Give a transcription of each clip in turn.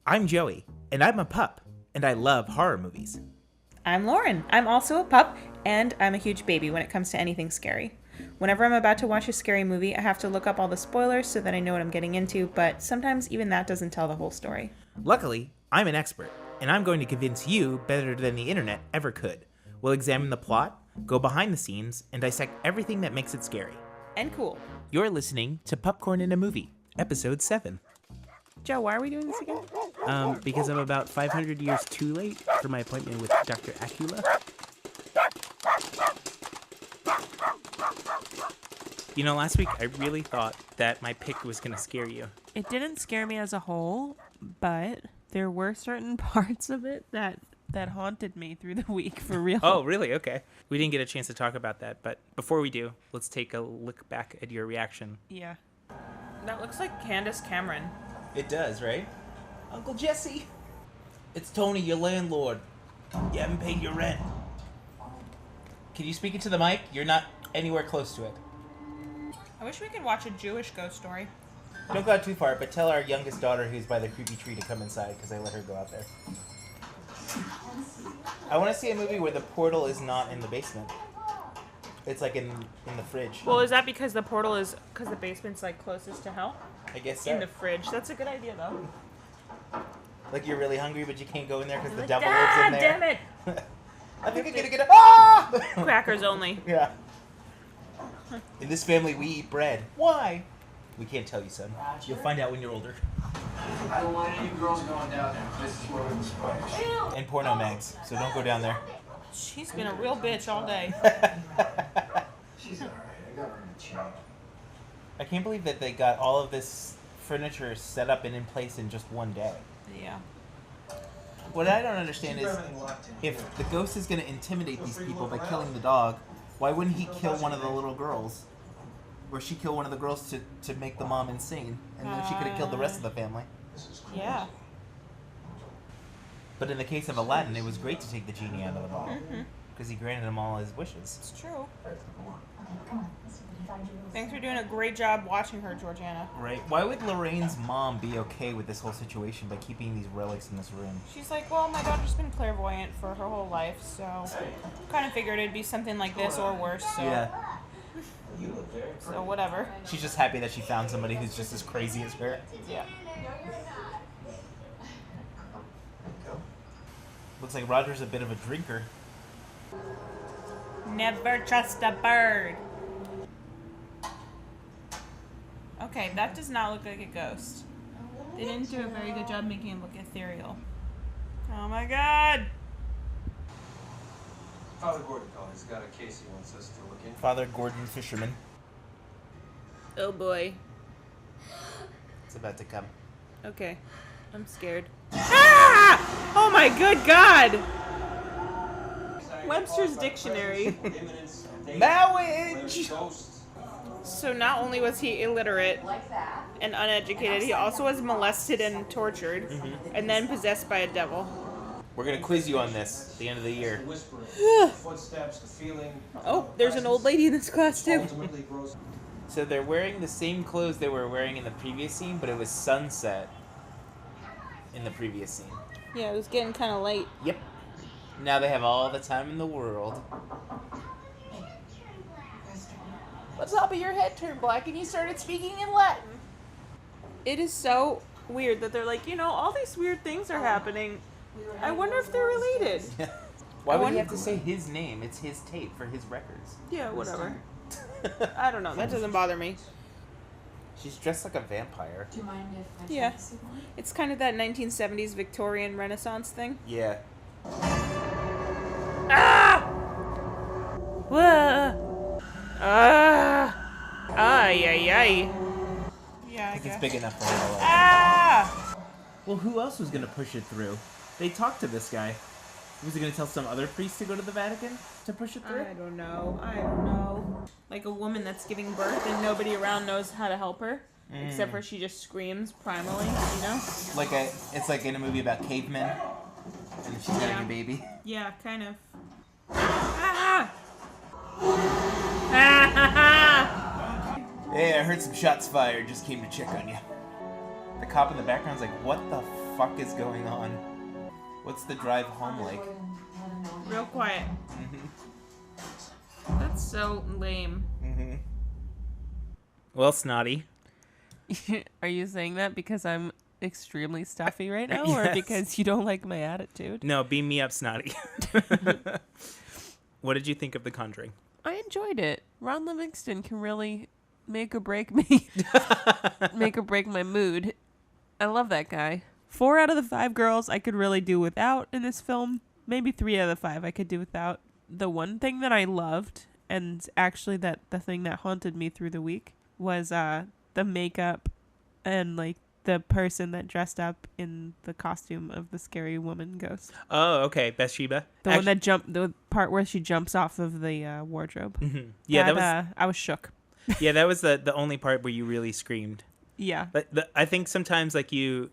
I'm Joey, and I'm a pup, and I love horror movies. I'm Lauren. I'm also a pup, and I'm a huge baby when it comes to anything scary. Whenever I'm about to watch a scary movie, I have to look up all the spoilers so that I know what I'm getting into, but sometimes even that doesn't tell the whole story. Luckily, I'm an expert, and I'm going to convince you better than the internet ever could. We'll examine the plot, go behind the scenes, and dissect everything that makes it scary. And cool. You're listening to Pupcorn in a Movie, Episode 7. Joe, why are we doing this again? Because I'm about 500 years too late for my appointment with Dr. Acula. You know, last week I really thought that my pick was going to scare you. It didn't scare me as a whole, but there were certain parts of it that haunted me through the week, for real. Oh, really? Okay. We didn't get a chance to talk about that, but before we do, let's take a look back at your reaction. Yeah. That looks like Candace Cameron. It does, right? Uncle Jesse. It's Tony, your landlord. You haven't paid your rent. Can you speak into the mic? You're not anywhere close to it. I wish we could watch a Jewish ghost story. Don't go out too far, but tell our youngest daughter who's by the creepy tree to come inside, because I let her go out there. I want to see a movie where the portal is not in the basement. It's like in the fridge. Well, is that because the portal is... because the basement's, like, closest to hell? I guess so. In the fridge. That's a good idea, though. Like you're really hungry, but you can't go in there because the devil lives in there. Damn it! I think I'm gonna get a... Ah! Crackers only. Yeah. In this family, we eat bread. Why? We can't tell you, son. You'll find out when you're older. I don't want any girls going down there. This is where we're spiders. And porno mags, so don't go down there. She's been a real bitch all day. She's alright. I got her in a chain. I can't believe that they got all of this furniture set up and in place in just one day. Yeah. What I don't understand is, if the ghost is going to intimidate these people by killing the dog, why wouldn't he kill one of the little girls? Or she kill one of the girls to make the mom insane, and then she could have killed the rest of the family. Yeah. But in the case of Aladdin, it was great to take the genie out of the bottle, because he granted him all his wishes. It's true. Thanks for doing a great job watching her, Georgiana. Right. Why would Lorraine's mom be okay with this whole situation by keeping these relics in this room? She's like, well, my daughter's been clairvoyant for her whole life, so kind of figured it'd be something like this or worse, so... Yeah. So whatever. She's just happy that she found somebody who's just as crazy as her. Yeah. Looks like Roger's a bit of a drinker. Never trust a bird. Okay, that does not look like a ghost. They didn't do a very good job making it look ethereal. Oh my god! Father Gordon called. He's got a case he wants us to look into. Father Gordon Fisherman. Oh boy. It's about to come. Okay. I'm scared. Ah! Oh my good god! Webster's Dictionary. Marriage! So not only was he illiterate and uneducated, he also was molested and tortured, and then possessed by a devil. We're gonna quiz you on this at the end of the year. Oh, there's an old lady in this class too. So they're wearing the same clothes they were wearing in the previous scene, but it was sunset in the previous scene. Yeah, it was getting kind of late. Yep. Now they have all the time in the world. The top of your head turned black and you started speaking in Latin. It is so weird that they're like, you know, all these weird things are happening. I wonder if they're related. Why would he have to say his name? It's his tape for his records. Yeah, whatever. I don't know. That doesn't bother me. She's dressed like a vampire. Do you mind if I Yeah. take a sip? It's kind of that 1970s Victorian Renaissance thing. Yeah. Ah! Whoa! Ah! Ay, ay, ay. Yeah, I think it's big enough for her. Ah! Well, who else was going to push it through? They talked to this guy. Was he going to tell some other priest to go to the Vatican to push it through? I don't know. Like a woman that's giving birth and nobody around knows how to help her. Except for she just screams primally, you know? It's like in a movie about cavemen. And she's having a baby. Yeah, kind of. Ah! Ah! Hey, I heard some shots fired. Just came to check on you. The cop in the background's like, what the fuck is going on? What's the drive home like? Real quiet. That's so lame. Well, Snotty. Are you saying that because I'm extremely stuffy right now, or Yes. because you don't like my attitude? No, beam me up, Snotty. What did you think of The Conjuring? I enjoyed it. Ron Livingston can really make or break me. Make or break my mood. I love that guy. 4 out of the 5 girls I could really do without in this film. Maybe 3 out of the 5 I could do without. The one thing that I loved, and actually the thing that haunted me through the week, was the makeup and like the person that dressed up in the costume of the scary woman ghost. Oh, okay. Bathsheba. The part where she jumps off of the wardrobe. Yeah, that was I was shook. yeah, that was the only part where you really screamed. Yeah. But I think sometimes like you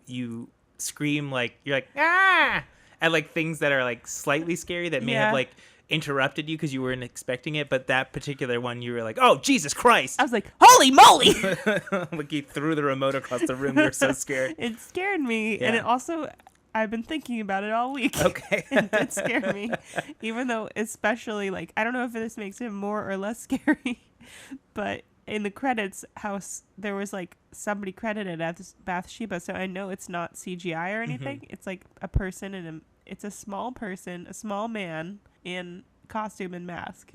scream like you're like ah at like things that are like slightly scary that may have like interrupted you because you weren't expecting it, but that particular one you were like, oh Jesus Christ. I was like, holy moly. Like you threw the remote across the room. You're so scared. It scared me. Yeah. And it also, I've been thinking about it all week. Okay. It did scare me. Even though, especially, like, I don't know if this makes it more or less scary, but in the credits, there was, like, somebody credited as Bathsheba, so I know it's not CGI or anything. It's, like, a person it's a small person, a small man in costume and mask.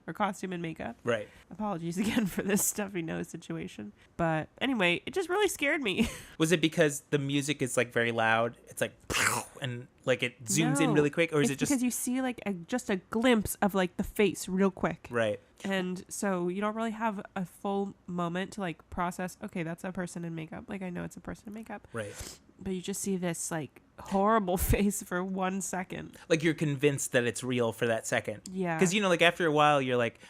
Or costume and makeup. Right. Apologies again for this stuffy nose situation. But anyway, it just really scared me. Was it because the music is like very loud? It's like and like it zooms in No, really quick, or is it's it just because you see like just a glimpse of like the face real quick. right? And so you don't really have a full moment to like process, okay, that's a person in makeup. Like I know it's a person in makeup. Right. But you just see this like horrible face for 1 second. Like you're convinced that it's real for that second. Yeah. Because you know, like after a while, you're like,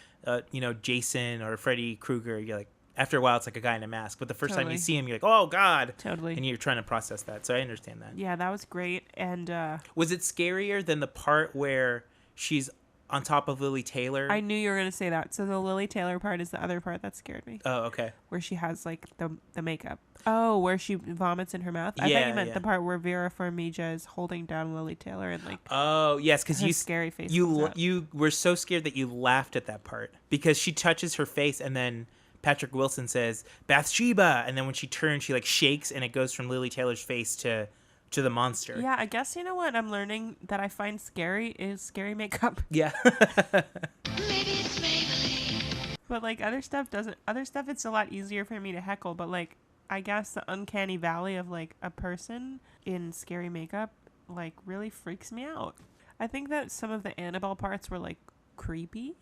Jason or Freddy Krueger. You're like, after a while, it's like a guy in a mask. But the first time Totally. you see him, you're like, oh God. Totally. And you're trying to process that. So I understand that. Yeah, that was great. And Was it scarier than the part where she's on top of Lily Taylor? I knew you were going to say that. So the Lily Taylor part is the other part that scared me. Oh, okay. Where she has like the makeup. Oh, where she vomits in her mouth. I thought Yeah, you meant yeah. the part where Vera Farmiga is holding down Lily Taylor and like Oh, yes, because her scary face. comes you out. you were so scared that you laughed at that part because she touches her face and then Patrick Wilson says Bathsheba, and then when she turns, she like shakes and it goes from Lily Taylor's face to the monster. Yeah, I guess you know what I'm learning that I find scary is scary makeup. Yeah. Maybe it's Maybelline. But like other stuff it's a lot easier for me to heckle, but like I guess the uncanny valley of like a person in scary makeup like really freaks me out. I think that some of the Annabelle parts were like creepy,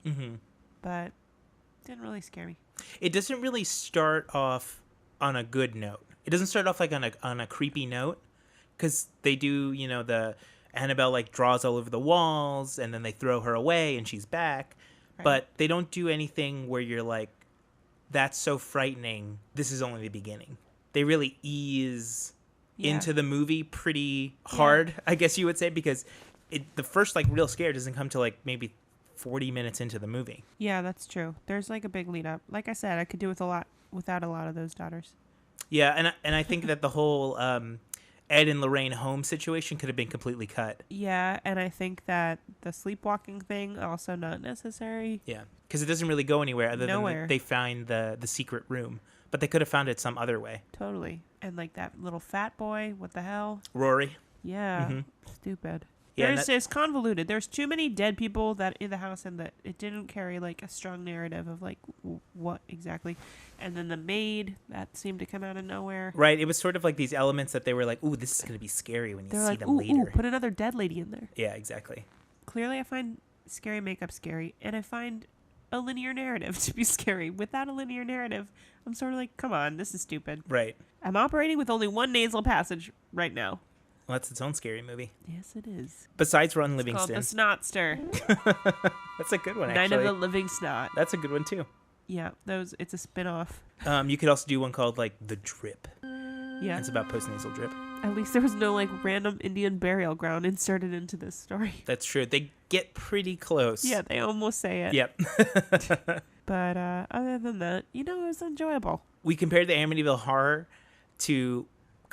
but didn't really scare me. It doesn't really start off on a good note. It doesn't start off like on a creepy note, because they do, the Annabelle like draws all over the walls and then they throw her away and she's back. Right. But they don't do anything where you're like, that's so frightening. This is only the beginning. They really ease into the movie pretty hard, I guess you would say, because the first like real scare doesn't come till like maybe 40 minutes into the movie. Yeah, that's true. There's like a big lead up. Like I said, I could do without a lot of those daughters. Yeah, and I think that the whole Ed and Lorraine home situation could have been completely cut. Yeah, and I think that the sleepwalking thing also not necessary. Yeah, because it doesn't really go anywhere other Nowhere. than they find the secret room. But they could have found it some other way. Totally. And like that little fat boy, what the hell? Rory. Yeah, stupid. Yeah, It's convoluted. There's too many dead people that in the house, and that it didn't carry like a strong narrative of like what exactly. And then the maid that seemed to come out of nowhere. Right, it was sort of like these elements that they were like, ooh, this is going to be scary when you They're see like, them ooh, later. put another dead lady in there. Yeah, exactly. Clearly, I find scary makeup scary, and I find a linear narrative to be scary. Without a linear narrative, I'm sort of like, come on, this is stupid. Right. I'm operating with only one nasal passage right now. Well, that's its own scary movie. Yes, it is. Besides Ron It's called Livingston. The Snotster. That's a good one, Night actually. of the Living Snot. That's a good one, too. Yeah, it's a spin-off. You could also do one called, like, The Drip. Yeah. It's about postnasal drip. At least there was no, like, random Indian burial ground inserted into this story. That's true. They get pretty close. Yeah, they almost say it. Yep. But other than that, it was enjoyable. We compared the Amityville Horror to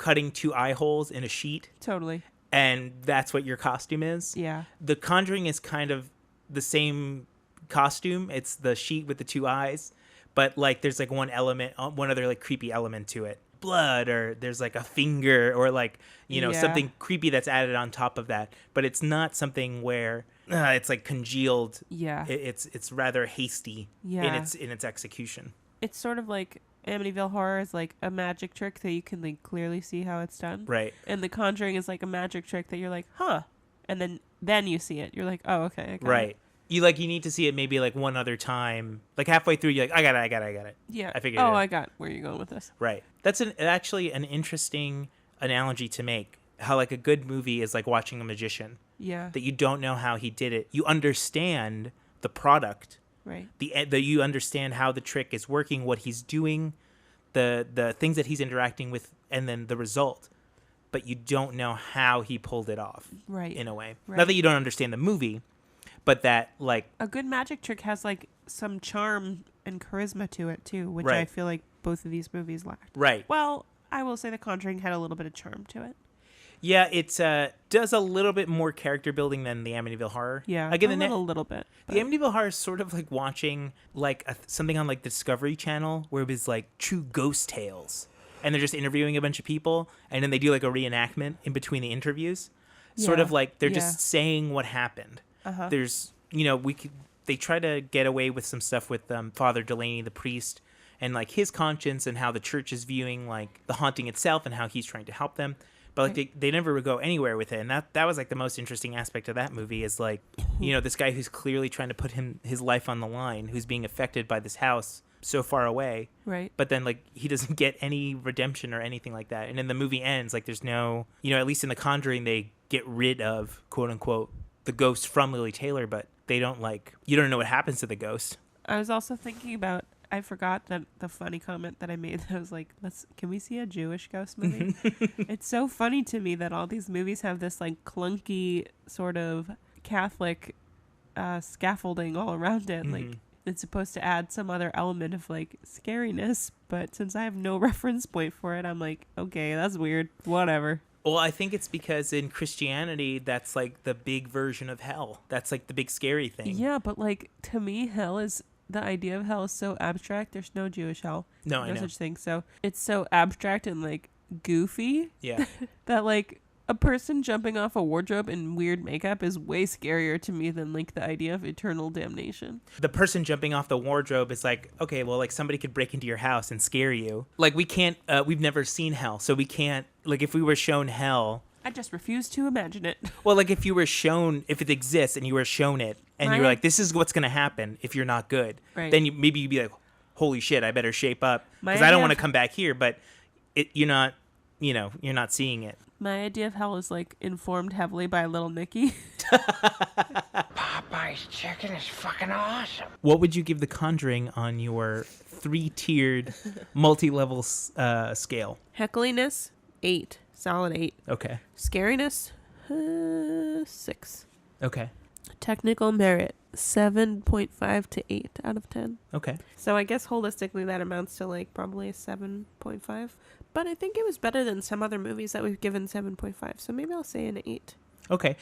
cutting 2 eye holes in a sheet, Totally. and that's what your costume is. Yeah. The Conjuring is kind of the same costume. It's the sheet with the 2 eyes, but like there's like one other like creepy element to it. Blood, or there's like a finger, or like, you know, Yeah. something creepy that's added on top of that. But it's not something where it's like congealed. Yeah. It's rather hasty Yeah. in its execution. It's sort of like Amityville Horror is like a magic trick that you can like clearly see how it's done. Right. And The Conjuring is like a magic trick that you're like, huh. And then you see it. You're like, oh, okay. I got Right. it. You need to see it maybe like one other time. Like halfway through, you're like, I got it. Yeah. I figured it out. I got where you're going with this. Right. That's actually an interesting analogy to make. How like a good movie is like watching a magician. Yeah. That you don't know how he did it. You understand the product. Right. You understand how the trick is working, what he's doing, the things that he's interacting with, and then the result. But you don't know how he pulled it off. Right. In a way. Right. Not that you don't understand the movie, but that like A good magic trick has like some charm and charisma to it too, which Right. I feel like both of these movies lacked. right. Well, I will say The Conjuring had a little bit of charm to it. Yeah, it does a little bit more character building than the Amityville Horror. Yeah, Again, a little bit. the Amityville Horror is sort of like watching like something on like the Discovery Channel where it was like true ghost tales, and they're just interviewing a bunch of people, and then they do like a reenactment in between the interviews, sort Yeah, of like they're yeah. just saying what happened. Uh-huh. There's they try to get away with some stuff with Father Delaney, the priest, and like his conscience and how the church is viewing like the haunting itself and how he's trying to help them. But like they never would go anywhere with it, and that was like the most interesting aspect of that movie is like, this guy who's clearly trying to put his life on the line, who's being affected by this house so far away, Right. but then like he doesn't get any redemption or anything like that. And then the movie ends like there's no, at least in The Conjuring they get rid of quote unquote the ghost from Lily Taylor, but they don't you don't know what happens to the ghost. I was also thinking about, I forgot that the funny comment that I made. I was like, can we see a Jewish ghost movie? It's so funny to me that all these movies have this like clunky sort of Catholic scaffolding all around it. Like it's supposed to add some other element of like scariness, but since I have no reference point for it, I'm like, okay, that's weird. Whatever. Well, I think it's because in Christianity, that's like the big version of hell. That's like the big scary thing. Yeah, but like to me, the idea of hell is so abstract. There's no Jewish hell. No, I know. such thing. So it's so abstract and like goofy Yeah. that like a person jumping off a wardrobe in weird makeup is way scarier to me than like the idea of eternal damnation. The person jumping off the wardrobe is like, okay, well, like somebody could break into your house and scare you. Like we can't, we've never seen hell, so we can't, like if we were shown hell. I just refuse to imagine it. Well, like if it exists and you were shown it and you were like, this is what's going to happen if you're not good. Right. Then maybe you'd be like, holy shit, I better shape up My because I don't idea want to of- come back here. But you're not seeing it. My idea of hell is like informed heavily by Little Nicky. Popeye's chicken is fucking awesome. What would you give The Conjuring on your 3-tiered multi-level scale? Heckliness, 8. Solid 8. Okay. Scariness, 6. Okay. Technical merit, 7.5 to 8 out of 10. Okay. So I guess holistically that amounts to like probably a 7.5. But I think it was better than some other movies that we've given 7.5. So maybe I'll say an 8. Okay.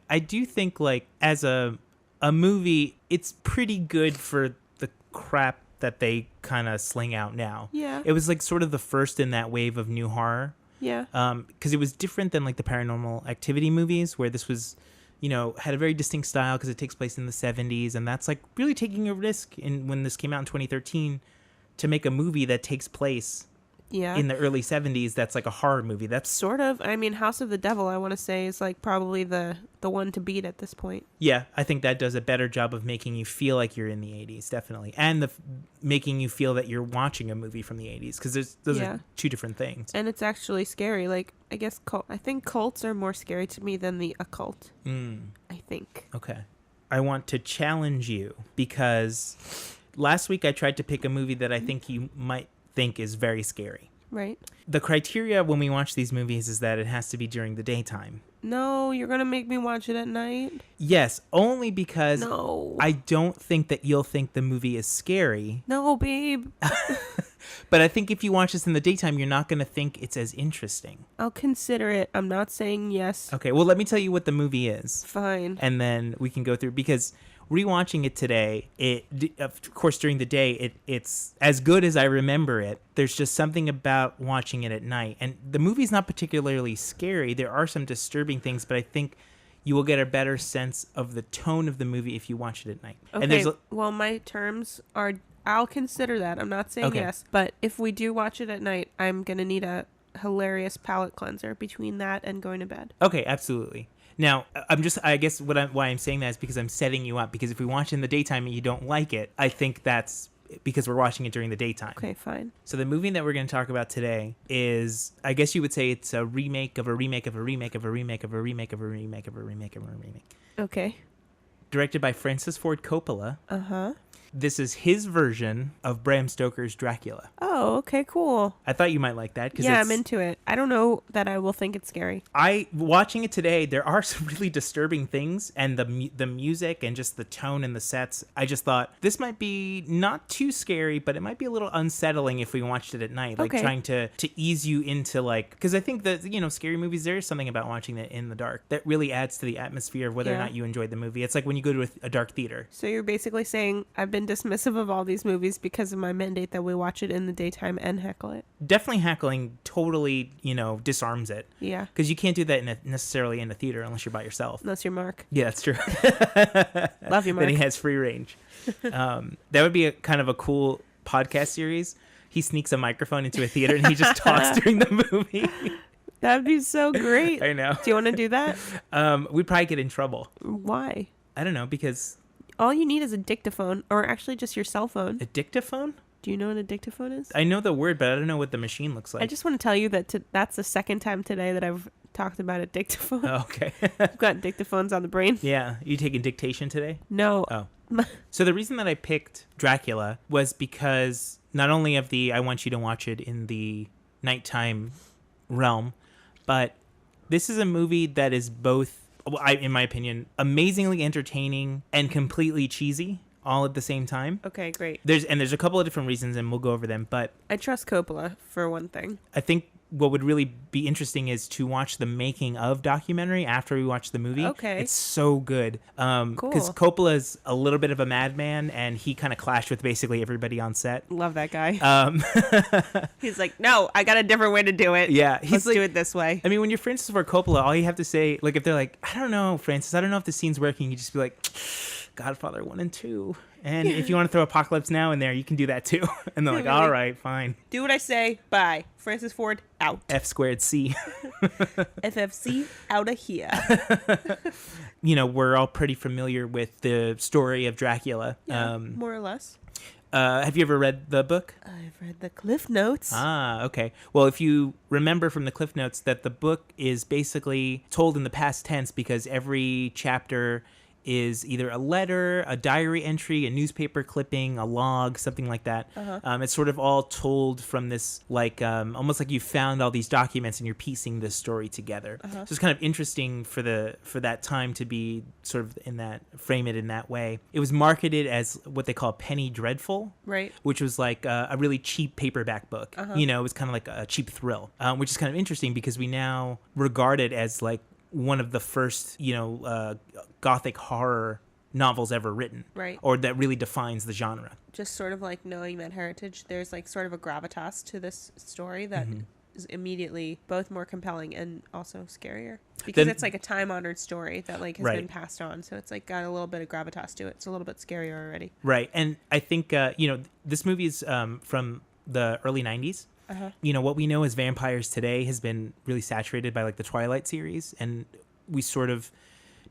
I do think like as a movie, it's pretty good for the crap that they kind of sling out now. Yeah. It was like sort of the first in that wave of new horror. Yeah. Because it was different than like the Paranormal Activity movies where this was, had a very distinct style because it takes place in the 70s. And that's like really taking a risk when this came out in 2013 to make a movie that takes place Yeah. in the early 70s. That's like a horror movie. That's Sort of. I mean, House of the Devil, I want to say, is like probably the one to beat at this point. Yeah, I think that does a better job of making you feel like you're in the 80s, definitely. And making you feel that you're watching a movie from the 80s, because those Yeah. are two different things. And it's actually scary. Like, I guess I think cults are more scary to me than the occult. I think. Okay. I want to challenge you, because last week I tried to pick a movie that I think you might think is very scary. Right? The criteria when we watch these movies is that it has to be during the daytime. No, you're going to make me watch it at night? Yes, only because No. I don't think that you'll think the movie is scary. No, babe. But I think if you watch this in the daytime, you're not going to think it's as interesting. I'll consider it. I'm not saying yes. Okay, well, let me tell you what the movie is. Fine. And then we can go through, because rewatching it today, of course, during the day, it's as good as I remember it. There's just something about watching it at night. And the movie's not particularly scary. There are some disturbing things, but I think you will get a better sense of the tone of the movie if you watch it at night. Okay, And there's well, my terms are, I'll consider that. I'm not saying Okay. yes. But if we do watch it at night, I'm going to need a hilarious palate cleanser between that and going to bed. Okay, absolutely. Now, I guess why I'm saying that is because I'm setting you up, because if we watch it in the daytime and you don't like it, I think that's because we're watching it during the daytime. Okay, fine. So the movie that we're going to talk about today is, I guess you would say it's a remake of a remake of a remake of a remake of a remake of a remake of a remake of a remake. Okay. Directed by Francis Ford Coppola. Uh-huh. This is his version of Bram Stoker's Dracula. Oh, okay, cool. I thought you might like that. Yeah, I'm into it. I don't know that I will think it's scary. Watching it today, there are some really disturbing things, and the music and just the tone and the sets. I just thought this might be not too scary, but it might be a little unsettling if we watched it at night, like Okay. trying to ease you into, like, because I think that, scary movies, there is something about watching it in the dark that really adds to the atmosphere of whether or Yeah. not you enjoyed the movie. It's like when you go to a dark theater. So you're basically saying I've been dismissive of all these movies because of my mandate that we watch it in the daytime and heckle it. Definitely heckling totally, disarms it. Yeah. Because you can't do that necessarily in a theater unless you're by yourself. Unless you're Mark. Yeah, that's true. Love you, Mark. Then he has free range. That would be a kind of a cool podcast series. He sneaks a microphone into a theater and he just talks during the movie. That'd be so great. I know. Do you want to do that? We'd probably get in trouble. Why? I don't know, because All you need is a dictaphone, or actually just your cell phone. a dictaphone? Do you know what a dictaphone is? I know the word, but I don't know what the machine looks like. I just want to tell you that that's the second time today that I've talked about a dictaphone. Oh, okay. I've got dictaphones on the brain. Yeah. You taking dictation today? No. Oh. So the reason that I picked Dracula was because not only of the I want you to watch it in the nighttime realm, but this is a movie that is both, in my opinion, amazingly entertaining and completely cheesy all at the same time. Okay, great. There's a couple of different reasons, and we'll go over them, but I trust Coppola, for one thing. I think what would really be interesting is to watch the making of documentary after we watch the movie. Okay. It's so good. Cool. Because Coppola's a little bit of a madman, and he kind of clashed with basically everybody on set. Love that guy. Um, He's like, no, I got a different way to do it. Yeah, Let's do it this way. I mean, when you're Francis Ford Coppola, all you have to say, like, if they're like, I don't know, Francis, I don't know if the scene's working, you just be like, Godfather 1 and 2. And if you want to throw Apocalypse Now in there, you can do that too. And they're like, Really? all right, fine. Do what I say. Bye. Francis Ford, out. F²C. FFC, out of here. We're all pretty familiar with the story of Dracula. Yeah, more or less. Have you ever read the book? I've read the Cliff Notes. Ah, okay. Well, if you remember from the Cliff Notes that the book is basically told in the past tense because every chapter is either a letter, a diary entry, a newspaper clipping, a log, something like that. It's sort of all told from this, like, almost like you found all these documents and you're piecing this story together. So it's kind of interesting for that time to be sort of frame it in that way. It was marketed as what they call penny dreadful, Right. which was like a really cheap paperback book. It was kind of like a cheap thrill, which is kind of interesting because we now regard it as like one of the first, gothic horror novels ever written. Right. Or that really defines the genre. Just sort of like knowing that heritage, there's like sort of a gravitas to this story that is immediately both more compelling and also scarier. Because it's like a time-honored story that like has Right. been passed on. So it's like got a little bit of gravitas to it. It's a little bit scarier already. Right. And I think, this movie is from the early 90s. What we know as vampires today has been really saturated by like the Twilight series, and we sort of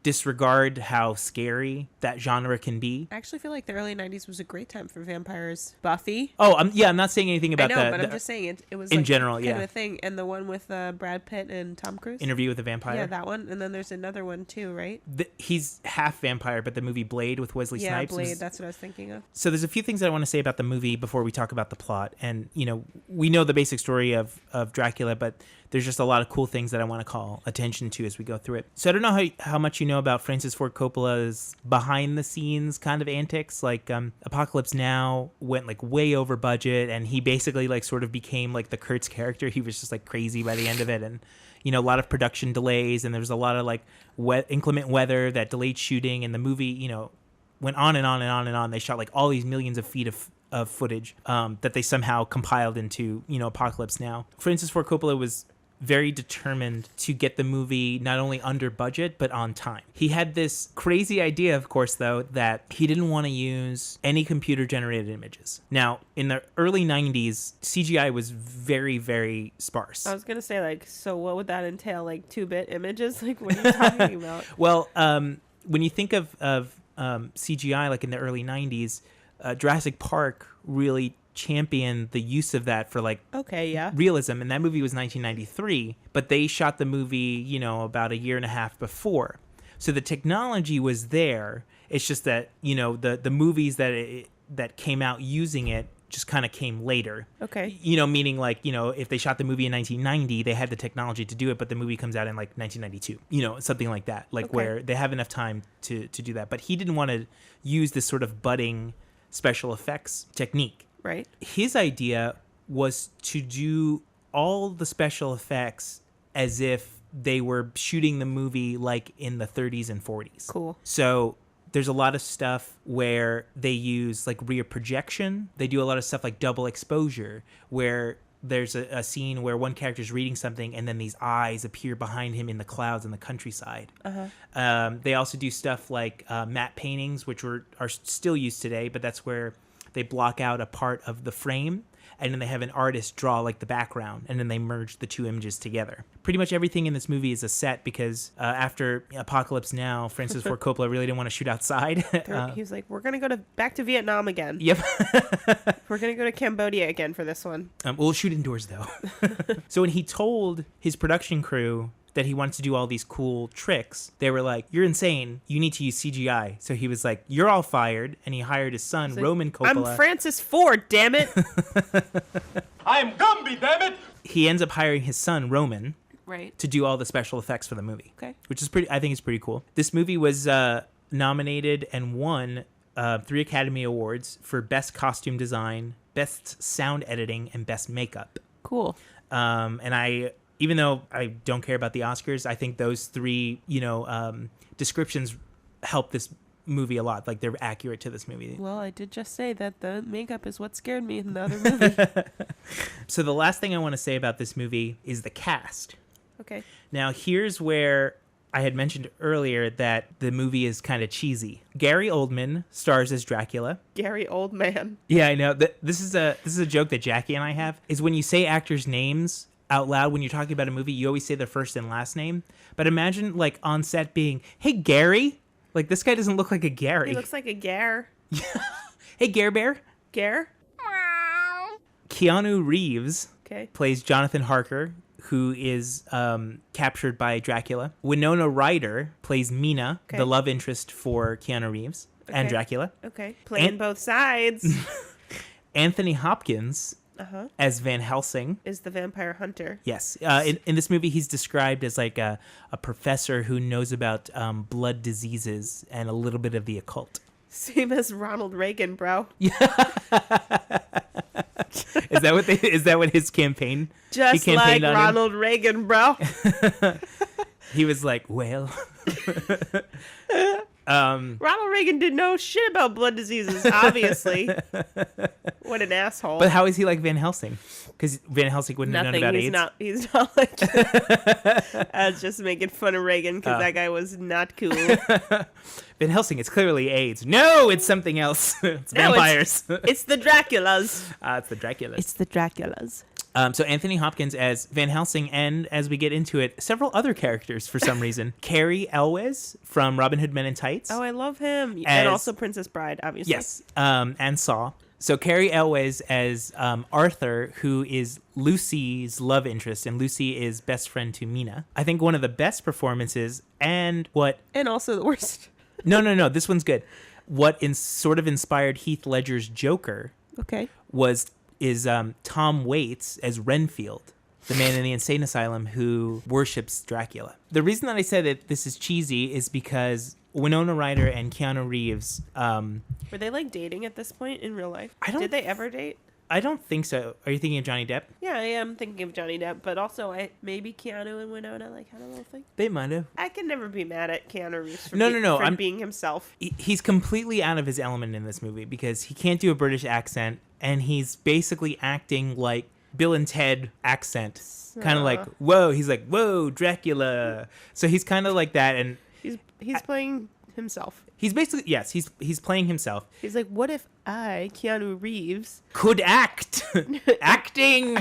disregard how scary that genre can be. I actually feel like the early 90s was a great time for vampires. Buffy. Oh, I'm not saying anything about I know, the, but the I'm just saying it was in like general, kind yeah. of a thing. And the one with Brad Pitt and Tom Cruise. Interview with a Vampire. Yeah, that one. And then there's another one too, right? He's half vampire, but the movie Blade with Wesley Yeah, Snipes. Blade. That's what I was thinking of. So there's a few things that I want to say about the movie before we talk about the plot. And, we know the basic story of Dracula, but there's just a lot of cool things that I want to call attention to as we go through it. So I don't know how much you know about Francis Ford Coppola's behind the scenes kind of antics. Like Apocalypse Now went like way over budget, and he basically like sort of became like the Kurtz character. He was just like crazy by the end of it, and a lot of production delays, and there was a lot of like inclement weather that delayed shooting, and the movie went on and on and on and on. They shot like all these millions of feet of footage that they somehow compiled into Apocalypse Now. Francis Ford Coppola was very determined to get the movie not only under budget but on time. He had this crazy idea, of course, though, that he didn't want to use any computer generated images. Now, in the early 90s, CGI was very, very sparse. I was gonna say, like, so what would that entail? Like 2-bit images? Like, what are you talking about? Well, when you think of CGI, like in the early 90s, Jurassic Park really championed the use of that for like realism, and that movie was 1993, but they shot the movie about a year and a half before, so the technology was there. It's just that the movies that came out using it just kind of came later. Meaning like if they shot the movie in 1990, they had the technology to do it, but the movie comes out in like 1992, something like that, like where they have enough time to do that. But he didn't want to use this sort of budding special effects technique. Right. His idea was to do all the special effects as if they were shooting the movie like in the 30s and 40s. Cool. So there's a lot of stuff where they use like rear projection. They do a lot of stuff like double exposure, where there's a scene where one character's reading something and then these eyes appear behind him in the clouds in the countryside. They also do stuff like matte paintings, which are still used today, but that's where they block out a part of the frame, and then they have an artist draw like the background, and then they merge the two images together. Pretty much everything in this movie is a set, because after Apocalypse Now, Francis Ford Coppola really didn't want to shoot outside. He was like, we're going to go back to Vietnam again. Yep. We're going to go to Cambodia again for this one. We'll shoot indoors, though. So when he told his production crew that he wanted to do all these cool tricks, they were like, you're insane, you need to use CGI. So he was like, you're all fired, and he hired his son, Roman Coppola. I'm Francis Ford, damn it. I'm Gumby, damn it. He ends up hiring his son, Roman, right, to do all the special effects for the movie. Okay. Which is I think it's pretty cool. This movie was nominated and won 3 Academy Awards for Best Costume Design, Best Sound Editing, and Best Makeup. Cool. And even though I don't care about the Oscars, I think those 3, descriptions help this movie a lot. Like, they're accurate to this movie. Well, I did just say that the makeup is what scared me in the other movie. So the last thing I want to say about this movie is the cast. Okay. Now, here's where I had mentioned earlier that the movie is kind of cheesy. Gary Oldman stars as Dracula. Gary Oldman. Yeah, I know. This is a joke that Jackie and I have, is when you say actors' names out loud when you're talking about a movie, you always say their first and last name. But imagine like on set being, hey, Gary. Like, this guy doesn't look like a Gary. He looks like a Gare. Hey, Gare Bear. Gare? Keanu Reeves plays Jonathan Harker, who is captured by Dracula. Winona Ryder plays Mina, the love interest for Keanu Reeves and Dracula. Okay. Playing both sides. Anthony Hopkins as Van Helsing. Is the vampire hunter. Yes. In this movie, he's described as like a professor who knows about blood diseases and a little bit of the occult. Same as Ronald Reagan, bro. Yeah. Is that what his campaign? Just he like on Ronald Reagan, bro. He was like, well. Ronald Reagan didn't know shit about blood diseases, obviously. What an asshole. But how is he like Van Helsing? Because Van Helsing wouldn't have known about AIDS. He's not like I was just making fun of Reagan because that guy was not cool. Van Helsing, it's clearly AIDS. No, it's something else. It's vampires. It's the Draculas. It's the Draculas. It's the Draculas. So Anthony Hopkins as Van Helsing, and as we get into it, several other characters for some reason. Cary Elwes from Robin Hood Men in Tights. Oh, I love him. And also Princess Bride, obviously. Yes, and Saw. So Cary Elwes as Arthur, who is Lucy's love interest, and Lucy is best friend to Mina. I think one of the best performances, and also the worst. No, this one's good. What sort of inspired Heath Ledger's Joker is Tom Waits as Renfield. the man in the insane asylum who worships Dracula. The reason that I said that this is cheesy is because Winona Ryder and Keanu Reeves. Were they like dating at this point in real life? I don't Did they ever date? I don't think so. Are you thinking of Johnny Depp? Yeah, I am thinking of Johnny Depp, but also maybe Keanu and Winona like had a little thing. They might have. I can never be mad at Keanu Reeves for, I'm being himself. He's completely out of his element in this movie because he can't do a British accent, and he's basically acting like Bill and Ted accent. Kind of like, whoa, he's like, whoa, Dracula. So he's kind of like that, and he's playing himself. He's basically, yes, he's playing himself. He's like, what if I, Keanu Reeves, could act? Acting!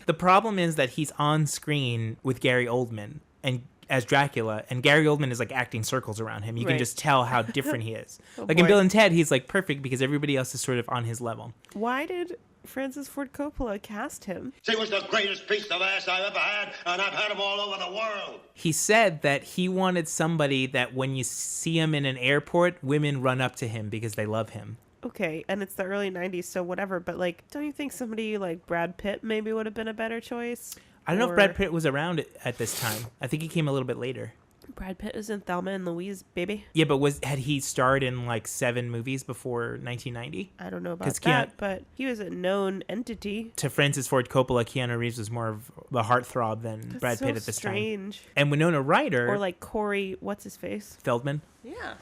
The problem is that he's on screen with Gary Oldman and as Dracula, and Gary Oldman is like acting circles around him. You can just tell how different he is. In Bill and Ted, he's like perfect because everybody else is sort of on his level. Why did Francis Ford Coppola cast him? He was the greatest piece of ass I've ever had, and I've had him all over the world. He said that he wanted somebody that when you see him in an airport, women run up to him because they love him. Okay, and it's the early 90s, so whatever, but like, don't you think somebody like Brad Pitt maybe would have been a better choice? I don't know if Brad Pitt was around at this time. I think he came a little bit later. Brad Pitt was in Thelma and Louise, baby. Yeah, but had he starred in like 7 movies before 1990? I don't know about that, but he was a known entity. To Francis Ford Coppola, Keanu Reeves was more of a heartthrob than Brad Pitt at this strange. time. And Winona Ryder, or like Corey, what's his face? Feldman. Yeah.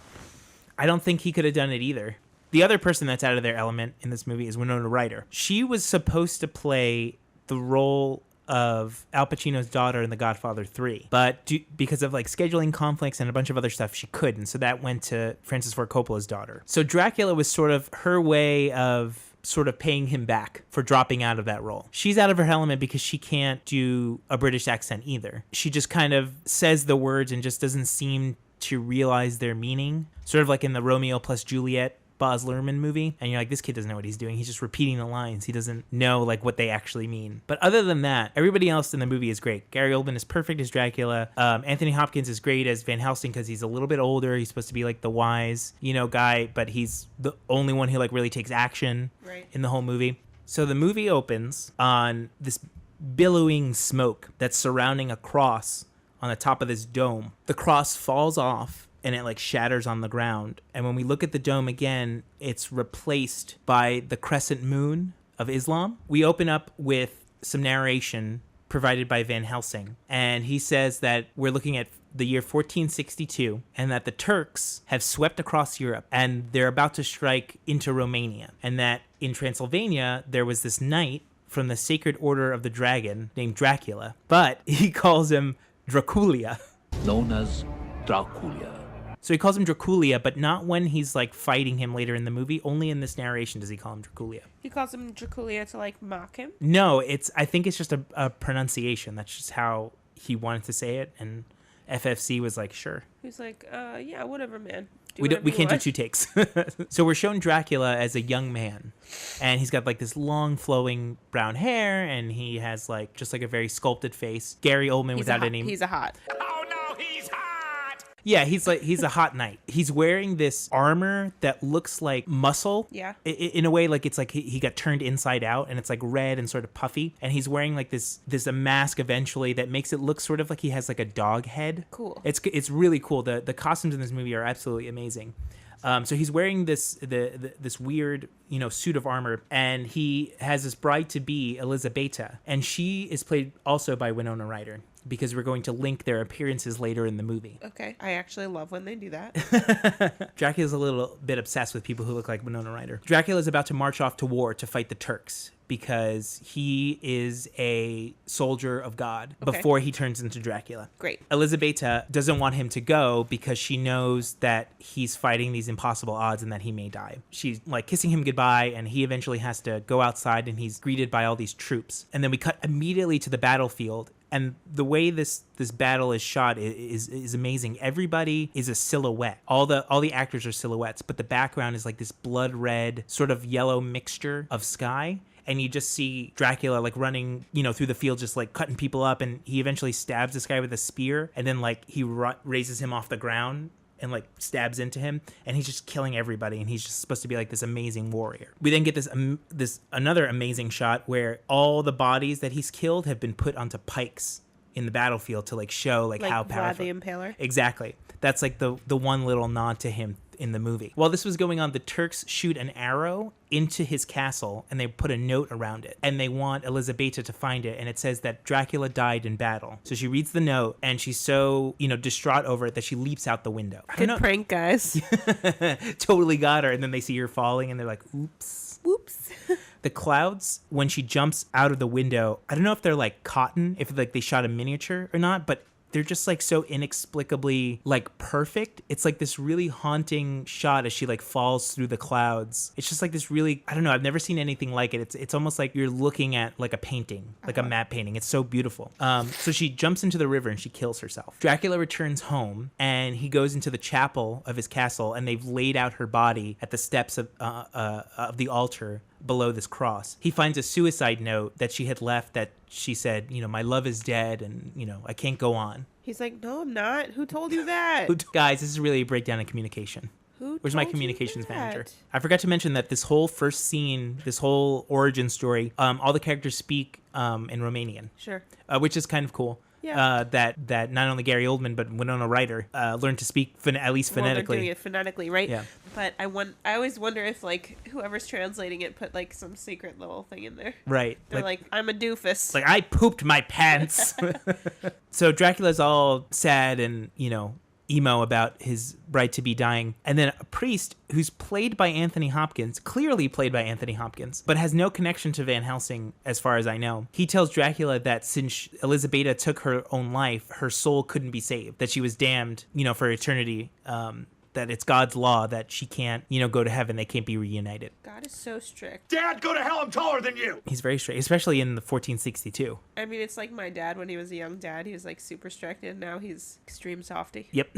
I don't think he could have done it either. The other person that's out of their element in this movie is Winona Ryder. She was supposed to play the role of Al Pacino's daughter in The Godfather 3. But because of like scheduling conflicts and a bunch of other stuff, she couldn't. So that went to Francis Ford Coppola's daughter. So Dracula was sort of her way of sort of paying him back for dropping out of that role. She's out of her element because she can't do a British accent either. She just kind of says the words and just doesn't seem to realize their meaning. Sort of like in the Romeo plus Juliet Baz Luhrmann movie, and you're like, this kid doesn't know what he's doing. He's just repeating the lines. He doesn't know like what they actually mean. But other than that, everybody else in the movie is great. Gary Oldman is perfect as Dracula. Anthony Hopkins is great as Van Helsing because he's a little bit older. He's supposed to be like the wise, guy, but he's the only one who like really takes action in the whole movie. So the movie opens on this billowing smoke that's surrounding a cross on the top of this dome. The cross falls off and it like shatters on the ground. And when we look at the dome again, it's replaced by the crescent moon of Islam. We open up with some narration provided by Van Helsing. And he says that we're looking at the year 1462 and that the Turks have swept across Europe and they're about to strike into Romania. And that in Transylvania, there was this knight from the Sacred Order of the Dragon named Dracula, but he calls him Dracula. Known as Dracula. So he calls him Dracula, but not when he's like fighting him later in the movie. Only in this narration does he call him Dracula. He calls him Dracula to like mock him? No, I think it's just a pronunciation. That's just how he wanted to say it. And FFC was like, sure. He's like, yeah, whatever, man. We can't do 2 takes. So we're shown Dracula as a young man. And he's got like this long flowing brown hair. And he has like just like a very sculpted face. Gary Oldman without any... He's a hot. Oh no, he's hot! Yeah, he's a hot knight. He's wearing this armor that looks like muscle. Yeah. In a way, like it's like he got turned inside out, and it's like red and sort of puffy. And he's wearing like this mask eventually that makes it look sort of like he has like a dog head. Cool. It's really cool. The costumes in this movie are absolutely amazing. So he's wearing this weird, suit of armor, and he has this bride to be, Elizabeta, and she is played also by Winona Ryder, because we're going to link their appearances later in the movie. Okay. I actually love when they do that. Dracula's a little bit obsessed with people who look like Winona Ryder. Dracula's about to march off to war to fight the Turks because he is a soldier of God before he turns into Dracula. Great. Elizabeta doesn't want him to go because she knows that he's fighting these impossible odds and that he may die. She's like kissing him goodbye, and he eventually has to go outside, and he's greeted by all these troops. And then we cut immediately to the battlefield. And the way this battle is shot is amazing. Everybody is a silhouette. All the actors are silhouettes, but the background is like this blood red, sort of yellow mixture of sky. And you just see Dracula like running, through the field, just like cutting people up. And he eventually stabs this guy with a spear, and then like he raises him off the ground. and like stabs into him, and he's just killing everybody, and he's just supposed to be like this amazing warrior. We then get this another amazing shot where all the bodies that he's killed have been put onto pikes in the battlefield to like show like how powerful. Vlad the Impaler. Exactly. That's like the one little nod to him in the movie. While this was going on, the Turks shoot an arrow into his castle, and they put a note around it, and they want Elizabeta to find it, and it says that Dracula died in battle. So she reads the note, and she's so, distraught over it that she leaps out the window. Good prank, guys. Totally got her. And then they see her falling, and they're like, oops. Whoops. The clouds, when she jumps out of the window, I don't know if they're like cotton, if like they shot a miniature or not, but they're just like so inexplicably like perfect. It's like this really haunting shot as she like falls through the clouds. It's just like this really, I don't know, I've never seen anything like it. It's almost like you're looking at like a painting, like a matte painting. It's so beautiful. So she jumps into the river and she kills herself. Dracula returns home, and he goes into the chapel of his castle, and they've laid out her body at the steps of the altar below this cross. He finds a suicide note that she had left that she said, my love is dead, and, I can't go on. He's like, no, I'm not. Who told you that? Guys, this is really a breakdown in communication. Where's my communications manager? I forgot to mention that this whole first scene, this whole origin story, all the characters speak in Romanian. Sure. Which is kind of cool. Yeah. That not only Gary Oldman but Winona Ryder learned to speak at least phonetically. They're doing it phonetically, right? Yeah. But I always wonder if like whoever's translating it put like some secret little thing in there. Right. They're like I'm a doofus. Like, I pooped my pants. So Dracula's all sad and emo about his bride-to-be dying, and then a priest who's played by Anthony Hopkins, clearly played by Anthony Hopkins, but has no connection to Van Helsing as far as I know. He tells Dracula that since Elizabeta took her own life, her soul couldn't be saved, that she was damned, for eternity, that it's God's law that she can't, go to heaven. They can't be reunited. God is so strict. Dad, go to hell. I'm taller than you. He's very strict, especially in the 1462. I mean, it's like my dad when he was a young dad. He was like super strict, and now he's extreme softy. Yep.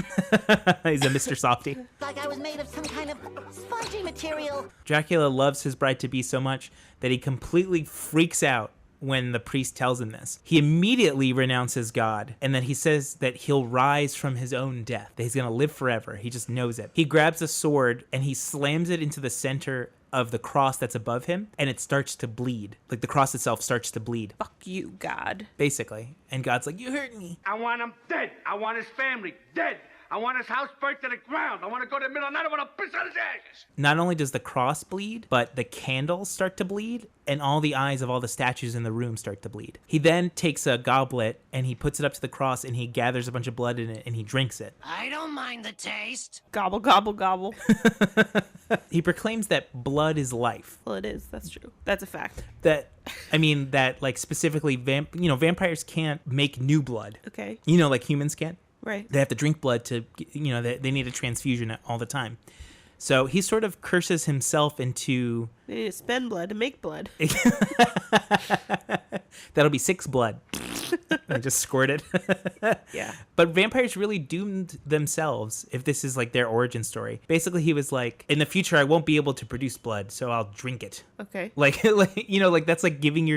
He's a Mr. Softy. Like I was made of some kind of spongy material. Dracula loves his bride-to-be so much that he completely freaks out when the priest tells him this. He immediately renounces God, and then he says that he'll rise from his own death, that he's going to live forever. He just knows it. He grabs a sword and he slams it into the center of the cross that's above him, and it starts to bleed. Like, the cross itself starts to bleed. Fuck you, God. Basically. And God's like, you hurt me. I want him dead. I want his family dead. I want his house burnt to the ground. I want to go to the middle of the night. I want to piss on his ashes. Not only does the cross bleed, but the candles start to bleed, and all the eyes of all the statues in the room start to bleed. He then takes a goblet, and he puts it up to the cross, and he gathers a bunch of blood in it, and he drinks it. I don't mind the taste. Gobble, gobble, gobble. He proclaims that blood is life. Well, it is. That's true. That's a fact. That like specifically, vampires can't make new blood. Okay. Like humans can. Right. They have to drink blood to, they need a transfusion all the time. So he sort of curses himself into... They need to spend blood to make blood. That'll be 6 blood. I just squirt it. Yeah. But vampires really doomed themselves if this is like their origin story. Basically, he was like, in the future, I won't be able to produce blood, so I'll drink it. Okay. Like that's like giving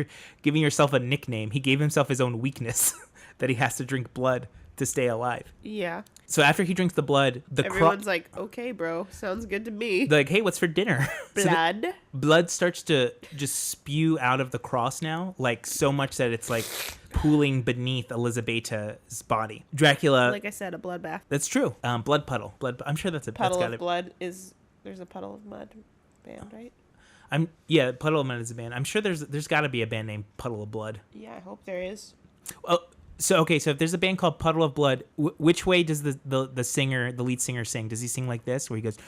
yourself a nickname. He gave himself his own weakness that he has to drink blood to stay alive. Yeah. So after he drinks the blood, everyone's like, okay, bro, sounds good to me. Like, hey, what's for dinner? Blood. So blood starts to just spew out of the cross now, like so much that it's like pooling beneath Elizabeta's body. Dracula. Like I said, a bloodbath. That's true. Blood puddle. I'm sure that's a puddle that's of blood is. There's a Puddle of Mud band, right? Puddle of Mud is a band. I'm sure there's got to be a band named Puddle of Blood. Yeah, I hope there is. Oh. So if there's a band called Puddle of Blood, which way does the lead singer sing? Does he sing like this, where he goes,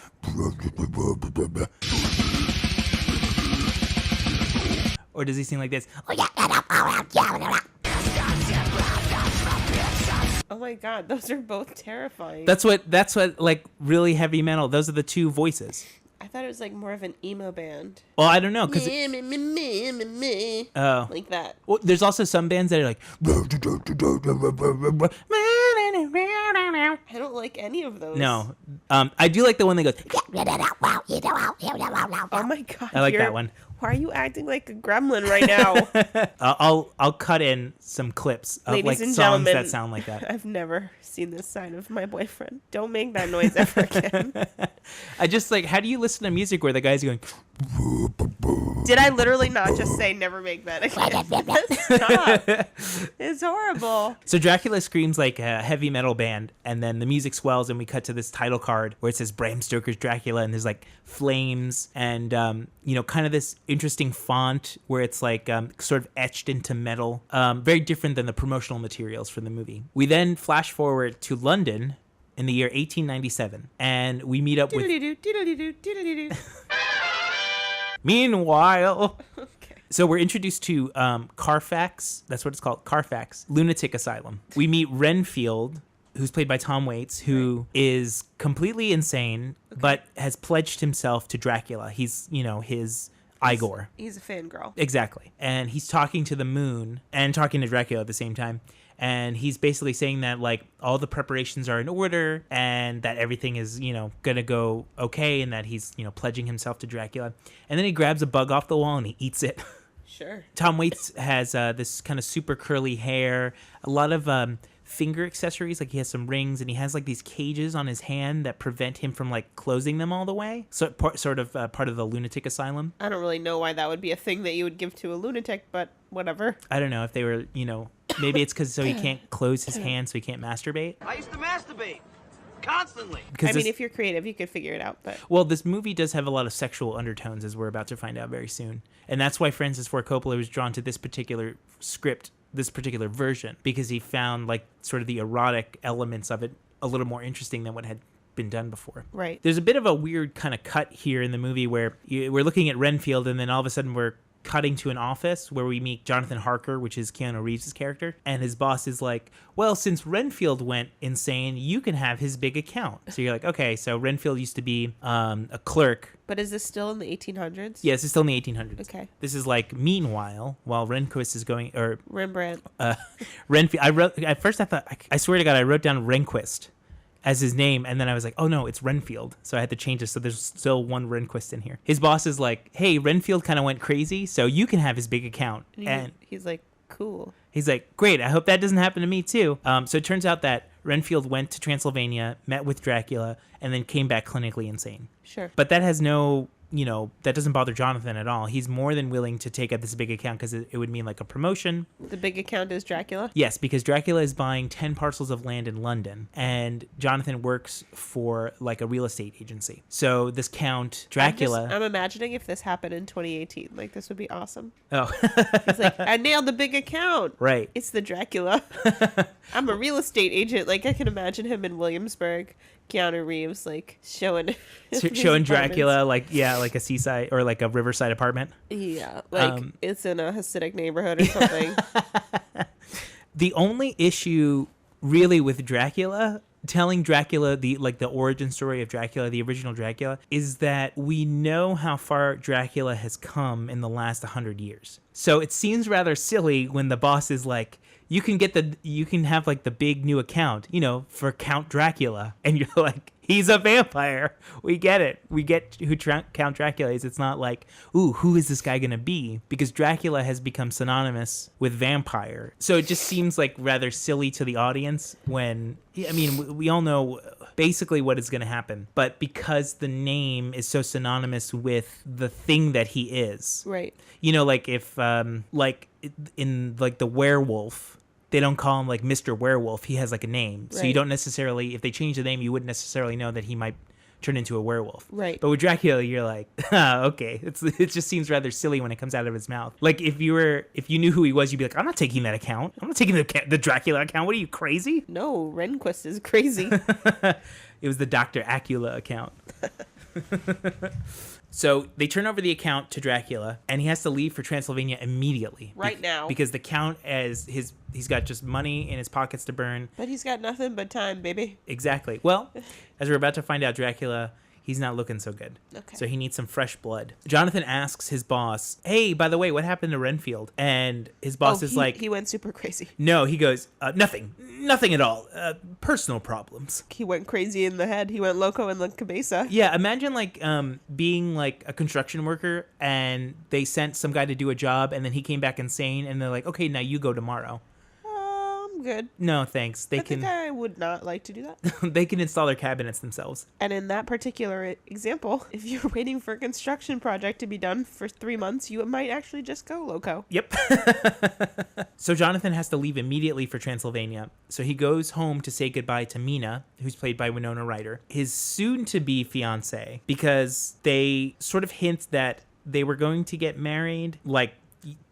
or does he sing like this? Oh my God, those are both terrifying. That's what like really heavy metal. Those are the two voices. I thought it was like more of an emo band. Well, I don't know because like that. Well, there's also some bands that are like. I don't like any of those. No, I do like the one that goes. Oh my God! I like that one. Why are you acting like a gremlin right now? I'll cut in some clips of Ladies like and songs gentlemen, that sound like that. I've never seen this side of my boyfriend. Don't make that noise ever again. I just like, how do you listen to music where the guy's going? Did I literally not just say never make that again? Stop. It's horrible. So Dracula screams like a heavy metal band, and then the music swells, and we cut to this title card where it says Bram Stoker's Dracula, and there's like flames and kind of this interesting font where it's like sort of etched into metal, very different than the promotional materials for the movie. We then flash forward to London in the year 1897, and we meet up with. Meanwhile. Okay. So we're introduced to Carfax. That's what it's called, Carfax Lunatic Asylum. We meet Renfield, who's played by Tom Waits, who is completely insane, but has pledged himself to Dracula. He's, his Igor. He's a fangirl. Exactly. And he's talking to the moon and talking to Dracula at the same time. And he's basically saying that, like, all the preparations are in order and that everything is, going to go okay, and that he's, pledging himself to Dracula. And then he grabs a bug off the wall and he eats it. Sure. Tom Waits has this kind of super curly hair, a lot of finger accessories. Like, he has some rings, and he has, like, these cages on his hand that prevent him from, like, closing them all the way. So sort of part of the lunatic asylum. I don't really know why that would be a thing that you would give to a lunatic, but whatever. I don't know if they were, maybe it's because so he can't close his hand, so he can't masturbate. I used to masturbate constantly. Because if you're creative, you could figure it out. But well, this movie does have a lot of sexual undertones, as we're about to find out very soon. And that's why Francis Ford Coppola was drawn to this particular script, this particular version, because he found, like, sort of the erotic elements of it a little more interesting than what had been done before. Right. There's a bit of a weird kind of cut here in the movie where we're looking at Renfield, and then all of a sudden we're cutting to an office where we meet Jonathan Harker, which is Keanu Reeves' character, and his boss is like, well, since Renfield went insane, you can have his big account. So you're like, okay, so Renfield used to be a clerk. But is this still in the 1800s? Yes, it's still in the 1800s. Okay. This is like, meanwhile, while Rehnquist is going, or Rembrandt. Renfield. At first I thought, I swear to God, I wrote down Rehnquist as his name, and then I was like, oh no, it's Renfield. So I had to change it, so there's still one Rehnquist in here. His boss is like, hey, Renfield kind of went crazy, so you can have his big account. And he's like, cool. He's like, great, I hope that doesn't happen to me too. So it turns out that Renfield went to Transylvania, met with Dracula, and then came back clinically insane. Sure. But that has no, that doesn't bother Jonathan at all. He's more than willing to take up this big account because it would mean like a promotion. The big account is Dracula? Yes, because Dracula is buying 10 parcels of land in London, and Jonathan works for like a real estate agency. So this Count Dracula... I'm imagining if this happened in 2018. Like, this would be awesome. Oh. He's like, I nailed the big account. Right. It's the Dracula. I'm a real estate agent. Like, I can imagine him in Williamsburg, Keanu Reeves, like, showing Dracula, like a seaside or like a riverside apartment. Yeah, like it's in a Hasidic neighborhood or something. The only issue really with Dracula, telling Dracula the origin story of Dracula, the original Dracula, is that we know how far Dracula has come in the last 100 years. So it seems rather silly when the boss is like, you can have like the big new account, for Count Dracula. And you're like, he's a vampire. We get it. We get who Count Dracula is. It's not like, ooh, who is this guy going to be? Because Dracula has become synonymous with vampire. So it just seems like rather silly to the audience when, we all know basically what is going to happen. But because the name is so synonymous with the thing that he is. Right. Like if, in like the werewolf, they don't call him like Mr. Werewolf. He has like a name. So you don't necessarily, if they change the name, you wouldn't necessarily know that he might turn into a werewolf. Right. But with Dracula, you're like, okay. It just seems rather silly when it comes out of his mouth. Like if you knew who he was, you'd be like, I'm not taking that account. I'm not taking the Dracula account. What are you, crazy? No, Rehnquist is crazy. It was the Dr. Acula account. So they turn over the account to Dracula, and he has to leave for Transylvania immediately. Right now. Because the Count, he's got just money in his pockets to burn. But he's got nothing but time, baby. Exactly. Well, as we're about to find out, Dracula, He's not looking so good. Okay. So he needs some fresh blood. Jonathan asks his boss, hey, by the way, what happened to Renfield? And his boss is like... He went super crazy. No, he goes, nothing at all. Personal problems. He went crazy in the head. He went loco in the cabeza. Yeah, imagine like being like a construction worker and they sent some guy to do a job and then he came back insane and they're like, okay, now you go tomorrow. I'm good. No, thanks. I think I would not like to do that. They can install their cabinets themselves. And in that particular example, if you're waiting for a construction project to be done for 3 months, you might actually just go loco. Yep. So Jonathan has to leave immediately for Transylvania. So he goes home to say goodbye to Mina, who's played by Winona Ryder, his soon-to-be fiancée, because they sort of hint that they were going to get married, like,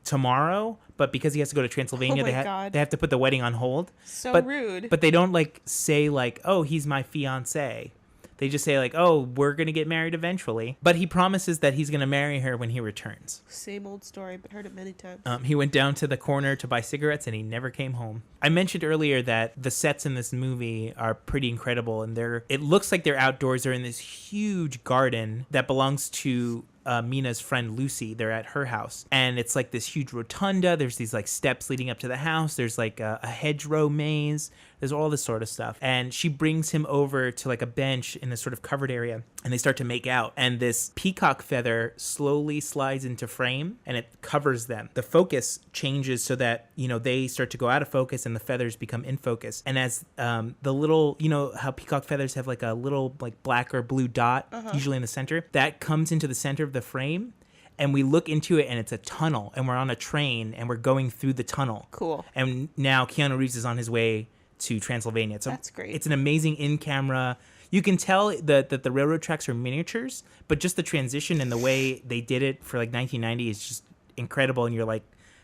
tomorrow, but because he has to go to Transylvania, they have to put the wedding on hold. So rude. But they don't like say like, oh, he's my fiance. They just say like, oh, we're gonna get married eventually. But he promises that he's gonna marry her when he returns. Same old story, but heard it many times. He went down to the corner to buy cigarettes and he never came home. I mentioned earlier that the sets in this movie are pretty incredible, and it looks like they're outdoors. They're in this huge garden that belongs to Mina's friend Lucy. They're at her house, and it's like this huge rotunda. There's these like steps leading up to the house. There's like a hedgerow maze. There's all this sort of stuff, and she brings him over to like a bench in this sort of covered area, and they start to make out, and this peacock feather slowly slides into frame and it covers them. The focus changes so that, you know, they start to go out of focus and the feathers become in focus, and as the little, you know how peacock feathers have like a little like black or blue dot usually in the center, that comes into the center of the frame, and we look into it and it's a tunnel, and we're on a train and we're going through the tunnel. Cool. And now Keanu Reeves is on his way to Transylvania. That's great. It's an amazing in-camera. You can tell that the railroad tracks are miniatures, but just the transition and the way they did it for like 1990 is just incredible. And you're like,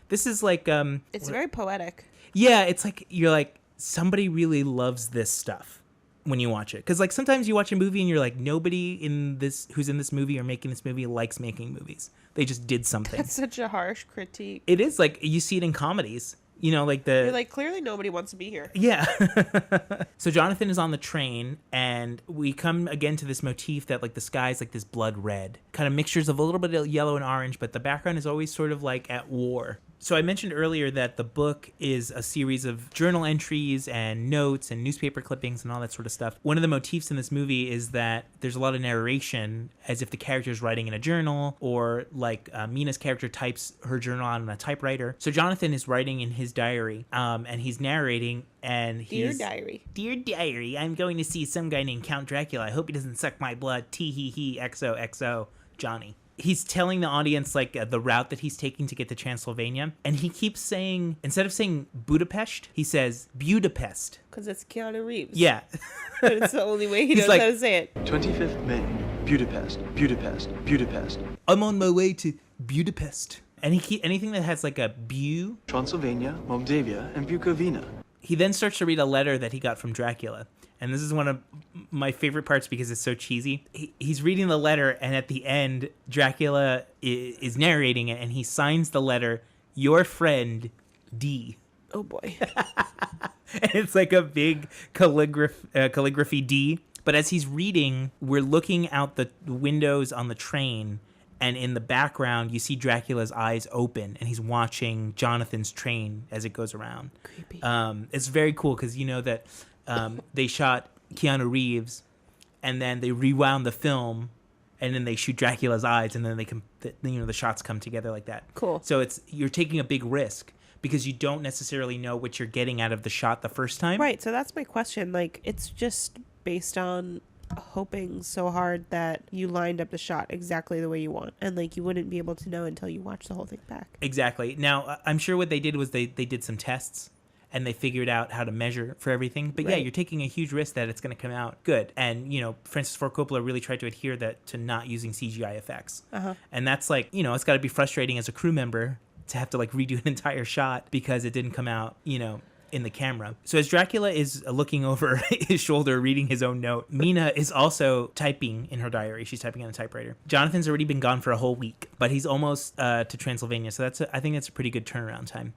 this is like it's very poetic. Yeah, it's like you're like, somebody really loves this stuff when you watch it, because like sometimes you watch a movie and you're like, nobody in this who's in this movie or making this movie likes making movies. They just did something. That's such a harsh critique. It is. Like, you see it in comedies. You know, like you're like, clearly nobody wants to be here. Yeah. So Jonathan is on the train, and we come again to this motif that like the sky's like this blood red, kind of mixtures of a little bit of yellow and orange, but the background is always sort of like at war. So I mentioned earlier that the book is a series of journal entries and notes and newspaper clippings and all that sort of stuff. One of the motifs in this movie is that there's a lot of narration, as if the character's writing in a journal, or like Mina's character types her journal on a typewriter. So Jonathan is writing in his diary, and he's narrating, and he's... Dear Diary, I'm going to see some guy named Count Dracula. I hope he doesn't suck my blood. Tee-hee-hee, XOXO, Johnny. He's telling the audience like the route that he's taking to get to Transylvania, and he keeps saying, instead of saying Budapest, he says BEW-dapest. Because it's Keanu Reeves. Yeah. But it's the only way he knows how to say it. 25th May, Budapest, Budapest, Budapest. I'm on my way to Budapest. And anything that has like a Bu. Transylvania, Moldavia, and Bukovina. He then starts to read a letter that he got from Dracula. And this is one of my favorite parts because it's so cheesy. He's reading the letter, and at the end, Dracula is narrating it, and he signs the letter, "Your friend, D." Oh, boy. And it's like a big calligraphy D. But as he's reading, we're looking out the windows on the train, and in the background, you see Dracula's eyes open, and he's watching Jonathan's train as it goes around. Creepy. It's very cool because you know that... they shot Keanu Reeves, and then they rewound the film, and then they shoot Dracula's eyes, and then the shots come together like that. Cool. So you're taking a big risk because you don't necessarily know what you're getting out of the shot the first time. Right. So that's my question. Like, it's just based on hoping so hard that you lined up the shot exactly the way you want, and like you wouldn't be able to know until you watch the whole thing back. Exactly. Now, I'm sure what they did was they did some tests. And they figured out how to measure for everything. But yeah, you're taking a huge risk that it's going to come out good. And, you know, Francis Ford Coppola really tried to adhere that to not using CGI effects. And that's like, you know, it's got to be frustrating as a crew member to have to like redo an entire shot because it didn't come out, you know, in the camera. So as Dracula is looking over his shoulder, reading his own note, Mina is also typing in her diary. She's typing on a typewriter. Jonathan's already been gone for a whole week, but he's almost to Transylvania. So I think that's a pretty good turnaround time.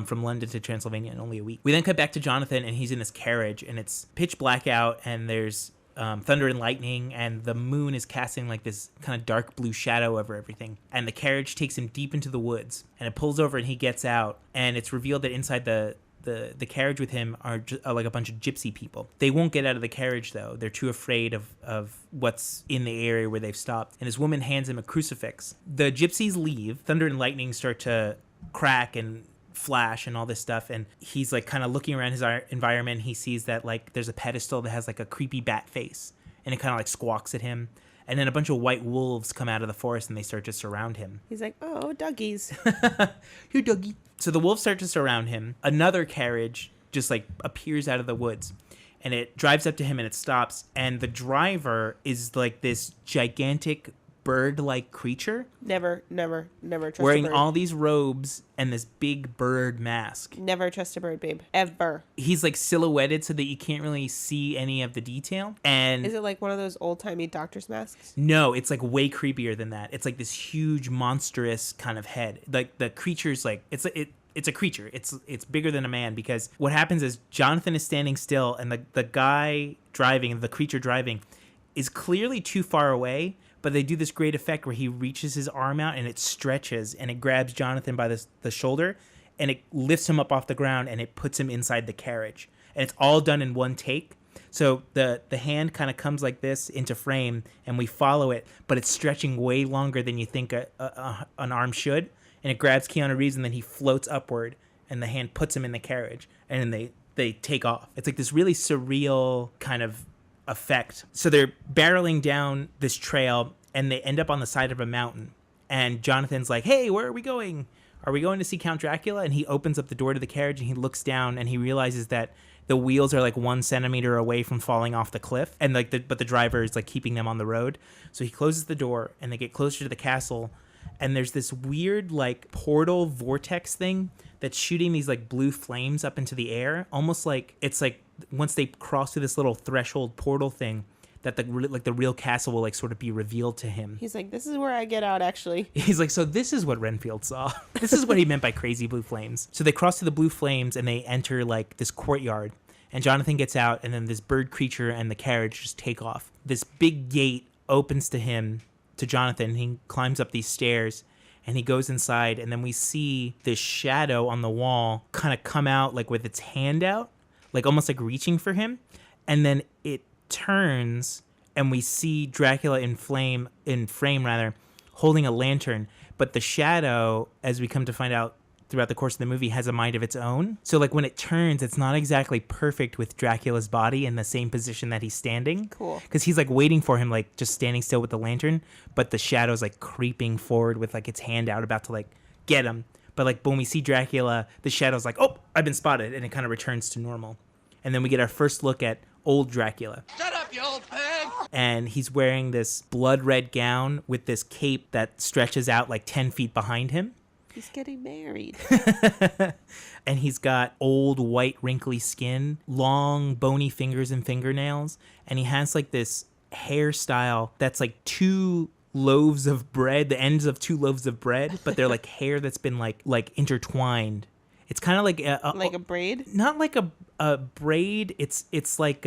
From London to Transylvania in only a week. We then cut back to Jonathan, and he's in his carriage, and it's pitch black out, and there's thunder and lightning, and the moon is casting like this kind of dark blue shadow over everything. And the carriage takes him deep into the woods, and it pulls over, and he gets out, and it's revealed that inside the carriage with him are like a bunch of gypsy people. They won't get out of the carriage, though. They're too afraid of what's in the area where they've stopped. And this woman hands him a crucifix. The gypsies leave. Thunder and lightning start to crack and flash and all this stuff, and he's like kind of looking around his environment. He sees that like there's a pedestal that has like a creepy bat face, and it kind of like squawks at him. And then a bunch of white wolves come out of the forest, and they start to surround him. He's like, oh, doggies. Here, doggy. So the wolves start to surround him. Another carriage just like appears out of the woods, and it drives up to him, and it stops. And the driver is like this gigantic bird-like creature. Never trust wearing a bird. all these robes and this big bird mask. Never trust a bird, babe. Ever. He's like silhouetted so that you can't really see any of the detail. And is it like one of those old-timey doctor's masks? No, it's like way creepier than that. It's like this huge monstrous kind of head. Like the creature's like it's a creature. It's bigger than a man, because what happens is Jonathan is standing still, and the guy driving, the creature driving, is clearly too far away. But they do this great effect where he reaches his arm out, and it stretches, and it grabs Jonathan by the shoulder, and it lifts him up off the ground, and it puts him inside the carriage. And it's all done in one take. So the hand kind of comes like this into frame, and we follow it, but it's stretching way longer than you think an arm should. And it grabs Keanu Reeves, and then he floats upward, and the hand puts him in the carriage, and then they take off. It's like this really surreal kind of effect. So they're barreling down this trail, and they end up on the side of a mountain. And Jonathan's like, hey, where are we going? Are we going to see Count Dracula? And he opens up the door to the carriage, and he looks down, and he realizes that the wheels are like 1 centimeter away from falling off the cliff, and but the driver is like keeping them on the road. So he closes the door, and they get closer to the castle, and there's this weird like portal vortex thing that's shooting these like blue flames up into the air, almost like it's like once they cross through this little threshold portal thing, that the real castle will like sort of be revealed to him. He's like, this is where I get out, actually. He's like, so this is what Renfield saw. This is what he meant by crazy blue flames. So they cross through the blue flames, and they enter like this courtyard, and Jonathan gets out, and then this bird creature and the carriage just take off. This big gate opens to Jonathan. He climbs up these stairs, and he goes inside, and then we see this shadow on the wall kind of come out like with its hand out, like almost like reaching for him. And then it turns, and we see Dracula in frame holding a lantern. But the shadow, as we come to find out throughout the course of the movie, has a mind of its own. So like when it turns, it's not exactly perfect with Dracula's body in the same position that he's standing. Cool. Because he's like waiting for him, like just standing still with the lantern, but the shadow's like creeping forward with like its hand out, about to like get him. But like when we see Dracula, the shadow's like, oh, I've been spotted, and it kind of returns to normal. And then we get our first look at old Dracula. Shut up, you old pig! And he's wearing this blood red gown with this cape that stretches out like 10 feet behind him. He's getting married. And he's got old white wrinkly skin, long bony fingers and fingernails, and he has like this hairstyle that's like 2 loaves of bread, the ends of 2 loaves of bread, but they're like hair that's been like intertwined. It's kind of like like a braid? Not like a braid. It's like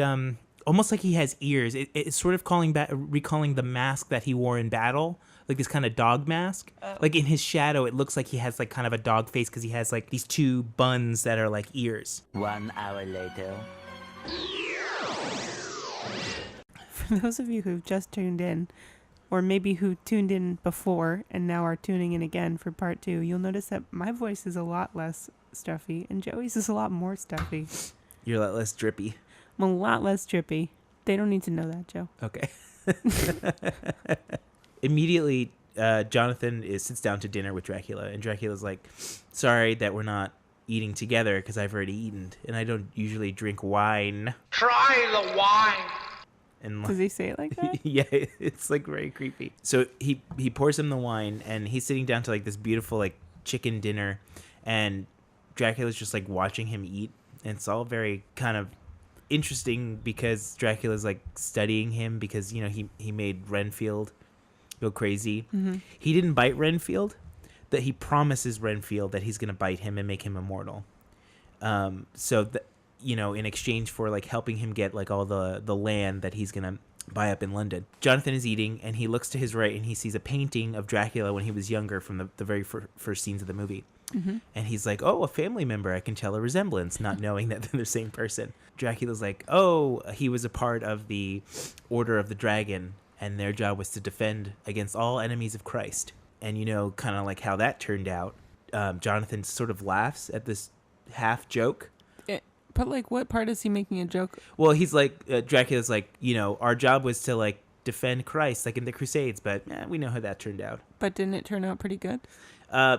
almost like he has ears. It's sort of recalling the mask that he wore in battle, like this kind of dog mask. Oh. Like in his shadow, it looks like he has like kind of a dog face, because he has like these 2 buns that are like ears. 1 hour later. For those of you who've just tuned in, or maybe who tuned in before and now are tuning in again for part 2, you'll notice that my voice is a lot less stuffy and Joey's is a lot more stuffy. You're a lot less drippy. I'm a lot less drippy. They don't need to know that, Joe. Okay. Immediately, Jonathan sits down to dinner with Dracula, and Dracula's like, sorry that we're not eating together because I've already eaten, and I don't usually drink wine. Try the wine. And does he say it like that? Yeah, it's like very creepy. So he pours him the wine, and he's sitting down to like this beautiful like chicken dinner, and Dracula's just like watching him eat, and it's all very kind of interesting because Dracula's like studying him, because you know he made Renfield go crazy. Mm-hmm. He didn't bite Renfield, that he promises Renfield that he's gonna bite him and make him immortal. So in exchange for like helping him get like all the land that he's gonna buy up in London. Jonathan is eating, and he looks to his right, and he sees a painting of Dracula when he was younger from the very first scenes of the movie. Mm-hmm. And he's like, oh, a family member. I can tell a resemblance, not knowing that they're the same person. Dracula's like, oh, he was a part of the Order of the Dragon, and their job was to defend against all enemies of Christ. And kind of like how that turned out. Jonathan sort of laughs at this half joke. But like, what part is he making a joke? Well, he's like, Dracula's like, our job was to like defend Christ, like in the Crusades, but we know how that turned out. But didn't it turn out pretty good?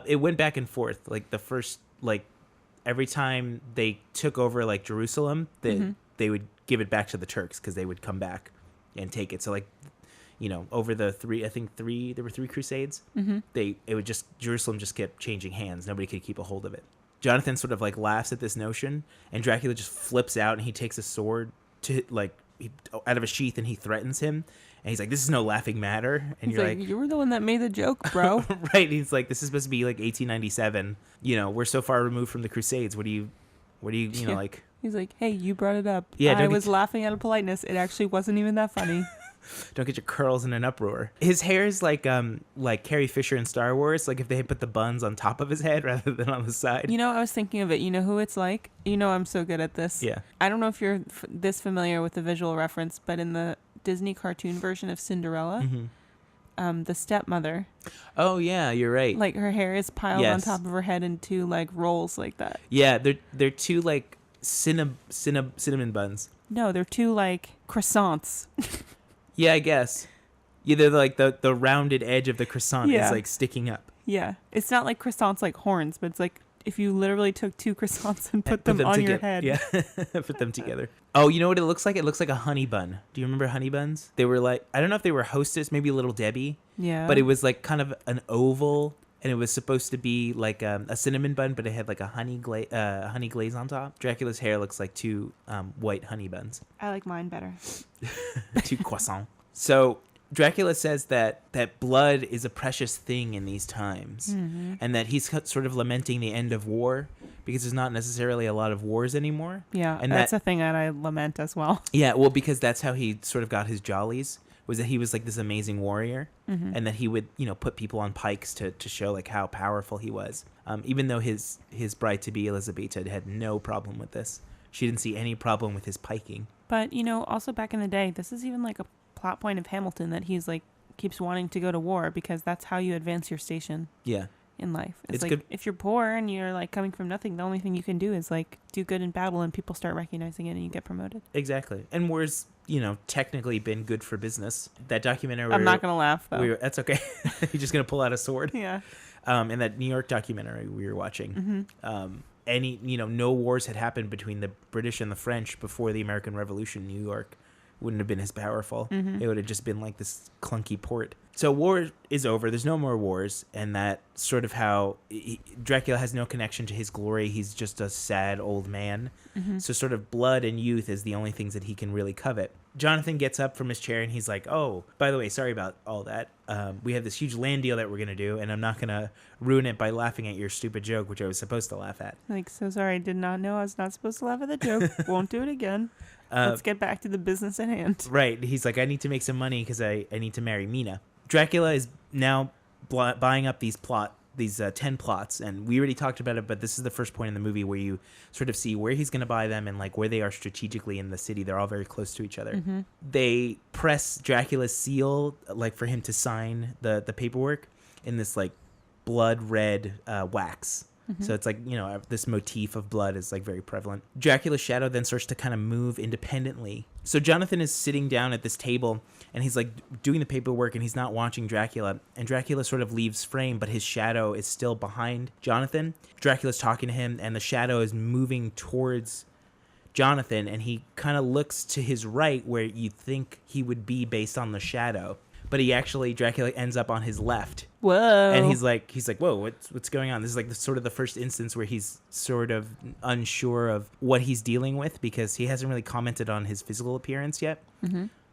It went back and forth. Like the first, like every time they took over like Jerusalem, they would give it back to the Turks because they would come back and take it. So like, over the there were three Crusades. Mm-hmm. Jerusalem just kept changing hands. Nobody could keep a hold of it. Jonathan sort of like laughs at this notion, and Dracula just flips out and he takes a sword out of a sheath and he threatens him. And he's like, this is no laughing matter. And he's you're like, you were the one that made the joke, bro. Right. He's like, this is supposed to be like 1897. We're so far removed from the Crusades. What do you like? He's like, hey, you brought it up. Yeah, I was laughing out of politeness. It actually wasn't even that funny. Don't get your curls in an uproar. His hair is like Carrie Fisher in Star Wars. Like if they had put the buns on top of his head rather than on the side. I was thinking of it. You know who it's like? I'm so good at this. Yeah. I don't know if you're this familiar with the visual reference, but in the Disney cartoon version of Cinderella, the stepmother. Oh yeah, you're right. Like her hair is piled on top of her head in two like rolls like that. Yeah, they're two like cinnamon buns. No, they're two like croissants. Yeah, I guess. Yeah, they're like the rounded edge of the croissant is like sticking up. Yeah, it's not like croissants like horns, but it's like if you literally took two croissants and put them on your head. Yeah, put them together. Oh, you know what it looks like? It looks like a honey bun. Do you remember honey buns? They were like, I don't know if they were Hostess, maybe Little Debbie. Yeah. But it was like kind of an oval, and it was supposed to be like a cinnamon bun, but it had like a honey glaze on top. Dracula's hair looks like two white honey buns. I like mine better. Two croissants. So Dracula says that blood is a precious thing in these times, and that he's sort of lamenting the end of war because there's not necessarily a lot of wars anymore. Yeah, and that's a thing that I lament as well. Yeah, well, because that's how he sort of got his jollies, was that he was like this amazing warrior, and that he would put people on pikes to show like how powerful he was. Even though his bride-to-be Elizabeth had no problem with this. She didn't see any problem with his piking. But, also back in the day, this is even like a plot point of Hamilton that he's like keeps wanting to go to war because that's how you advance your station. Yeah. In life. It's like good. If you're poor and you're like coming from nothing, the only thing you can do is like do good in battle and people start recognizing it and you get promoted. Exactly. And war's, technically been good for business. That documentary. I'm not gonna laugh though. That's okay. You're just gonna pull out a sword. Yeah. In that New York documentary we were watching, no wars had happened between the British and the French before the American Revolution. New York wouldn't have been as powerful. It would have just been like this clunky port. So war is over. There's no more wars. And that sort of how Dracula has no connection to his glory. He's just a sad old man. So sort of blood and youth is the only things that he can really covet. Jonathan gets up from his chair and he's like, oh, by the way, sorry about all that. We have this huge land deal that we're going to do, and I'm not going to ruin it by laughing at your stupid joke, which I was supposed to laugh at. Like, so sorry, I did not know I was not supposed to laugh at the joke. Won't do it again. Let's get back to the business at hand. Right. He's like, I need to make some money because I need to marry Mina. Dracula is now buying up these 10 plots, and we already talked about it, but this is the first point in the movie where you sort of see where he's going to buy them and like where they are strategically in the city. They're all very close to each other. They press Dracula's seal like for him to sign the paperwork in this like blood red wax. So it's like, this motif of blood is like very prevalent. Dracula's shadow then starts to kind of move independently. So Jonathan is sitting down at this table and he's like doing the paperwork and he's not watching Dracula. And Dracula sort of leaves frame, but his shadow is still behind Jonathan. Dracula's talking to him and the shadow is moving towards Jonathan, and he kind of looks to his right where you think he would be based on the shadow. But Dracula ends up on his left. Whoa. And he's like, whoa, what's going on? This is like sort of the first instance where he's sort of unsure of what he's dealing with because he hasn't really commented on his physical appearance yet.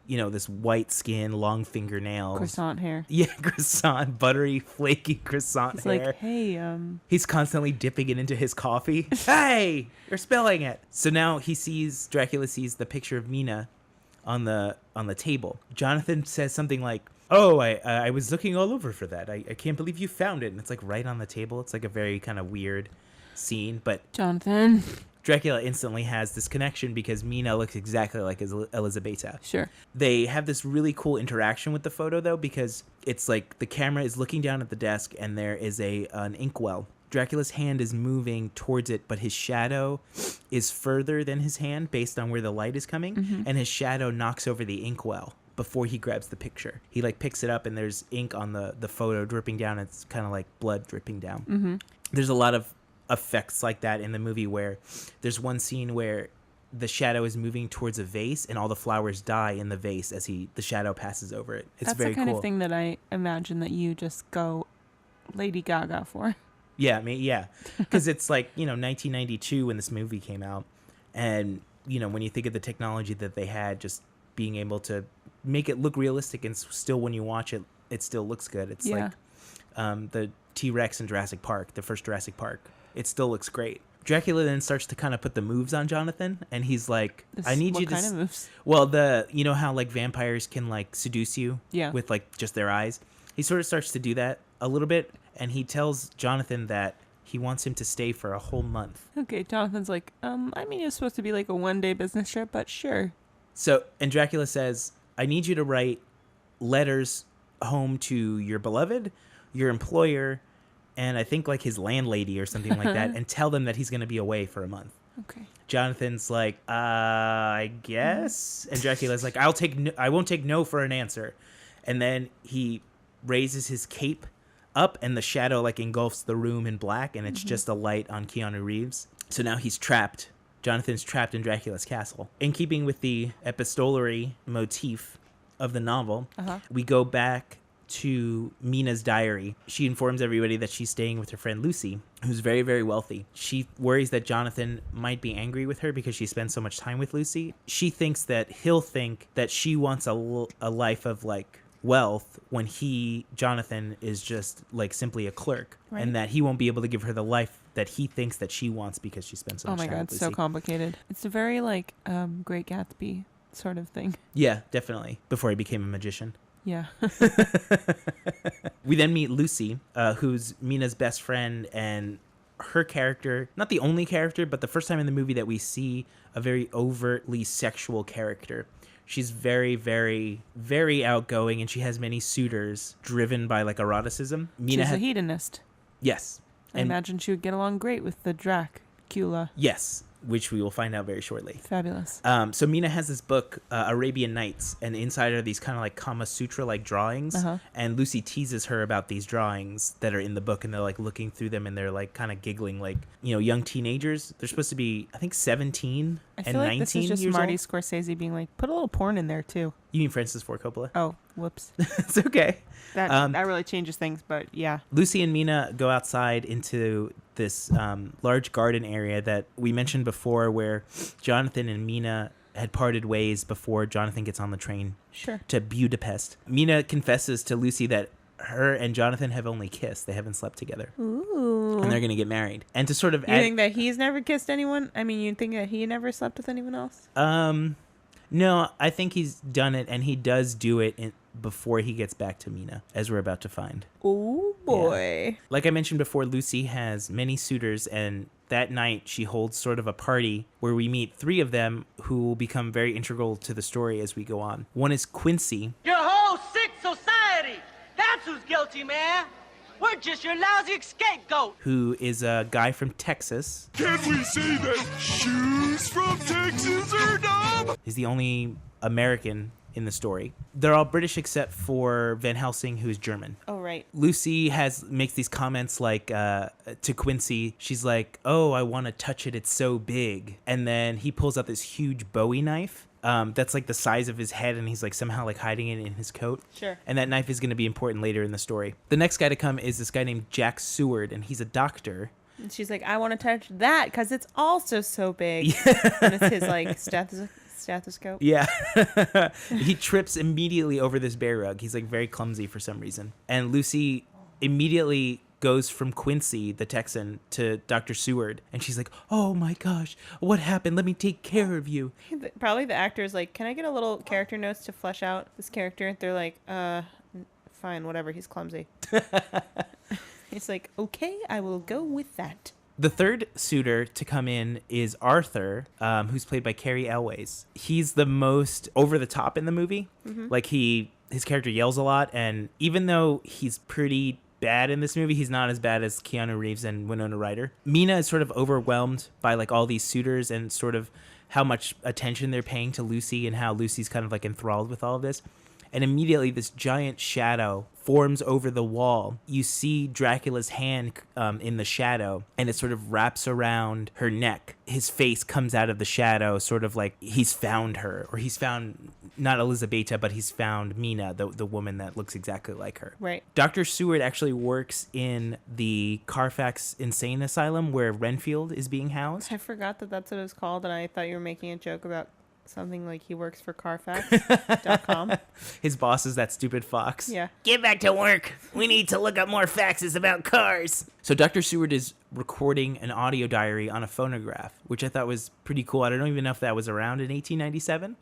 this white skin, long fingernails. Croissant hair. Yeah, croissant, buttery, flaky croissant He's hair. like, hey, He's constantly dipping it into his coffee. Hey, you're spilling it. So now Dracula sees the picture of Mina on the table. Jonathan says something like, oh, I was looking all over for that. I can't believe you found it. And it's like right on the table. It's like a very kind of weird scene. But Jonathan. Dracula instantly has this connection because Mina looks exactly like Elizabeta. Sure. They have this really cool interaction with the photo, though, because it's like the camera is looking down at the desk and there is an inkwell. Dracula's hand is moving towards it, but his shadow is further than his hand based on where the light is coming, and his shadow knocks over the inkwell before he grabs the picture. He like picks it up and there's ink on the photo dripping down. It's kind of like blood dripping down. There's a lot of effects like that in the movie where there's one scene where the shadow is moving towards a vase and all the flowers die in the vase as the shadow passes over it. It's very cool. That's the kind of thing that I imagine that you just go Lady Gaga for. Yeah, I mean, yeah, because it's like 1992 when this movie came out, and when you think of the technology that they had, just being able to make it look realistic and still when you watch it, it still looks good. It's like the T-Rex in Jurassic Park, the first Jurassic Park. It still looks great. Dracula then starts to kind of put the moves on Jonathan, and he's like, I need you to... What kind of moves? Well, how like vampires can like seduce you with like just their eyes? He sort of starts to do that a little bit, and he tells Jonathan that he wants him to stay for a whole month. Okay, Jonathan's like, I mean, it was supposed to be like a one-day business trip, but sure. So, and Dracula says, I need you to write letters home to your beloved, your employer, and I think like his landlady or something like that, and tell them that he's going to be away for a month. Okay. Jonathan's like, I guess. And Dracula's like, I won't take no for an answer. And then he raises his cape up, and the shadow like engulfs the room in black, and it's just a light on Keanu Reeves. So now he's trapped. Jonathan's trapped in Dracula's castle. In keeping with the epistolary motif of the novel, we go back to Mina's diary. She informs everybody that she's staying with her friend Lucy, who's very, very wealthy. She worries that Jonathan might be angry with her because she spends so much time with Lucy. She thinks that he'll think that she wants a life of like wealth when Jonathan is just like simply a clerk, and that he won't be able to give her the life that he thinks that she wants because she spends so much time with Lucy. Oh my God, so complicated. It's a very like Great Gatsby sort of thing. Yeah, definitely. Before he became a magician. Yeah. We then meet Lucy, who's Mina's best friend, and her character, not the only character, but the first time in the movie that we see a very overtly sexual character. She's very, very, very outgoing, and she has many suitors driven by like eroticism. She's a hedonist. Yes. I imagine she would get along great with the Dracula. Yes, which we will find out very shortly. Fabulous. So Mina has this book, Arabian Nights, and inside are these kind of like Kama Sutra-like drawings. And Lucy teases her about these drawings that are in the book, and they're like looking through them, and they're like kind of giggling like, young teenagers. They're supposed to be, I think, 17 and 19 years old. I feel like this is just Marty Scorsese being like, put a little porn in there too. You mean Francis Ford Coppola? Oh, whoops. It's okay. That really changes things, but yeah. Lucy and Mina go outside into this large garden area that we mentioned before, where Jonathan and Mina had parted ways before Jonathan gets on the train to BEW-dapest. Mina confesses to Lucy that her and Jonathan have only kissed. They haven't slept together. Ooh. And they're going to get married. And to sort of You think that he's never kissed anyone? I mean, you think that he never slept with anyone else? No, I think he's done it, and he does do it before he gets back to Mina, as we're about to find. Oh, boy. Yeah. Like I mentioned before, Lucy has many suitors, and that night she holds sort of a party where we meet 3 of them who will become very integral to the story as we go on. One is Quincy. Your whole sick society! That's who's guilty, man! We're just your lousy scapegoat! Who is a guy from Texas. Can we say that shoes from Texas are dumb? He's the only American in the story. They're all British except for Van Helsing, who is German. Oh, right. Lucy makes these comments like to Quincy. She's like, "Oh, I want to touch it. It's so big." And then he pulls out this huge Bowie knife. That's like the size of his head, and he's like somehow like hiding it in his coat. Sure. And that knife is going to be important later in the story. The next guy to come is this guy named Jack Seward, and he's a doctor. And she's like, I want to touch that because it's also so big. And it's his like stethoscope. Yeah. He trips immediately over this bear rug. He's like very clumsy for some reason. And Lucy immediately goes from Quincy, the Texan, to Dr. Seward. And she's like, oh my gosh, what happened? Let me take care of you. Probably the actor's like, can I get a little character notes to flesh out this character? They're like, fine, whatever, he's clumsy. He's like, okay, I will go with that. The third suitor to come in is Arthur, who's played by Cary Elwes. He's the most over the top in the movie. Mm-hmm. Like his character yells a lot, and even though he's pretty bad in this movie, he's not as bad as Keanu Reeves and Winona Ryder. Mina is sort of overwhelmed by like all these suitors and sort of how much attention they're paying to Lucy and how Lucy's kind of like enthralled with all of this. And immediately this giant shadow forms over the wall. You see Dracula's hand in the shadow, and it sort of wraps around her neck. His face comes out of the shadow, sort of like he's found her, or he's found not Elizabeta, but he's found Mina, the woman that looks exactly like her. Right. Dr. Seward actually works in the Carfax Insane Asylum where Renfield is being housed. I forgot that that's what it was called, and I thought you were making a joke about something like he works for Carfax.com. His boss is that stupid fox. Yeah. Get back to work. We need to look up more faxes about cars. So Dr. Seward is recording an audio diary on a phonograph, which I thought was pretty cool. I don't even know if that was around in 1897.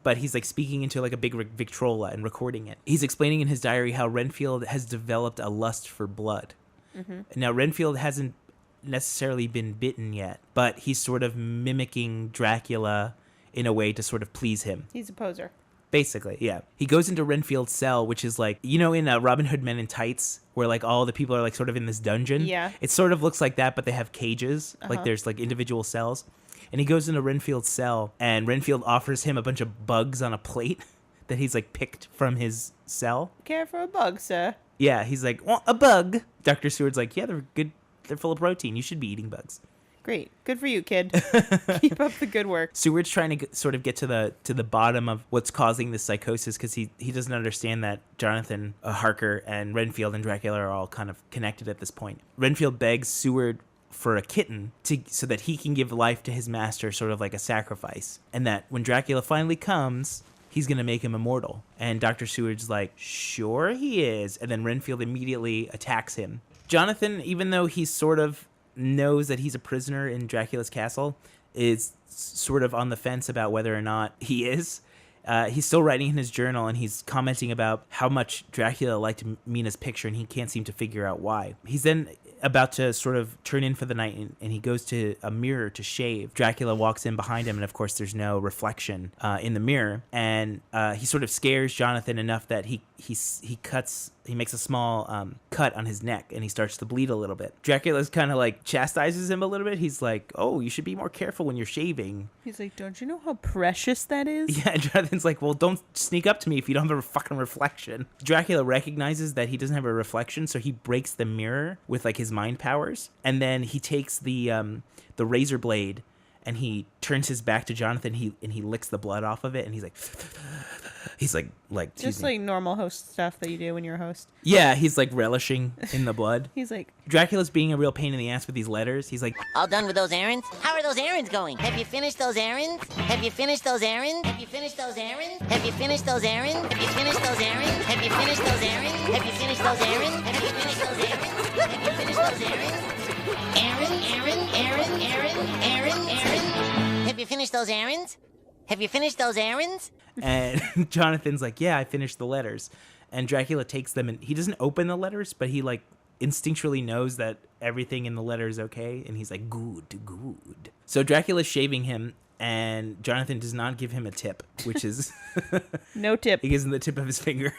But he's like speaking into like a big Victrola and recording it. He's explaining in his diary how Renfield has developed a lust for blood. Mm-hmm. Now, Renfield hasn't necessarily been bitten yet, but he's sort of mimicking Dracula in a way to sort of please him. He's a poser. Basically, yeah. He goes into Renfield's cell, which is like, you know, in Robin Hood Men in Tights, where like all the people are like sort of in this dungeon. Yeah. It sort of looks like that, but they have cages. Like there's like individual cells. And he goes into Renfield's cell, and Renfield offers him a bunch of bugs on a plate that he's like picked from his cell. Care for a bug, sir? Yeah, he's like, want a bug? Dr. Seward's like, yeah, they're good. They're full of protein. You should be eating bugs. Great. Good for you, kid. Keep up the good work. Seward's trying to sort of get to the bottom of what's causing this psychosis because he doesn't understand that Jonathan Harker and Renfield and Dracula are all kind of connected at this point. Renfield begs Seward for a kitten so that he can give life to his master, sort of like a sacrifice. And that when Dracula finally comes, he's going to make him immortal. And Dr. Seward's like, sure he is. And then Renfield immediately attacks him. Jonathan, even though he sort of knows that he's a prisoner in Dracula's castle, is sort of on the fence about whether or not he is. He's still writing in his journal, and he's commenting about how much Dracula liked Mina's picture, and he can't seem to figure out why. He's then about to sort of turn in for the night, and he goes to a mirror to shave. Dracula walks in behind him, and of course there's no reflection in the mirror, and he sort of scares Jonathan enough that he makes a small cut on his neck, and he starts to bleed a little bit. Dracula's kind of like chastises him a little bit. He's like, oh, you should be more careful when you're shaving. He's like, don't you know how precious that is? Yeah, and Jonathan's like, well, don't sneak up to me if you don't have a fucking reflection. Dracula recognizes that he doesn't have a reflection, so he breaks the mirror with like his mind powers, and then he takes the razor blade and he turns his back to Jonathan. He licks the blood off of it, and he's like just like normal host stuff that you do when you're a host. Yeah, he's like relishing in the blood. He's like, Dracula's being a real pain in the ass with these letters. He's like, all done with those errands? How are those errands going? Have you finished those errands? Have you finished those errands? Have you finished those errands? Have you finished those errands? Have you finished those errands? Have you finished those errands? Have you finished those errands? Have you finished those errands? Have you finished those errands? Errand. Have you finished those errands? Have you finished those errands? And Jonathan's like, yeah, I finished the letters. And Dracula takes them, and he doesn't open the letters, but he like instinctually knows that everything in the letter is okay. And he's like, good. So Dracula's shaving him, and Jonathan does not give him a tip, which is no tip. He gives him the tip of his finger.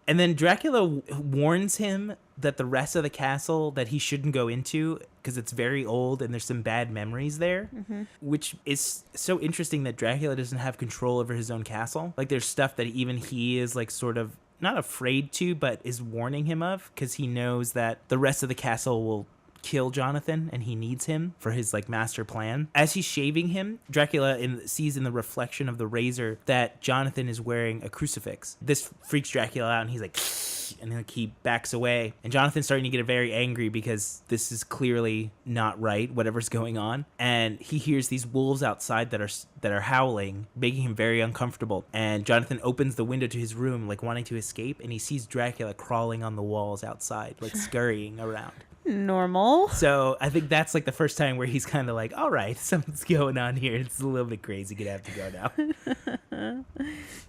And then Dracula warns him that the rest of the castle that he shouldn't go into because it's very old and there's some bad memories there, which is so interesting that Dracula doesn't have control over his own castle. Like there's stuff that even he is like sort of not afraid to, but is warning him of because he knows that the rest of the castle will kill Jonathan, and he needs him for his like master plan. As he's shaving him, Dracula sees in the reflection of the razor that Jonathan is wearing a crucifix. This freaks Dracula out, and he's like, and like he backs away. And Jonathan's starting to get very angry because this is clearly not right, whatever's going on. And he hears these wolves outside that are howling, making him very uncomfortable. And Jonathan opens the window to his room, like wanting to escape, and he sees Dracula crawling on the walls outside, like scurrying around. Normal. So I think that's like the first time where he's kind of like, all right, something's going on here. It's a little bit crazy. Gonna have to go now.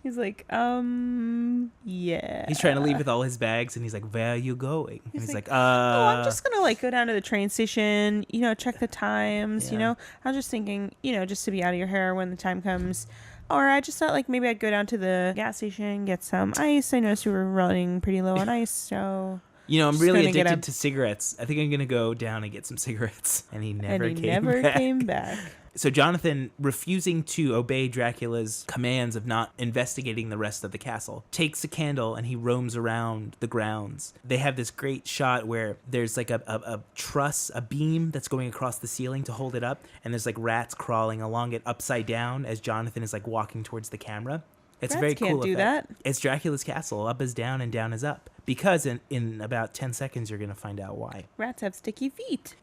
He's like, yeah. He's trying to leave with all his bags, and he's like, where are you going? And he's like, oh, I'm just gonna like go down to the train station, check the times, Yeah. I was just thinking, just to be out of your hair when the time comes. Or I just thought like maybe I'd go down to the gas station, get some ice. I noticed we were running pretty low on ice, so I'm really addicted to cigarettes. I think I'm going to go down and get some cigarettes. And he never came back. So Jonathan, refusing to obey Dracula's commands of not investigating the rest of the castle, takes a candle and he roams around the grounds. They have this great shot where there's like a truss, a beam that's going across the ceiling to hold it up. And there's like rats crawling along it upside down as Jonathan is like walking towards the camera. It's Rats very cool. Can't do that. It's Dracula's castle. Up is down and down is up. Because in about 10 seconds, you're going to find out why. Rats have sticky feet.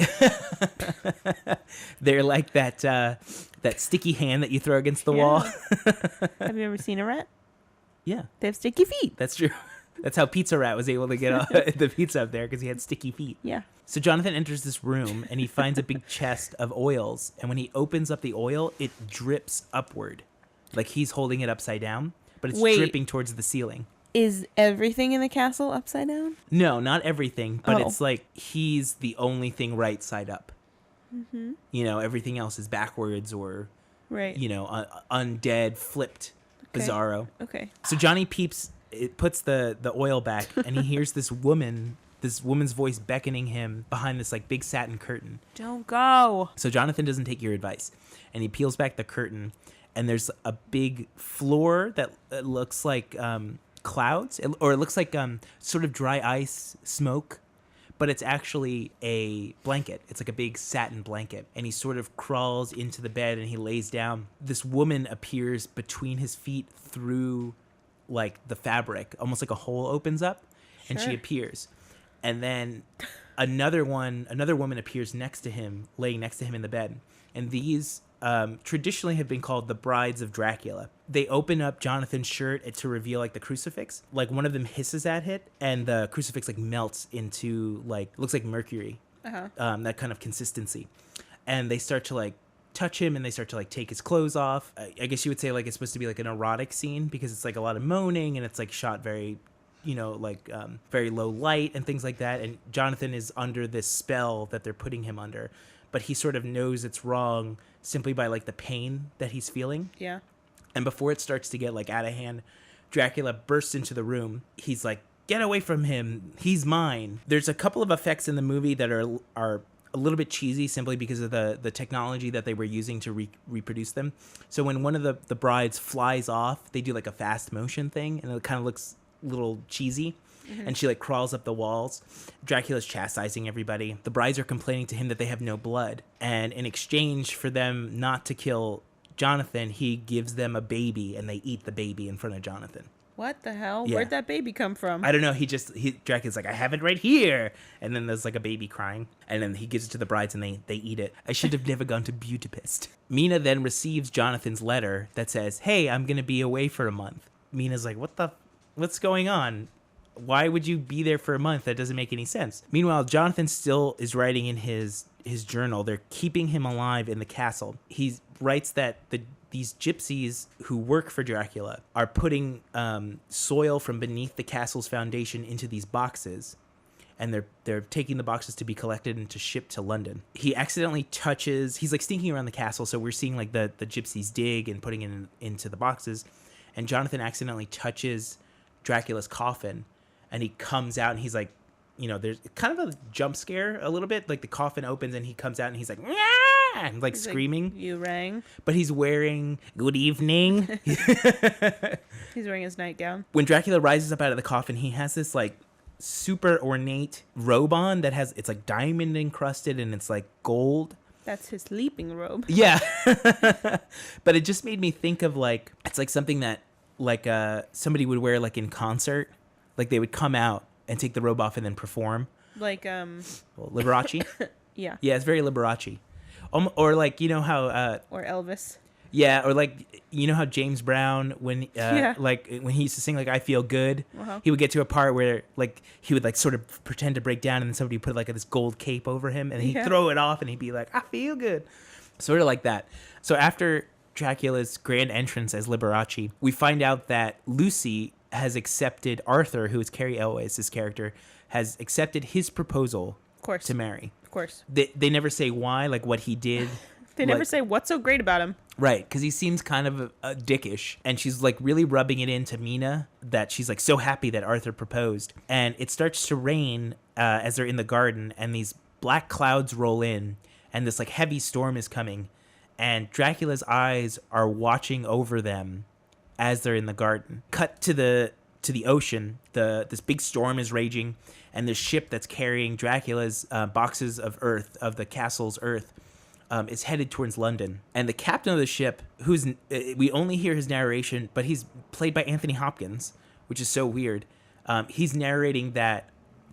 They're like that sticky hand that you throw against the wall. Have you ever seen a rat? Yeah. They have sticky feet. That's true. That's how Pizza Rat was able to get the pizza up there, because he had sticky feet. Yeah. So Jonathan enters this room, and he finds a big chest of oils. And when he opens up the oil, it drips upward. Like he's holding it upside down, but it's dripping towards the ceiling. Is everything in the castle upside down? No, not everything, but it's like he's the only thing right side up. Mm-hmm. Everything else is backwards or, right. Undead, flipped, bizarro. Okay. So Johnny puts the oil back, and he hears this woman's voice beckoning him behind this like big satin curtain. Don't go. So Jonathan doesn't take your advice, and he peels back the curtain, and there's a big floor that looks like clouds, or it looks like sort of dry ice smoke, but it's actually a blanket. It's like a big satin blanket, and he sort of crawls into the bed and he lays down. This woman appears between his feet through like the fabric, almost like a hole opens up, and she appears, and then another woman appears next to him, laying next to him in the bed, and these traditionally have been called the brides of Dracula. They open up Jonathan's shirt to reveal like the crucifix. Like one of them hisses at it, and the crucifix like melts into like, looks like mercury. That kind of consistency. And they start to like touch him, and they start to like take his clothes off. I guess you would say like it's supposed to be like an erotic scene, because it's like a lot of moaning, and it's like shot very, very low light and things like that. And Jonathan is under this spell that they're putting him under, but he sort of knows it's wrong simply by like the pain that he's feeling. Yeah. And before it starts to get like out of hand, Dracula bursts into the room. He's like, get away from him. He's mine. There's a couple of effects in the movie that are a little bit cheesy, simply because of the technology that they were using to reproduce them. So when one of the brides flies off, they do like a fast motion thing, and it kind of looks a little cheesy. Mm-hmm. And she like crawls up the walls. Dracula's chastising everybody. The brides are complaining to him that they have no blood. And in exchange for them not to kill Jonathan, he gives them a baby, and they eat the baby in front of Jonathan. What the hell? Yeah. Where'd that baby come from? I don't know. Dracula's like, I have it right here. And then there's like a baby crying. And then he gives it to the brides, and they eat it. I should have never gone to BEW-dapest. Mina then receives Jonathan's letter that says, hey, I'm going to be away for a month. Mina's like, what's going on? Why would you be there for a month? That doesn't make any sense. Meanwhile, Jonathan still is writing in his journal. They're keeping him alive in the castle. He writes that these gypsies who work for Dracula are putting soil from beneath the castle's foundation into these boxes, and they're taking the boxes to be collected and to ship to London. He accidentally he's like sneaking around the castle, so we're seeing like the gypsies dig and putting it into the boxes, and Jonathan accidentally touches Dracula's coffin, and he comes out, and he's like, there's kind of a jump scare a little bit. Like the coffin opens, and he comes out, and he's like, and like screaming. Like, you rang. But he's wearing good evening. He's wearing his nightgown. When Dracula rises up out of the coffin, he has this like super ornate robe on that it's like diamond encrusted and it's like gold. That's his sleeping robe. Yeah. But it just made me think of like, it's like something that like somebody would wear like in concert. Like they would come out and take the robe off and then perform. Like, Liberace? Yeah. Yeah, it's very Liberace. Or like, you know how... or Elvis. Yeah, or like, you know how James Brown, when like when he used to sing like I Feel Good, he would get to a part where like he would like sort of pretend to break down and then somebody would put like this gold cape over him and he'd throw it off and he'd be like, I feel good. Sort of like that. So after Dracula's grand entrance as Liberace, we find out that Lucy has accepted Arthur, who is Cary Elwes' character, has accepted his proposal to marry. Of course. They never say why, like what he did. They never say what's so great about him. Right, because he seems kind of a dickish. And she's like really rubbing it into Mina that she's like so happy that Arthur proposed. And it starts to rain as they're in the garden and these black clouds roll in and this like heavy storm is coming. And Dracula's eyes are watching over them as they're in the garden. Cut to the ocean. This big storm is raging and the ship that's carrying Dracula's boxes of earth, of the castle's earth, is headed towards London. And the captain of the ship, we only hear his narration, but he's played by Anthony Hopkins, which is so weird. He's narrating that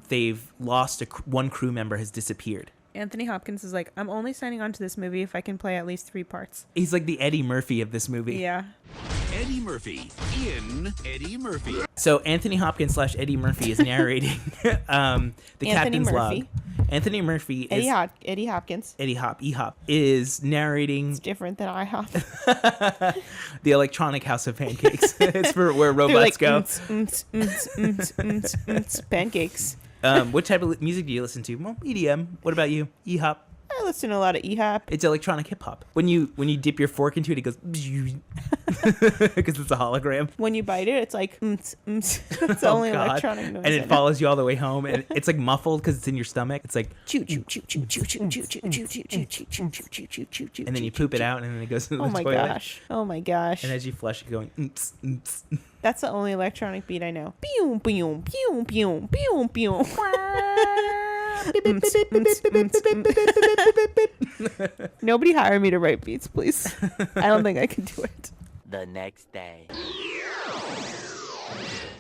they've lost one crew member has disappeared. Anthony Hopkins is like, I'm only signing on to this movie if I can play at least 3 parts. He's like the Eddie Murphy of this movie. Yeah. Eddie Murphy in Eddie Murphy. So Anthony Hopkins / Eddie Murphy is narrating the captain's log. Anthony Murphy is Eddie Hopkins. E-Hop is narrating. It's different than IHOP. The Electronic House of Pancakes. It's for where robots go. Pancakes. What type of music do you listen to? Well, EDM. What about you? E-Hop. I listen to a lot of E-Hop. It's electronic hip hop. When you dip your fork into it goes because it's a hologram. When you bite it, it's like That's the only electronic noise. And it follows you all the way home, and it's like muffled because it's in your stomach. It's like choo choo choo choo choo choo choo choo choo choo choo choo choo choo choo. And then you poop it out, and then it goes into the toilet. Oh my gosh! And as you flush, you're going. That's the only electronic beat I know. Pew pew pew pew pew pew. Nobody hire me to write beats, please. I don't think I can do it. The next day.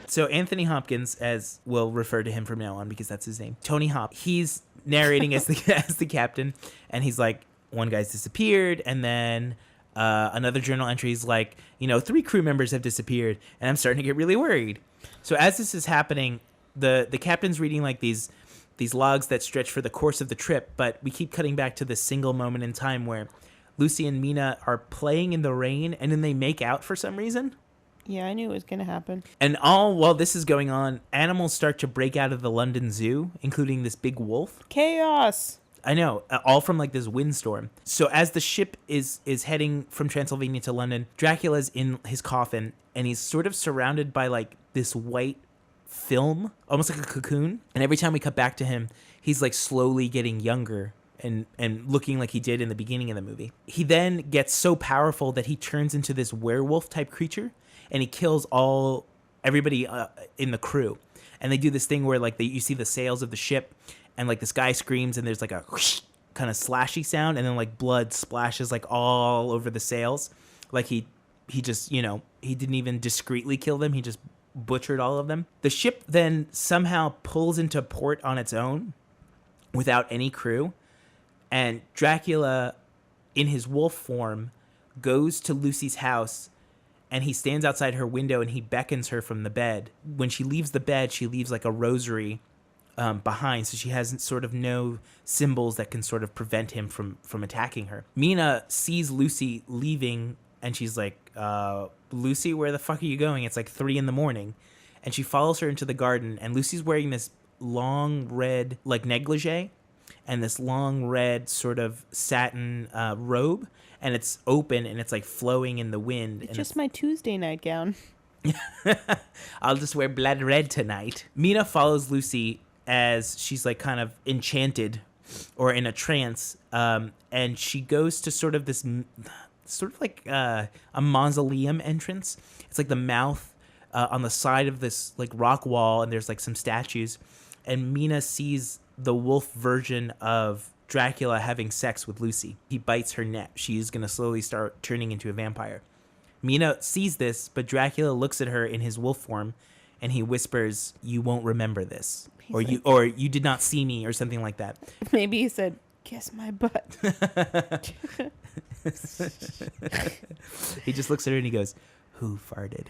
So Anthony Hopkins, as we'll refer to him from now on because that's his name, Tony Hop, he's narrating as the captain, and he's like, one guy's disappeared, and then another journal entry is like, 3 crew members have disappeared, and I'm starting to get really worried. So as this is happening, the captain's reading like these logs that stretch for the course of the trip, but we keep cutting back to this single moment in time where Lucy and Mina are playing in the rain, and then they make out for some reason. Yeah, I knew it was going to happen. And all while this is going on, animals start to break out of the London Zoo, including this big wolf. Chaos! I know, all from like this windstorm. So as the ship is heading from Transylvania to London, Dracula's in his coffin, and he's sort of surrounded by like this white film, almost like a cocoon. And every time we cut back to him, he's like slowly getting younger and looking like he did in the beginning of the movie. He then gets so powerful that he turns into this werewolf type creature, and he kills everybody in the crew. And they do this thing where like you see the sails of the ship, and like this guy screams, and there's like a whoosh kind of slashy sound, and then like blood splashes like all over the sails. Like he just, he didn't even discreetly kill them. He just butchered all of them. The ship then somehow pulls into port on its own without any crew. And Dracula, in his wolf form, goes to Lucy's house, and he stands outside her window and he beckons her from the bed. When she leaves the bed, she leaves like a rosary behind, so she has sort of no symbols that can sort of prevent him from attacking her. Mina sees Lucy leaving, and she's like, Lucy, where the fuck are you going? It's like 3 a.m. And she follows her into the garden, and Lucy's wearing this long red like negligee and this long red sort of satin robe, and it's open and it's like flowing in the wind. It's just my Tuesday nightgown. I'll just wear blood red tonight. Mina follows Lucy as she's like kind of enchanted or in a trance, and she goes to sort of this sort of like a mausoleum entrance. It's like the mouth on the side of this like rock wall, and there's like some statues, and Mina sees the wolf version of Dracula having sex with Lucy. He bites her neck. She's going to slowly start turning into a vampire. Mina sees this, but Dracula looks at her in his wolf form, and he whispers, "You won't remember this." Or you did not see me, or something like that. Maybe he said, "Kiss my butt." He just looks at her and he goes, "Who farted?"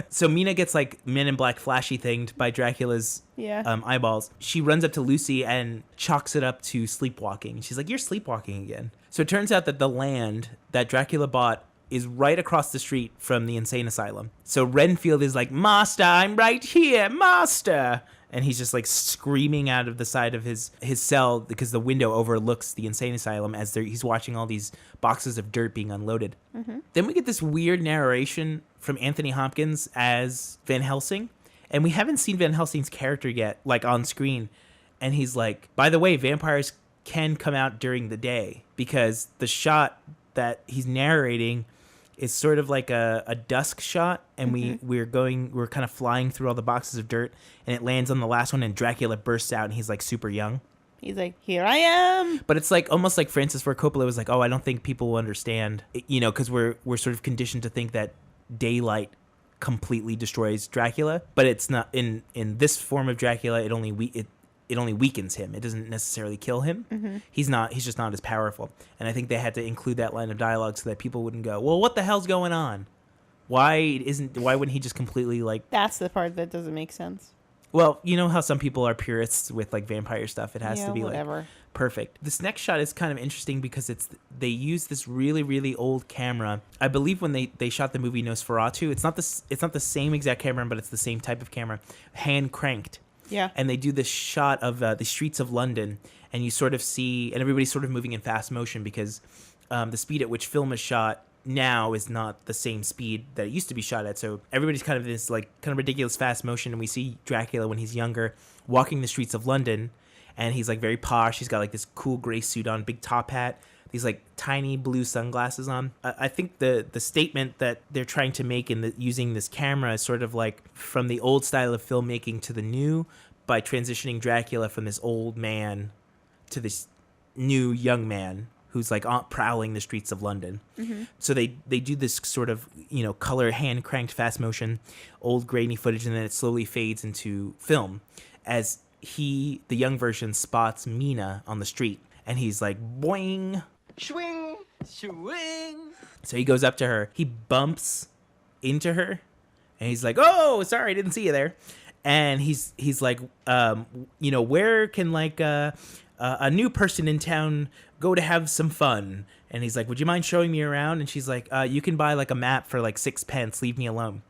So Mina gets like Men in Black flashy thinged by Dracula's eyeballs. She runs up to Lucy and chalks it up to sleepwalking. She's like, "You're sleepwalking again." So it turns out that the land that Dracula bought is right across the street from the insane asylum. So Renfield is like, "Master, I'm right here, master." And he's just like screaming out of the side of his cell because the window overlooks the insane asylum as he's watching all these boxes of dirt being unloaded. Mm-hmm. Then we get this weird narration from Anthony Hopkins as Van Helsing. And we haven't seen Van Helsing's character yet, like on screen. And he's like, "By the way, vampires can come out during the day," because the shot that he's narrating is sort of like a dusk shot, and we're kind of flying through all the boxes of dirt, and it lands on the last one, and Dracula bursts out, and he's like super young. He's like, "Here I am." But it's like almost like Francis Ford Coppola was like, "Oh, I don't think people will understand," because we're sort of conditioned to think that daylight completely destroys Dracula, but it's not. In this form of Dracula, it only weakens him. It doesn't necessarily kill him. Mm-hmm. He's just not as powerful. And I think they had to include that line of dialogue so that people wouldn't go, "Well, what the hell's going on? Why wouldn't he just completely like..." That's the part that doesn't make sense. Well, you know how some people are purists with like vampire stuff. It has to be whatever. Like perfect. This next shot is kind of interesting because they use this really, really old camera. I believe when they shot the movie Nosferatu, it's not the same exact camera, but it's the same type of camera, hand cranked. Yeah. And they do this shot of the streets of London, and you sort of see, and everybody's sort of moving in fast motion because the speed at which film is shot now is not the same speed that it used to be shot at. So everybody's kind of in this like kind of ridiculous fast motion, and we see Dracula when he's younger walking the streets of London, and he's like very posh. He's got like this cool gray suit on, big top hat, these like tiny blue sunglasses on. I think the statement that they're trying to make in using this camera is sort of like from the old style of filmmaking to the new, by transitioning Dracula from this old man to this new young man who's like prowling the streets of London. Mm-hmm. So they do this sort of, color hand cranked fast motion, old grainy footage, and then it slowly fades into film as the young version, spots Mina on the street, and he's like, boing. Swing, swing. So he goes up to her. He bumps into her, and he's like, "Oh, sorry, I didn't see you there." And he's like, where can like a new person in town go to have some fun? And he's like, "Would you mind showing me around?" And she's like, "You can buy like a map for like 6 pence. Leave me alone."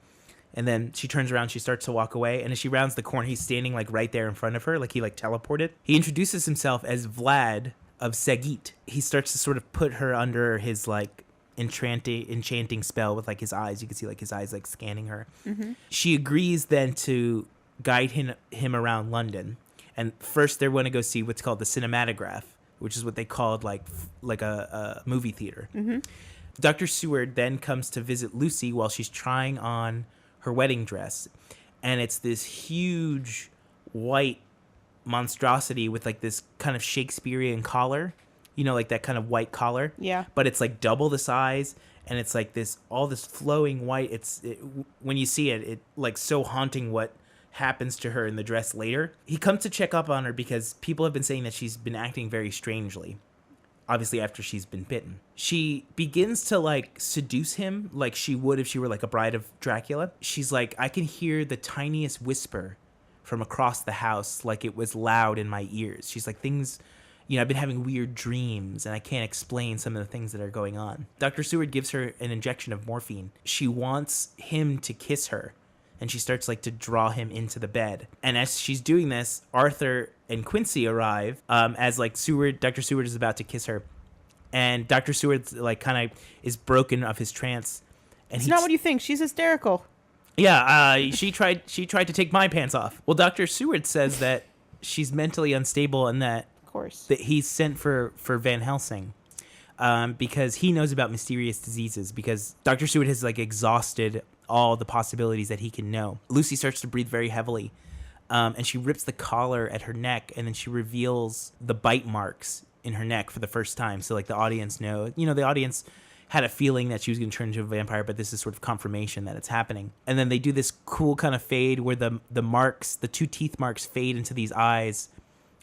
And then she turns around, she starts to walk away, and as she rounds the corner, he's standing like right there in front of her, like he like teleported. He introduces himself as Vlad of Segit. He starts to sort of put her under his like enchanting spell with like his eyes. You can see like his eyes like scanning her. Mm-hmm. She agrees then to guide him around London, and first they're going to go see what's called the Cinematograph, which is what they called like a movie theater. Mm-hmm. Dr. Seward then comes to visit Lucy while she's trying on her wedding dress, and it's this huge white monstrosity with like this kind of Shakespearean collar, like that kind of white collar. Yeah. But it's like double the size, and it's like all this flowing white. When you see it like so haunting what happens to her in the dress later. He comes to check up on her because people have been saying that she's been acting very strangely, obviously after she's been bitten. She begins to like seduce him like she would if she were like a bride of Dracula. She's like, "I can hear the tiniest whisper from across the house, like it was loud in my ears." She's like, "Things, I've been having weird dreams and I can't explain some of the things that are going on." Dr. Seward gives her an injection of morphine. She wants him to kiss her, and she starts like to draw him into the bed. And as she's doing this, Arthur and Quincy arrive as like Dr. Seward is about to kiss her. And Dr. Seward like kind of is broken of his trance. And it's not what you think. She's hysterical. Yeah, she tried to take my pants off. Well, Dr. Seward says that she's mentally unstable and that, of course, that he's sent for Van Helsing because he knows about mysterious diseases, because Dr. Seward has like exhausted all the possibilities that he can know. Lucy starts to breathe very heavily, and she rips the collar at her neck, and then she reveals the bite marks in her neck for the first time. So like the audience the audience had a feeling that she was going to turn into a vampire, but this is sort of confirmation that it's happening. And then they do this cool kind of fade where the marks, the 2 teeth marks, fade into these eyes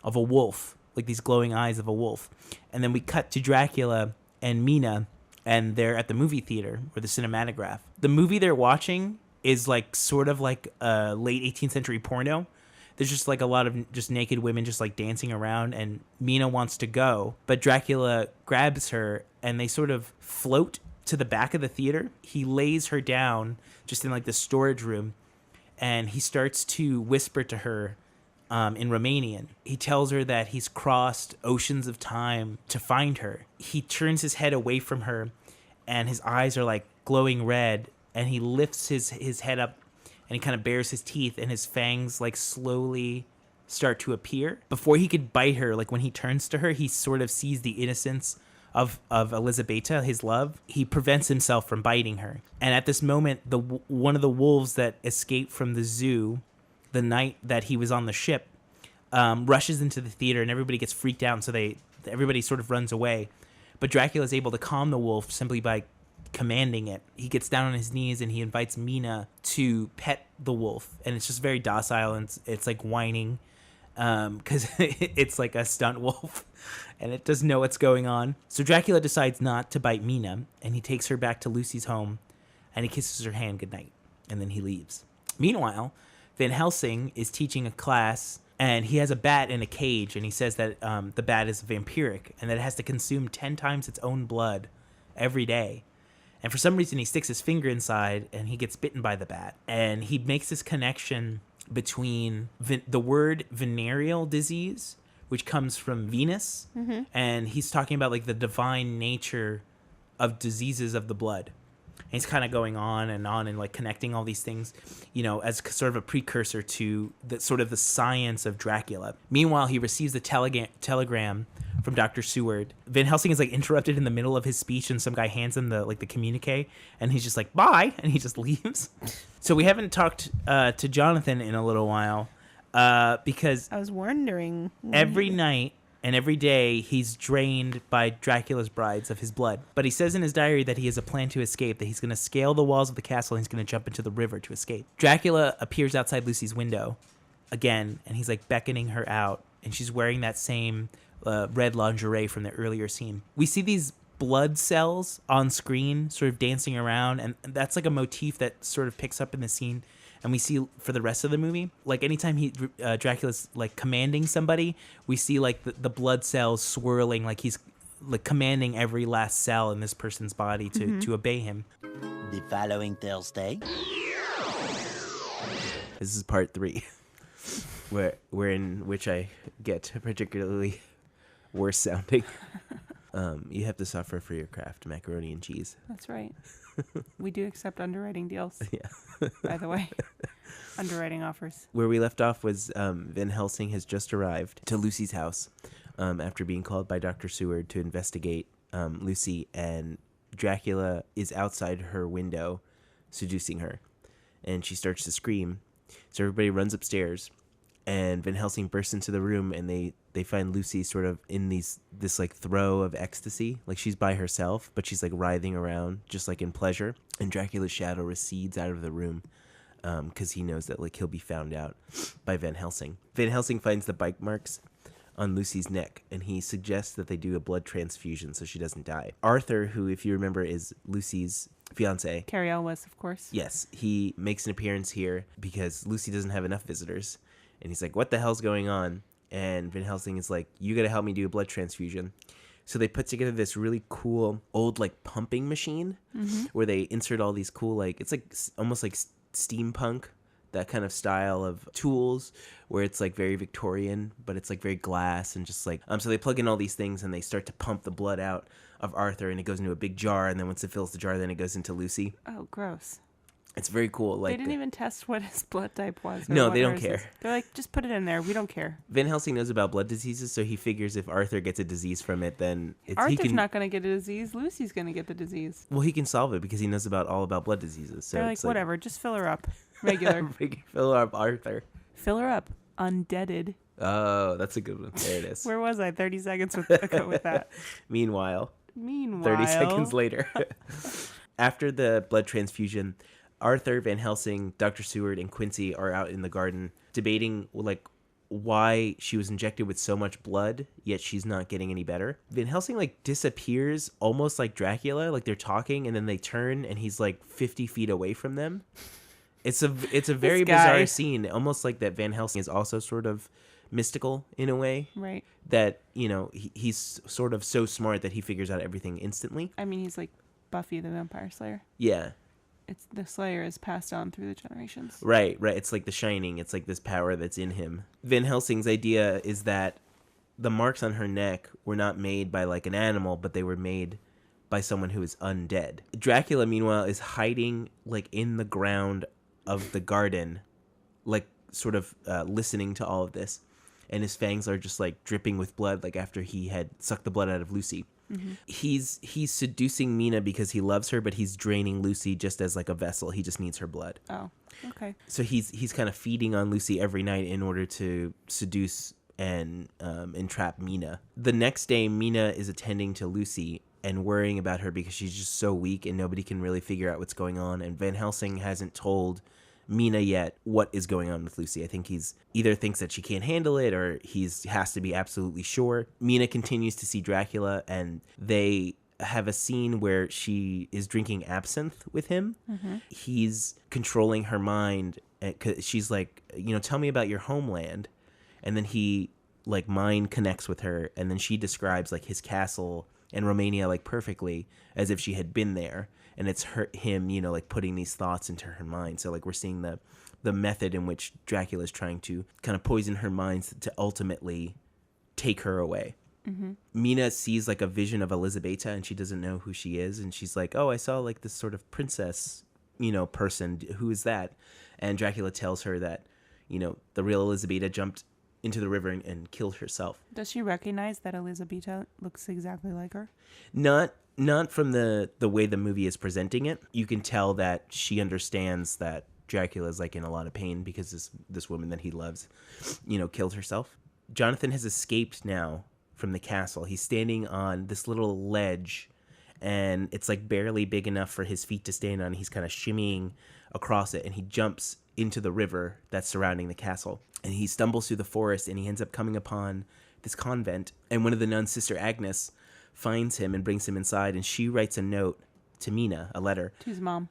of a wolf, like these glowing eyes of a wolf. And then we cut to Dracula and Mina, and they're at the movie theater or the cinematograph. The movie they're watching is like sort of like a late 18th century porno. There's just like a lot of just naked women just like dancing around, and Mina wants to go, but Dracula grabs her and they sort of float to the back of the theater. He lays her down just in like the storage room, and he starts to whisper to her in Romanian. He tells her that he's crossed oceans of time to find her. He turns his head away from her, and his eyes are like glowing red, and he lifts his head up, and he kind of bares his teeth, and his fangs like slowly start to appear. Before he could bite her, like when he turns to her, he sort of sees the innocence of Elisabetta, his love. He prevents himself from biting her. And at this moment, one of the wolves that escaped from the zoo the night that he was on the ship rushes into the theater, and everybody gets freaked out, and so everybody sort of runs away. But Dracula is able to calm the wolf simply by commanding it. He gets down on his knees and he invites Mina to pet the wolf, and it's just very docile, and it's like whining because it's like a stunt wolf and it doesn't know what's going on. So Dracula decides not to bite Mina, and he takes her back to Lucy's home and he kisses her hand goodnight, and then he leaves. Meanwhile, Van Helsing is teaching a class, and he has a bat in a cage, and he says that the bat is vampiric and that it has to consume 10 times its own blood every day. And for some reason, he sticks his finger inside, and he gets bitten by the bat. And he makes this connection between the word venereal disease, which comes from Venus, and he's talking about like the divine nature of diseases of the blood. And he's kind of going on and like connecting all these things, as sort of a precursor to the sort of the science of Dracula. Meanwhile, he receives a telegram from Dr. Seward. Van Helsing is like interrupted in the middle of his speech, and some guy hands him the communique, and he's just like, bye, and he just leaves. So we haven't talked to Jonathan in a little while because I was wondering. Every night and every day he's drained by Dracula's brides of his blood. But he says in his diary that he has a plan to escape, that he's going to scale the walls of the castle and he's going to jump into the river to escape. Dracula appears outside Lucy's window again, and he's like beckoning her out, and she's wearing that same red lingerie from the earlier scene. We see these blood cells on screen sort of dancing around, and that's like a motif that sort of picks up in the scene. And we see for the rest of the movie, like anytime Dracula's like commanding somebody, we see like the blood cells swirling, like he's like commanding every last cell in this person's body to obey him. The following Thursday. This is part 3, where in which I get particularly worse sounding. You have to suffer for your craft, macaroni and cheese. That's right. We do accept underwriting deals. Yeah. By the way, underwriting offers. Where we left off was Van Helsing has just arrived to Lucy's house after being called by Dr. Seward to investigate Lucy, and Dracula is outside her window seducing her, and she starts to scream. So everybody runs upstairs, and Van Helsing bursts into the room, and they find Lucy sort of in this like throe of ecstasy. Like she's by herself, but she's like writhing around just like in pleasure. And Dracula's shadow recedes out of the room because he knows that like he'll be found out by Van Helsing. Van Helsing finds the bite marks on Lucy's neck, and he suggests that they do a blood transfusion so she doesn't die. Arthur, who, if you remember, is Lucy's fiance. Carrie Elwes, of course. Yes, he makes an appearance here because Lucy doesn't have enough visitors. And he's like, what the hell's going on? And Van Helsing is like, you got to help me do a blood transfusion. So they put together this really cool old like pumping machine where they insert all these cool, like, it's like almost like steampunk, that kind of style of tools where it's like very Victorian, but it's like very glass and just like, so they plug in all these things and they start to pump the blood out of Arthur, and it goes into a big jar. And then once it fills the jar, then it goes into Lucy. Oh, gross. It's very cool. Like they didn't even test what his blood type was. No, they don't care. They're like, just put it in there. We don't care. Van Helsing knows about blood diseases, so he figures if Arthur gets a disease from it, then Arthur's not going to get a disease. Lucy's going to get the disease. Well, he can solve it because he knows all about blood diseases. So they're like, whatever, just fill her up. Regular. Fill her up, Arthur. Fill her up. Undeaded. Oh, that's a good one. There it is. Where was I? 30 seconds with that. Meanwhile. 30 seconds later. After the blood transfusion, Arthur, Van Helsing, Dr. Seward, and Quincy are out in the garden debating like why she was injected with so much blood, yet she's not getting any better. Van Helsing like disappears almost like Dracula, like they're talking and then they turn and he's like 50 feet away from them. It's a very bizarre scene, almost like that Van Helsing is also sort of mystical in a way. Right. That, he's sort of so smart that he figures out everything instantly. I mean, he's like Buffy the Vampire Slayer. Yeah. It's the Slayer is passed on through the generations. Right. It's like the Shining. It's like this power that's in him. Van Helsing's idea is that the marks on her neck were not made by like an animal, but they were made by someone who is undead. Dracula, meanwhile, is hiding like in the ground of the garden, like sort of listening to all of this. And his fangs are just like dripping with blood, like after he had sucked the blood out of Lucy. Mm-hmm. He's seducing Mina because he loves her, but he's draining Lucy just as like a vessel. He just needs her blood. Oh, okay. So he's kind of feeding on Lucy every night in order to seduce and entrap Mina. The next day, Mina is attending to Lucy and worrying about her because she's just so weak and nobody can really figure out what's going on. And Van Helsing hasn't told Mina yet what is going on with Lucy. I think he's either thinks that she can't handle it or has to be absolutely sure. Mina continues to see Dracula and they have a scene where she is drinking absinthe with him. Mm-hmm. He's controlling her mind. She's like, tell me about your homeland. And then he like mind connects with her. And then she describes like his castle in Romania like perfectly as if she had been there. And it's him, like putting these thoughts into her mind. So like we're seeing the method in which Dracula is trying to kind of poison her mind to ultimately take her away. Mm-hmm. Mina sees like a vision of Elizabeta and she doesn't know who she is. And she's like, oh, I saw like this sort of princess, person. Who is that? And Dracula tells her that, the real Elizabeta jumped into the river and killed herself. Does she recognize that Elizabeta looks exactly like her? Not from the way the movie is presenting it. You can tell that she understands that Dracula is like in a lot of pain because this woman that he loves, killed herself. Jonathan has escaped now from the castle. He's standing on this little ledge and it's like barely big enough for his feet to stand on. He's kind of shimmying across it and he jumps into the river that's surrounding the castle. And he stumbles through the forest and he ends up coming upon this convent. And one of the nuns, Sister Agnes, finds him and brings him inside. And she writes a note to Mina, a letter. To his mom.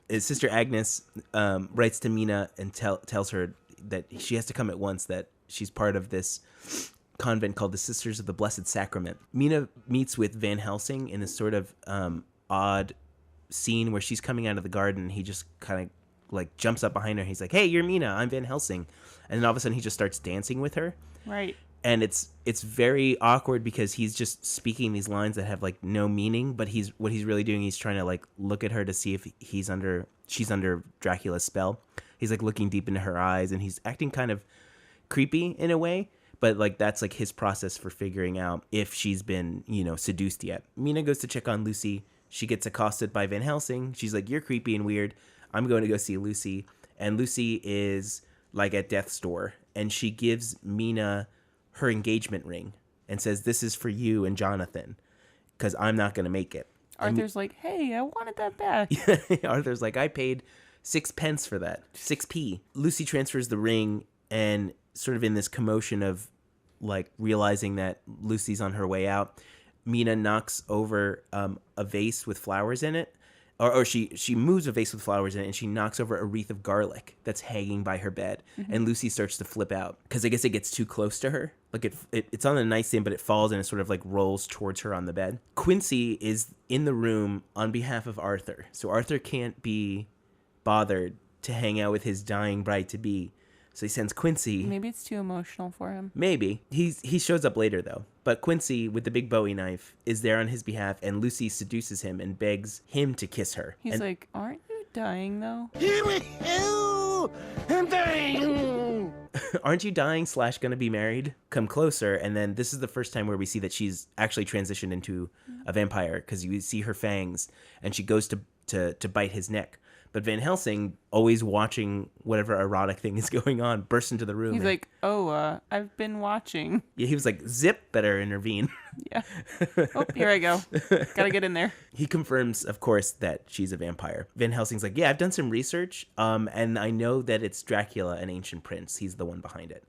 Sister Agnes writes to Mina and tells her that she has to come at once, that she's part of this convent called the Sisters of the Blessed Sacrament. Mina meets with Van Helsing in this sort of odd scene where she's coming out of the garden and he just kind of like jumps up behind her. He's like, hey, you're Mina, I'm Van Helsing. And then all of a sudden he just starts dancing with her. Right. And it's very awkward because he's just speaking these lines that have like no meaning, but what he's really doing, he's trying to like look at her to see if she's under Dracula's spell. He's like looking deep into her eyes and he's acting kind of creepy in a way, but like that's like his process for figuring out if she's been, seduced yet. Mina goes to check on Lucy. She gets accosted by Van Helsing. She's like, you're creepy and weird. I'm going to go see Lucy. And Lucy is like at death's door and she gives Mina her engagement ring and says, this is for you and Jonathan because I'm not going to make it. Arthur's like, hey, I wanted that back. Arthur's like, I paid 6 pence for that. 6p. Lucy transfers the ring and sort of in this commotion of like realizing that Lucy's on her way out, Mina knocks over a vase with flowers in it. Or she moves a vase with flowers in it and she knocks over a wreath of garlic that's hanging by her bed. Mm-hmm. And Lucy starts to flip out because I guess it gets too close to her. Like it's on the nightstand, but it falls and it sort of like rolls towards her on the bed. Quincy is in the room on behalf of Arthur. So Arthur can't be bothered to hang out with his dying bride-to-be. So he sends Quincy. Maybe it's too emotional for him. Maybe. He shows up later, though. But Quincy, with the big Bowie knife, is there on his behalf, and Lucy seduces him and begs him to kiss her. He's like, aren't you dying, though? I'm dying. Aren't you dying / gonna be married? Come closer. And then this is the first time where we see that she's actually transitioned into a vampire, because you see her fangs and she goes to bite his neck. But Van Helsing, always watching whatever erotic thing is going on, bursts into the room. He's like, I've been watching. Yeah, he was like, zip, better intervene. Yeah. Oh, here I go. Gotta get in there. He confirms, of course, that she's a vampire. Van Helsing's like, yeah, I've done some research, and I know that it's Dracula, an ancient prince. He's the one behind it.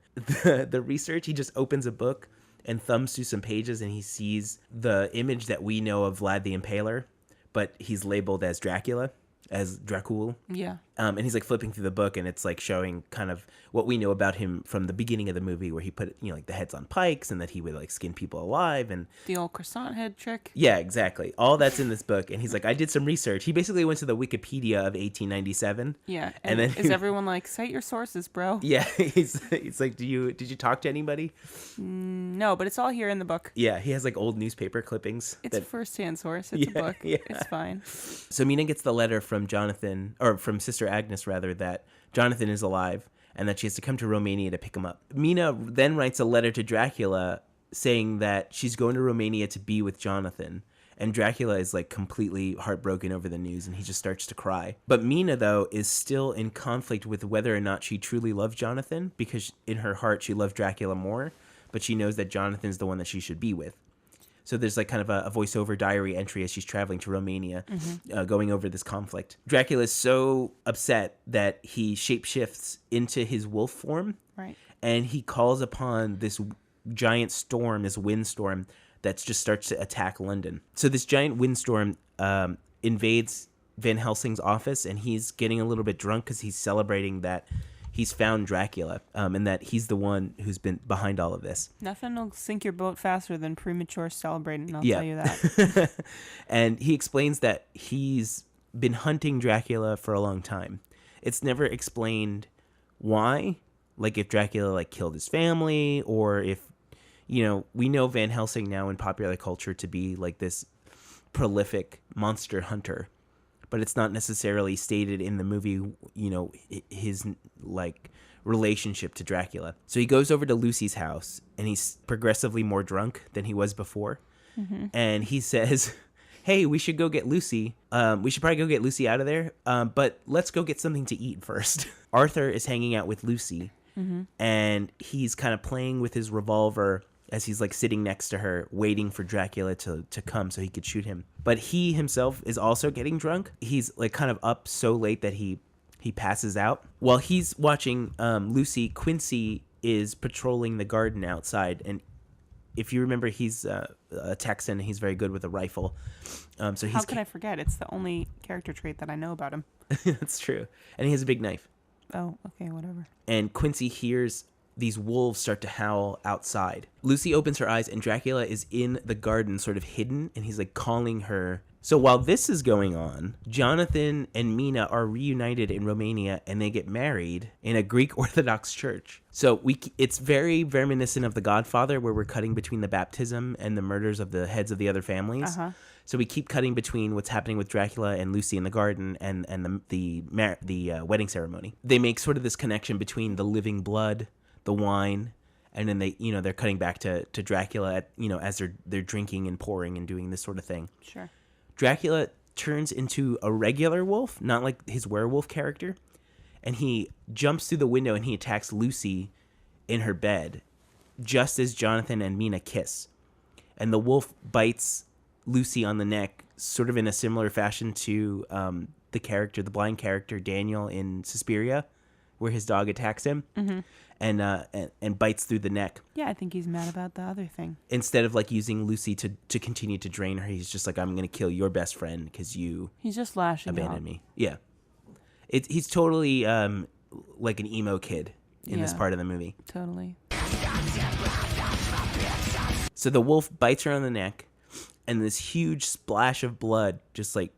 The research, he just opens a book and thumbs through some pages, and he sees the image that we know of Vlad the Impaler, but he's labeled as Dracula, as Dracul. Yeah. And he's like flipping through the book, and it's like showing kind of what we know about him from the beginning of the movie, where he put, like the heads on pikes and that he would like skin people alive, and the old croissant head trick. Yeah, exactly. All that's in this book. And he's like, I did some research. He basically went to the Wikipedia of 1897. Yeah. And then is everyone like, cite your sources, bro? Yeah. He's like, did you talk to anybody? No, but it's all here in the book. Yeah. He has like old newspaper clippings. It's a first-hand source. It's a book. Yeah. It's fine. So Mina gets the letter from Jonathan, or from Sister Agnes rather, that Jonathan is alive and that she has to come to Romania to pick him up. Mina then writes a letter to Dracula saying that she's going to Romania to be with Jonathan. And Dracula is like completely heartbroken over the news, and he just starts to cry. But Mina, though, is still in conflict with whether or not she truly loves Jonathan, because in her heart she loved Dracula more, but she knows that Jonathan's the one that she should be with. So there's like kind of a voiceover diary entry as she's traveling to Romania, going over this conflict. Dracula is so upset that he shapeshifts into his wolf form. Right. And he calls upon this giant storm, this windstorm, that just starts to attack London. So this giant windstorm invades Van Helsing's office, and he's getting a little bit drunk because he's celebrating that he's found Dracula, and that he's the one who's been behind all of this. Nothing will sink your boat faster than premature celebrating, I'll tell you that. And he explains that he's been hunting Dracula for a long time. It's never explained why, like if Dracula like killed his family, or if, we know Van Helsing now in popular culture to be like this prolific monster hunter. But it's not necessarily stated in the movie, his like relationship to Dracula. So he goes over to Lucy's house, and he's progressively more drunk than he was before. Mm-hmm. And he says, hey, we should go get Lucy. We should probably go get Lucy out of there. But let's go get something to eat first. Arthur is hanging out with Lucy, and he's kind of playing with his revolver as he's like sitting next to her, waiting for Dracula to come so he could shoot him. But he himself is also getting drunk. He's like kind of up so late that he passes out. While he's watching Lucy, Quincy is patrolling the garden outside. And if you remember, he's a Texan and he's very good with a rifle. So he's How could I forget? It's the only character trait that I know about him. That's true. And he has a big knife. Oh, okay, whatever. And Quincy hears these wolves start to howl outside. Lucy opens her eyes, and Dracula is in the garden, sort of hidden, and he's like calling her. So while this is going on, Jonathan and Mina are reunited in Romania, and they get married in a Greek Orthodox church. So it's very reminiscent of The Godfather, where we're cutting between the baptism and the murders of the heads of the other families. Uh-huh. So we keep cutting between what's happening with Dracula and Lucy in the garden and the wedding ceremony. They make sort of this connection between the living blood, the wine, and then they're cutting back to Dracula as they're drinking and pouring and doing this sort of thing. Sure. Dracula turns into a regular wolf, not like his werewolf character, and he jumps through the window and he attacks Lucy in her bed just as Jonathan and Mina kiss. And the wolf bites Lucy on the neck, sort of in a similar fashion to the blind character Daniel in Suspiria, where his dog attacks him. Mm-hmm. And bites through the neck. Yeah, I think he's mad about the other thing. Instead of like using Lucy to continue to drain her, he's just like, I'm going to kill your best friend because you He's just lashing abandoned out. me. Yeah. He's totally like an emo kid in this part of the movie. Totally. So the wolf bites her on the neck, and this huge splash of blood just like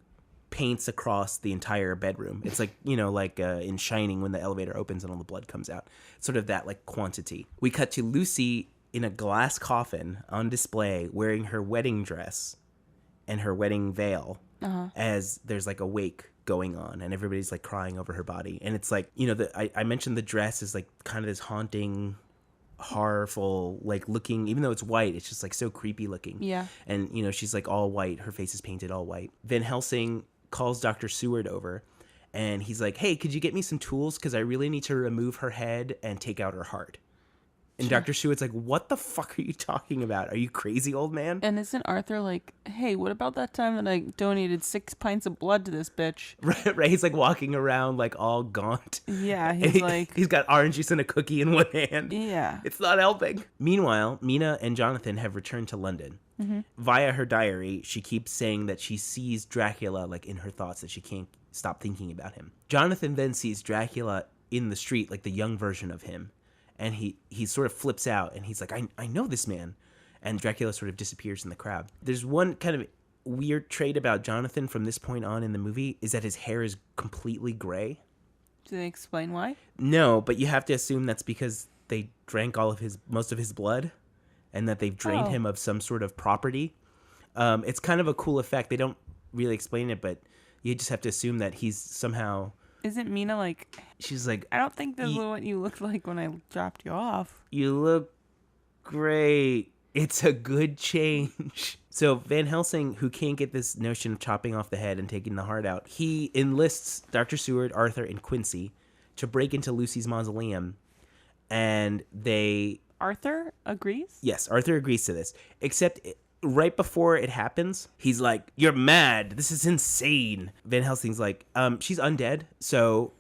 paints across the entire bedroom. It's like, in Shining when the elevator opens and all the blood comes out. It's sort of that like quantity. We cut to Lucy in a glass coffin on display wearing her wedding dress and her wedding veil as there's like a wake going on, and everybody's like crying over her body. And it's like, you know, I mentioned the dress is like kind of this haunting, horrible, like looking, even though it's white, it's just like so creepy looking. Yeah. And, you know, she's like all white. Her face is painted all white. Van Helsing calls Dr. Seward over, and he's like, hey, could you get me some tools? Because I really need to remove her head and take out her heart. And Sure. Dr. Seward's like, what the fuck are you talking about? Are you crazy, old man? And isn't Arthur like, hey, what about that time that I donated 6 pints of blood to this bitch? Right. He's like walking around like all gaunt. Yeah, he's like... He's got orange juice and a cookie in one hand. Yeah. It's not helping. Meanwhile, Mina and Jonathan have returned to London. Mm-hmm. Via her diary, she keeps saying that she sees Dracula like in her thoughts, that she can't stop thinking about him. Jonathan then sees Dracula in the street, like the young version of him. And he sort of flips out, and he's like, I know this man. And Dracula sort of disappears in the crowd. There's one kind of weird trait about Jonathan from this point on in the movie, is that his hair is completely gray. Do they explain why? No, but you have to assume that's because they drank most of his blood, and that they've drained him of some sort of property. It's kind of a cool effect. They don't really explain it, but you just have to assume that he's somehow... Isn't Mina like... She's like... I don't think this is what you looked like when I dropped you off. You look great. It's a good change. So Van Helsing, who can't get this notion of chopping off the head and taking the heart out, he enlists Dr. Seward, Arthur, and Quincy to break into Lucy's mausoleum. And they... Arthur agrees? Yes, Arthur agrees to this. Except... right before it happens, he's like, you're mad. This is insane. Van Helsing's like, she's undead, so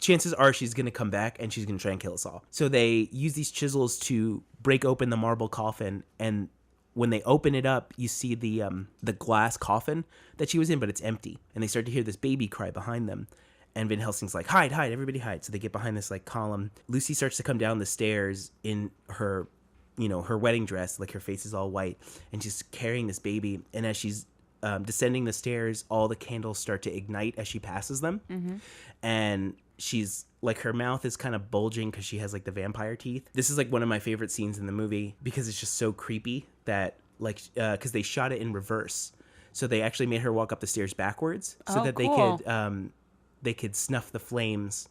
chances are she's going to come back and she's going to try and kill us all. So they use these chisels to break open the marble coffin, and when they open it up, you see the glass coffin that she was in, but it's empty. And they start to hear this baby cry behind them. And Van Helsing's like, hide, everybody hide. So they get behind this like column. Lucy starts to come down the stairs in her... her wedding dress, like her face is all white, and she's carrying this baby. And as she's descending the stairs, all the candles start to ignite as she passes them. Mm-hmm. And she's like, her mouth is kind of bulging because she has like the vampire teeth. This is like one of my favorite scenes in the movie because it's just so creepy that like, because they shot it in reverse. So they actually made her walk up the stairs backwards so that cool. They could snuff the flames.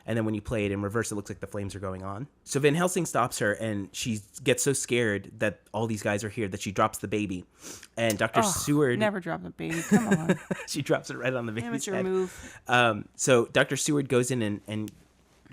And then when you play it in reverse, it looks like the flames are going on. So Van Helsing stops her, and she gets so scared that all these guys are here that she drops the baby. And Dr. Seward... Never drop the baby. Come on. She drops it right on the baby's head. Move. So Dr. Seward goes in and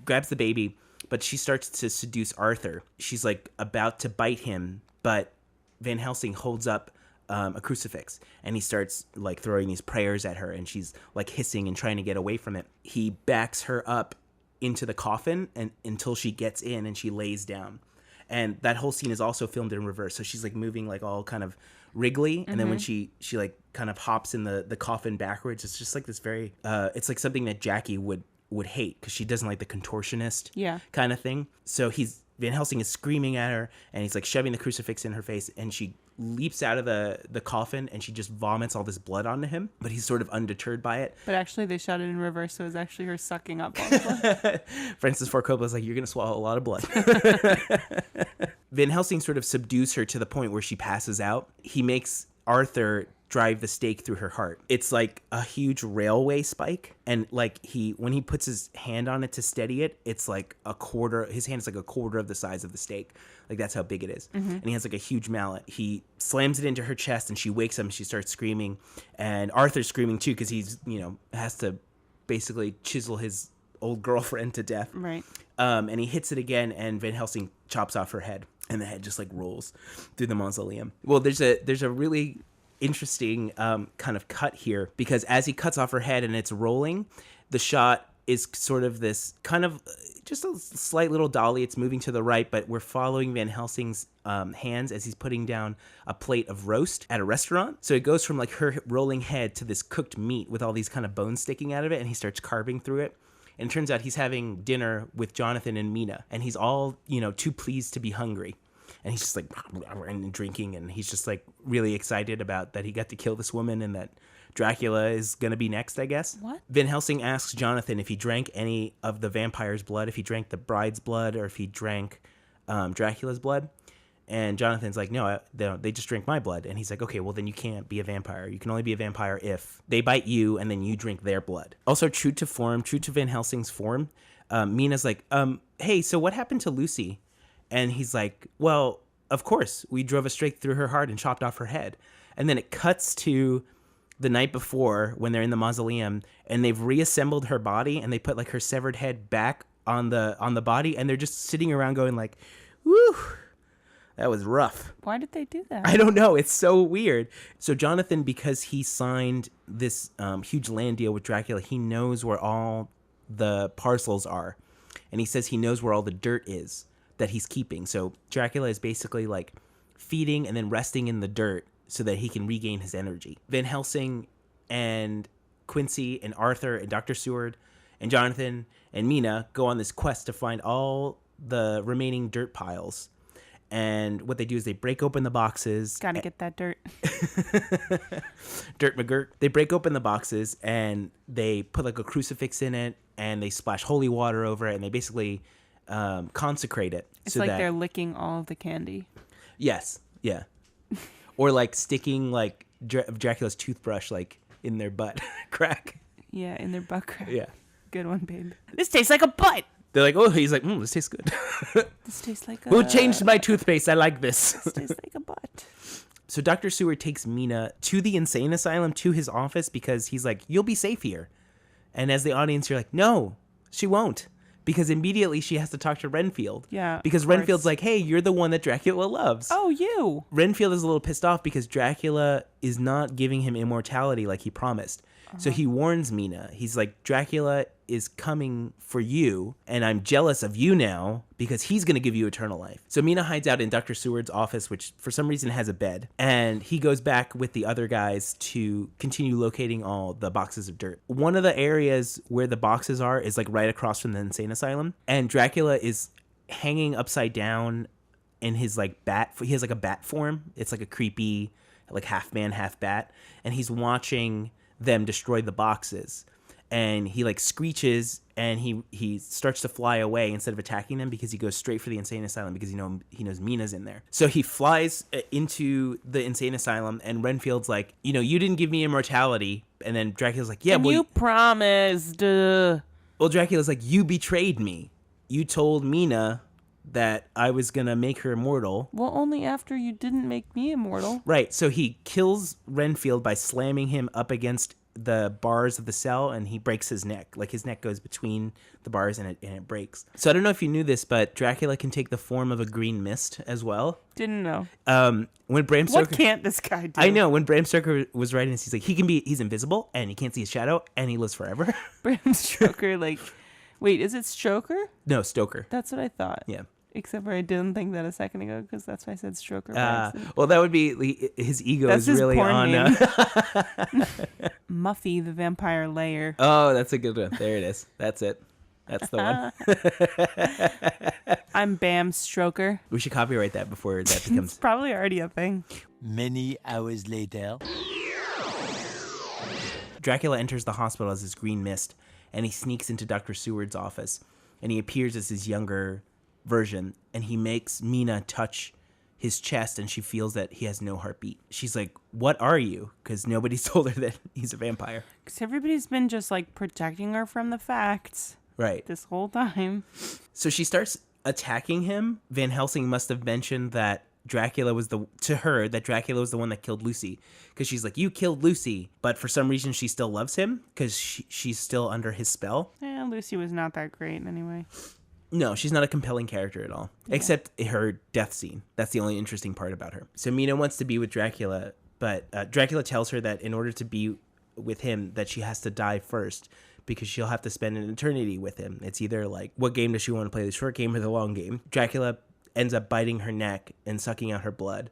grabs the baby, but she starts to seduce Arthur. She's like about to bite him, but Van Helsing holds up a crucifix, and he starts like throwing these prayers at her, and she's like hissing and trying to get away from it. He backs her up into the coffin and until she gets in and she lays down. And that whole scene is also filmed in reverse. So she's like moving like all kind of wriggly. And then when she like kind of hops in the coffin backwards, it's just like this very, it's like something that Jackie would hate because she doesn't like the contortionist kind of thing. So Van Helsing is screaming at her, and he's like shoving the crucifix in her face, and she leaps out of the coffin, and she just vomits all this blood onto him, but he's sort of undeterred by it. But actually they shot it in reverse, so it's actually her sucking up all the blood. Francis Ford Coppola is like, you're going to swallow a lot of blood. Van Helsing sort of subdues her to the point where she passes out. He makes Arthur drive the stake through her heart. It's like a huge railway spike, and like when he puts his hand on it to steady it, it's like his hand is like a quarter of the size of the stake. Like that's how big it is. And he has like a huge mallet. He slams it into her chest, and she wakes up and she starts screaming, and Arthur's screaming too because he's has to basically chisel his old girlfriend to death. Right. And he hits it again, and Van Helsing chops off her head, and the head just like rolls through the mausoleum. Well, there's a really interesting kind of cut here, because as he cuts off her head and it's rolling, the shot is sort of this kind of just a slight little dolly. It's moving to the right, but we're following Van Helsing's hands as he's putting down a plate of roast at a restaurant. So it goes from like her rolling head to this cooked meat with all these kind of bones sticking out of it, and he starts carving through it. And it turns out he's having dinner with Jonathan and Mina, and he's all, too pleased to be hungry. And he's just like and drinking, and he's just like really excited about that he got to kill this woman and that Dracula is going to be next, I guess. What? Van Helsing asks Jonathan if he drank any of the vampire's blood, if he drank the bride's blood, or if he drank Dracula's blood. And Jonathan's like, no, they just drink my blood. And he's like, okay, well, then you can't be a vampire. You can only be a vampire if they bite you and then you drink their blood. Also, true to form, true to Van Helsing's form, Mina's like, hey, so what happened to Lucy? And he's like, well, of course, we drove a straight through her heart and chopped off her head. And then it cuts to the night before when they're in the mausoleum and they've reassembled her body and they put like her severed head back on the body, and they're just sitting around going like, woo, that was rough. Why did they do that? I don't know. It's so weird. So Jonathan, because he signed this huge land deal with Dracula, he knows where all the parcels are. And he says he knows where all the dirt is that he's keeping. So Dracula is basically like feeding and then resting in the dirt so that he can regain his energy. Van Helsing and Quincy and Arthur and Dr. Seward and Jonathan and Mina go on this quest to find all the remaining dirt piles. And what they do is they break open the boxes. Gotta get that dirt. Dirt McGirt. They break open the boxes and they put like a crucifix in it and they splash holy water over it and they basically consecrate it. It's like they're licking all of the candy. Yes. Yeah. Or like sticking like Dracula's toothbrush like in their butt crack. Yeah, in their butt crack. Yeah. Good one, babe. This tastes like a butt. They're like, oh, he's like, this tastes good. This tastes like a... Who changed my toothpaste? I like this. This tastes like a butt. So Dr. Seward takes Mina to the insane asylum, to his office, because he's like, you'll be safe here. And as the audience, you're like, no, she won't. Because immediately she has to talk to Renfield. Yeah. Because Renfield's like, hey, you're the one that Dracula loves. Oh, you. Renfield is a little pissed off because Dracula is not giving him immortality like he promised. So he warns Mina. He's like, Dracula is coming for you, and I'm jealous of you now because he's going to give you eternal life. So Mina hides out in Dr. Seward's office, which for some reason has a bed, and he goes back with the other guys to continue locating all the boxes of dirt. One of the areas where the boxes are is like right across from the insane asylum, and Dracula is hanging upside down in his like bat. He has like a bat form. It's like a creepy, like half man, half bat, and he's watching them destroy the boxes, and he like screeches and he starts to fly away instead of attacking them because he goes straight for the insane asylum because he knows Mina's in there. So he flies into the insane asylum, and Renfield's like, you didn't give me immortality, and then Dracula's like, yeah, and you promised. Well, Dracula's like, you betrayed me. You told Mina that I was gonna make her immortal. Well, only after you didn't make me immortal. Right, so he kills Renfield by slamming him up against the bars of the cell, and he breaks his neck. Like, his neck goes between the bars and it breaks. So I don't know if you knew this, but Dracula can take the form of a green mist as well. Didn't know. When Bram Stoker... What can't this guy do? I know, when Bram Stoker was writing this, he's like, he's invisible, and he can't see his shadow, and he lives forever. Bram Stoker, like... Wait, is it Stoker? No, Stoker. That's what I thought. Yeah. Except for I didn't think that a second ago because that's why I said Stroker. Well, that would be his ego that's is his really porn on. Name. Muffy, the vampire layer. Oh, that's a good one. There it is. That's it. That's the one. I'm Bam Stroker. We should copyright that before that becomes. It's probably already a thing. Many hours later, Dracula enters the hospital as this green mist, and he sneaks into Dr. Seward's office, and he appears as his younger version, and he makes Mina touch his chest, and she feels that he has no heartbeat. She's like, what are you? Because nobody's told her that he's a vampire. Because everybody's been just like protecting her from the facts. Right. This whole time. So she starts attacking him. Van Helsing must have mentioned that Dracula was the one that killed Lucy, because she's like, you killed Lucy, but for some reason she still loves him because she's still under his spell. Yeah, Lucy was not that great anyway. No, she's not a compelling character at all, except her death scene. That's the only interesting part about her. So Mina wants to be with Dracula, but Dracula tells her that in order to be with him, that she has to die first, because she'll have to spend an eternity with him. It's either like, what game does she want to play, the short game or the long game? Dracula ends up biting her neck and sucking out her blood,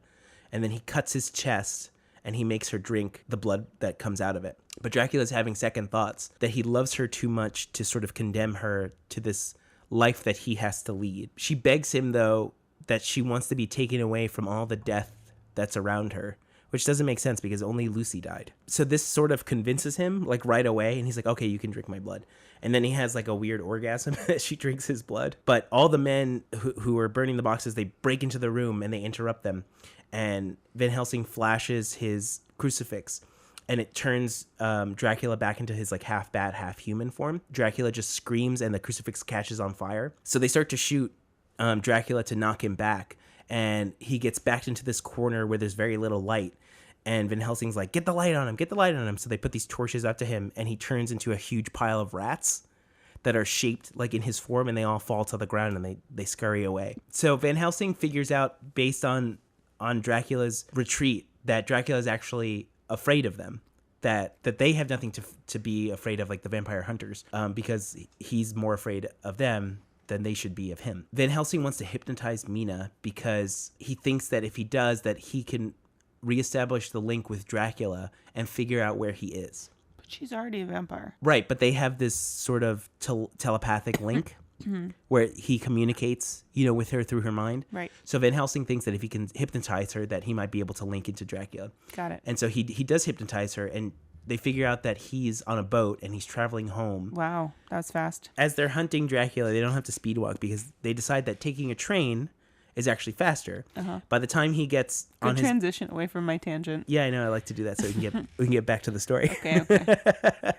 and then he cuts his chest and he makes her drink the blood that comes out of it. But Dracula's having second thoughts that he loves her too much to sort of condemn her to this life that he has to lead. She begs him, though, that she wants to be taken away from all the death that's around her, which doesn't make sense because only Lucy died. So this sort of convinces him like right away, and he's like, okay, you can drink my blood. And then he has like a weird orgasm as she drinks his blood. But all the men who are burning the boxes, they break into the room and they interrupt them. And Van Helsing flashes his crucifix, and it turns Dracula back into his like half bat, half human form. Dracula just screams and the crucifix catches on fire. So they start to shoot Dracula to knock him back. And he gets backed into this corner where there's very little light. And Van Helsing's like, get the light on him, get the light on him. So they put these torches up to him, and he turns into a huge pile of rats that are shaped like in his form, and they all fall to the ground and they scurry away. So Van Helsing figures out, based on Dracula's retreat, that Dracula is actually afraid of them. That they have nothing to be afraid of, like the vampire hunters, because he's more afraid of them than they should be of him. Van Helsing wants to hypnotize Mina because he thinks that if he does, that he can reestablish the link with Dracula and figure out where he is. But she's already a vampire. Right, but they have this sort of telepathic link where he communicates, with her through her mind. Right. So Van Helsing thinks that if he can hypnotize her, that he might be able to link into Dracula. Got it. And so he does hypnotize her, and they figure out that he's on a boat and he's traveling home. Wow, that was fast. As they're hunting Dracula, they don't have to speed walk because they decide that taking a train is actually faster. By the time he gets on his transition away from my tangent. Yeah, I know. I like to do that so we can get back to the story. Okay.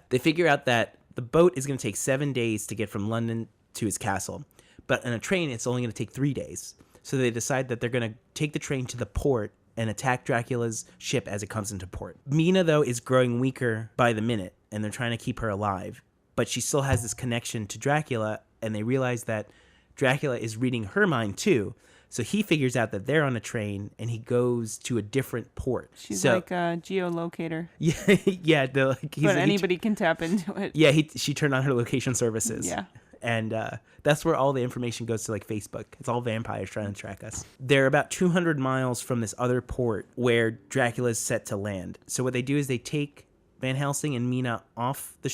They figure out that the boat is going to take 7 days to get from London to his castle, but on a train it's only going to take 3 days. So they decide that they're going to take the train to the port and attack Dracula's ship as it comes into port. Mina, though, is growing weaker by the minute, and they're trying to keep her alive, but she still has this connection to Dracula, and they realize that Dracula is reading her mind too. So he figures out that they're on a train, and he goes to a different port. She's like a geolocator. Yeah. But anybody can tap into it. Yeah, she turned on her location services. Yeah. And that's where all the information goes to, like Facebook. It's all vampires trying to track us. They're about 200 miles from this other port where Dracula's set to land. So what they do is they take Van Helsing and Mina off the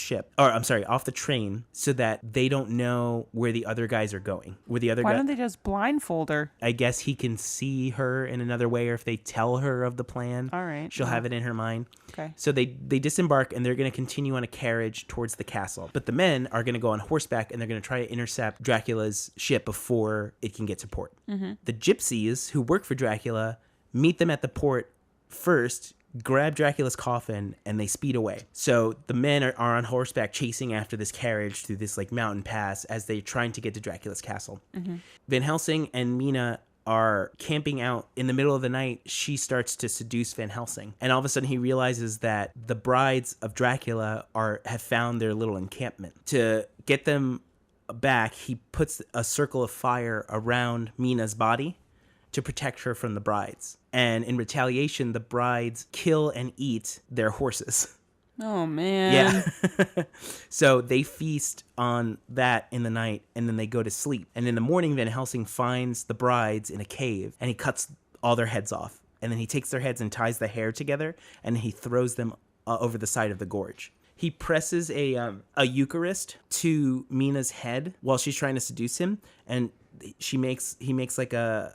train, so that they don't know where the other guys are going. Why don't they just blindfold her? I guess he can see her in another way, or if they tell her of the plan, all right, she'll have it in her mind. Okay. So they disembark, and they're going to continue on a carriage towards the castle. But the men are going to go on horseback, and they're going to try to intercept Dracula's ship before it can get to port. Mm-hmm. The gypsies who work for Dracula meet them at the port first, grab Dracula's coffin, and they speed away. So the men are on horseback chasing after this carriage through this like mountain pass as they're trying to get to Dracula's castle. Mm-hmm. Van Helsing and Mina are camping out in the middle of the night. She starts to seduce Van Helsing, and all of a sudden he realizes that the brides of Dracula have found their little encampment. To get them back, he puts a circle of fire around Mina's body to protect her from the brides. And in retaliation, the brides kill and eat their horses. Oh, man. Yeah. So they feast on that in the night, and then they go to sleep. And in the morning, Van Helsing finds the brides in a cave, and he cuts all their heads off. And then he takes their heads and ties the hair together, and he throws them over the side of the gorge. He presses a Eucharist to Mina's head while she's trying to seduce him, and he makes like an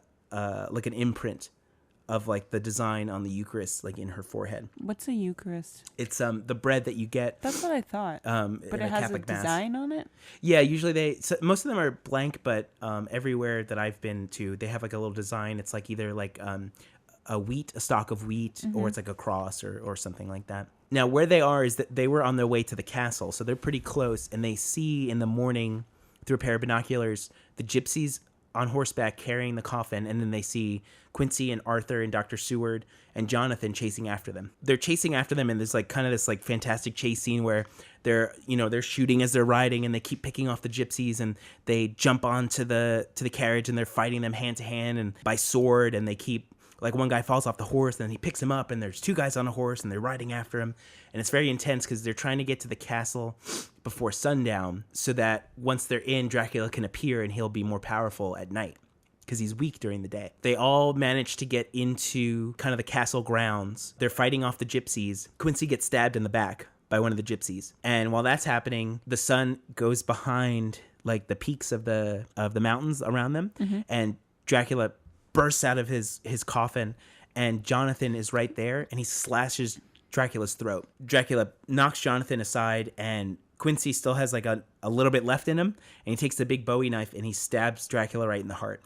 imprint of like the design on the Eucharist, like in her forehead. What's a Eucharist? It's the bread that you get. That's what I thought. But it has Catholic a design Mass. on it? Yeah, usually most of them are blank, but everywhere that I've been to, they have like a little design. It's like either like a stalk of wheat, Mm-hmm. or it's like a cross or something like that. Now, where they are is that they were on their way to the castle, so they're pretty close, and they see in the morning through a pair of binoculars the gypsies on horseback carrying the coffin, and then they see Quincy and Arthur and Dr. Seward and Jonathan chasing after them. They're chasing after them, and there's like kind of this like fantastic chase scene where they're shooting as they're riding, and they keep picking off the gypsies, and they jump onto the carriage, and they're fighting them hand to hand and by sword, and they keep, like, one guy falls off the horse, and then he picks him up, and there's two guys on a horse, and they're riding after him. And it's very intense because they're trying to get to the castle before sundown, so that once they're in, Dracula can appear and he'll be more powerful at night because he's weak during the day. They all manage to get into kind of the castle grounds. They're fighting off the gypsies. Quincy gets stabbed in the back by one of the gypsies. And while that's happening, the sun goes behind like the peaks of the mountains around them, Mm-hmm. and Dracula bursts out of his coffin, and Jonathan is right there, and he slashes Dracula's throat. Dracula knocks Jonathan aside, and Quincy still has like a little bit left in him, and he takes the big Bowie knife and he stabs Dracula right in the heart.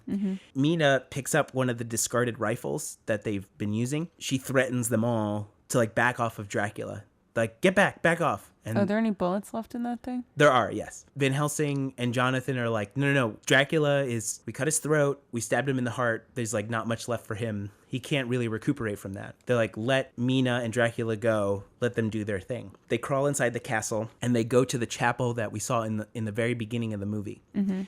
Mina picks up one of the discarded rifles that they've been using. She threatens them all to like back off of Dracula. Like, get back off. And Are there any bullets left in that thing? there are, yes. Van Helsing and Jonathan are like, no. Dracula we cut his throat. We stabbed him in the heart. There's like not much left for him. He can't really recuperate from that. They're like, let Mina and Dracula go. Let them do their thing. They crawl inside the castle and they go to the chapel that we saw in the very beginning of the movie.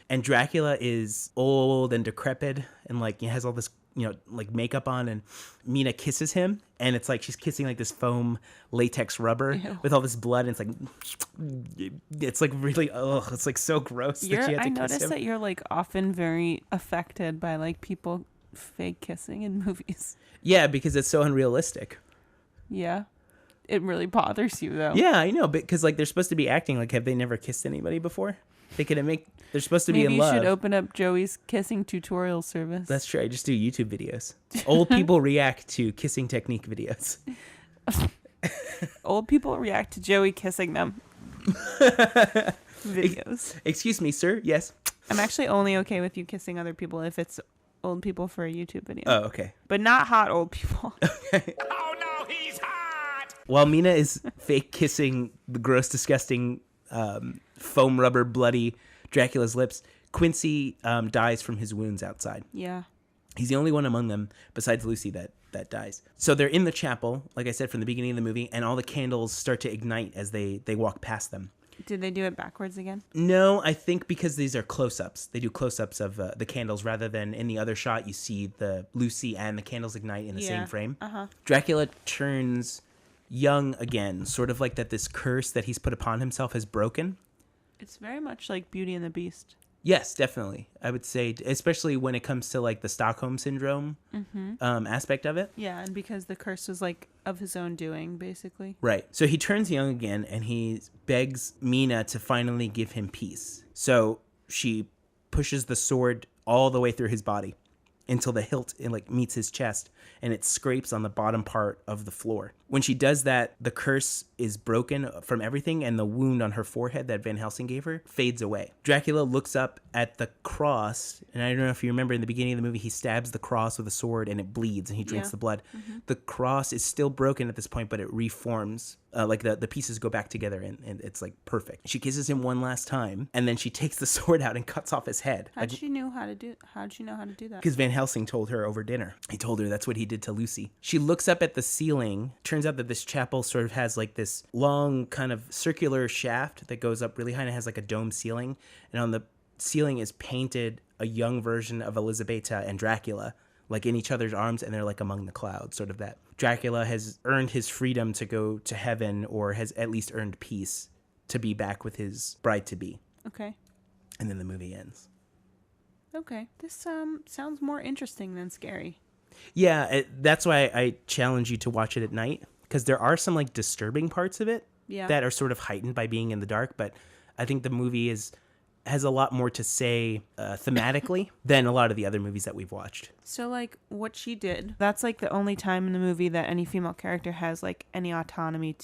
And Dracula is old and decrepit and like he has all this, like makeup on, and Mina kisses him, and it's like she's kissing like this foam latex rubber with all this blood, and it's like really, it's like so gross that she had to kiss him. I noticed that you're like often very affected by like people fake kissing in movies. Yeah, because it's so unrealistic. Yeah. It really bothers you though. Yeah, I know, because like they're supposed to be acting like, have they never kissed anybody before? They're supposed to be in love. Maybe you should open up Joey's kissing tutorial service. That's true. I just do YouTube videos. Old people react to kissing technique videos. Old people react to Joey kissing them. Videos. Excuse me, sir. Yes. I'm actually only okay with you kissing other people if it's old people for a YouTube video. Oh, okay. But not hot old people. Okay. Oh no, he's hot! While Mina is fake kissing the gross, disgusting, foam rubber, bloody Dracula's lips, Quincy dies from his wounds outside. Yeah. He's the only one among them, besides Lucy, that dies. So they're in the chapel, like I said, from the beginning of the movie, and all the candles start to ignite as they walk past them. Did they do it backwards again? No, I think because these are close-ups. They do close-ups of the candles rather than in the other shot you see the Lucy and the candles ignite in the same frame. Dracula turns young again, sort of like that this curse that he's put upon himself has broken. It's very much like Beauty and the Beast. Yes, definitely. I would say, especially when it comes to like the Stockholm Syndrome aspect of it. Yeah, and because the curse was like of his own doing, basically. Right. So he turns young again and he begs Mina to finally give him peace. So she pushes the sword all the way through his body until the hilt meets his chest and it scrapes on the bottom part of the floor. When she does that, the curse is broken from everything and the wound on her forehead that Van Helsing gave her fades away. Dracula looks up at the cross, and I don't know if you remember in the beginning of the movie, he stabs the cross with a sword and it bleeds and he drinks the blood. The cross is still broken at this point, but it reforms. Like the pieces go back together and it's like perfect. She kisses him one last time and then she takes the sword out and cuts off his head. How'd she know how to do that? Because Van Helsing told her over dinner. He told her that's what he did to Lucy. She looks up at the ceiling. Turns out that this chapel sort of has like this long kind of circular shaft that goes up really high and it has like a dome ceiling. And on the ceiling is painted a young version of Elizabeta and Dracula, like in each other's arms, and they're like among the clouds, sort of that. Dracula has earned his freedom to go to heaven, or has at least earned peace to be back with his bride-to-be. Okay. And then the movie ends. Okay. This sounds more interesting than scary. Yeah, that's why I challenge you to watch it at night, because there are some like disturbing parts of it that are sort of heightened by being in the dark, but I think the movie has a lot more to say thematically than a lot of the other movies that we've watched. So like what she did, that's like the only time in the movie that any female character has like any autonomy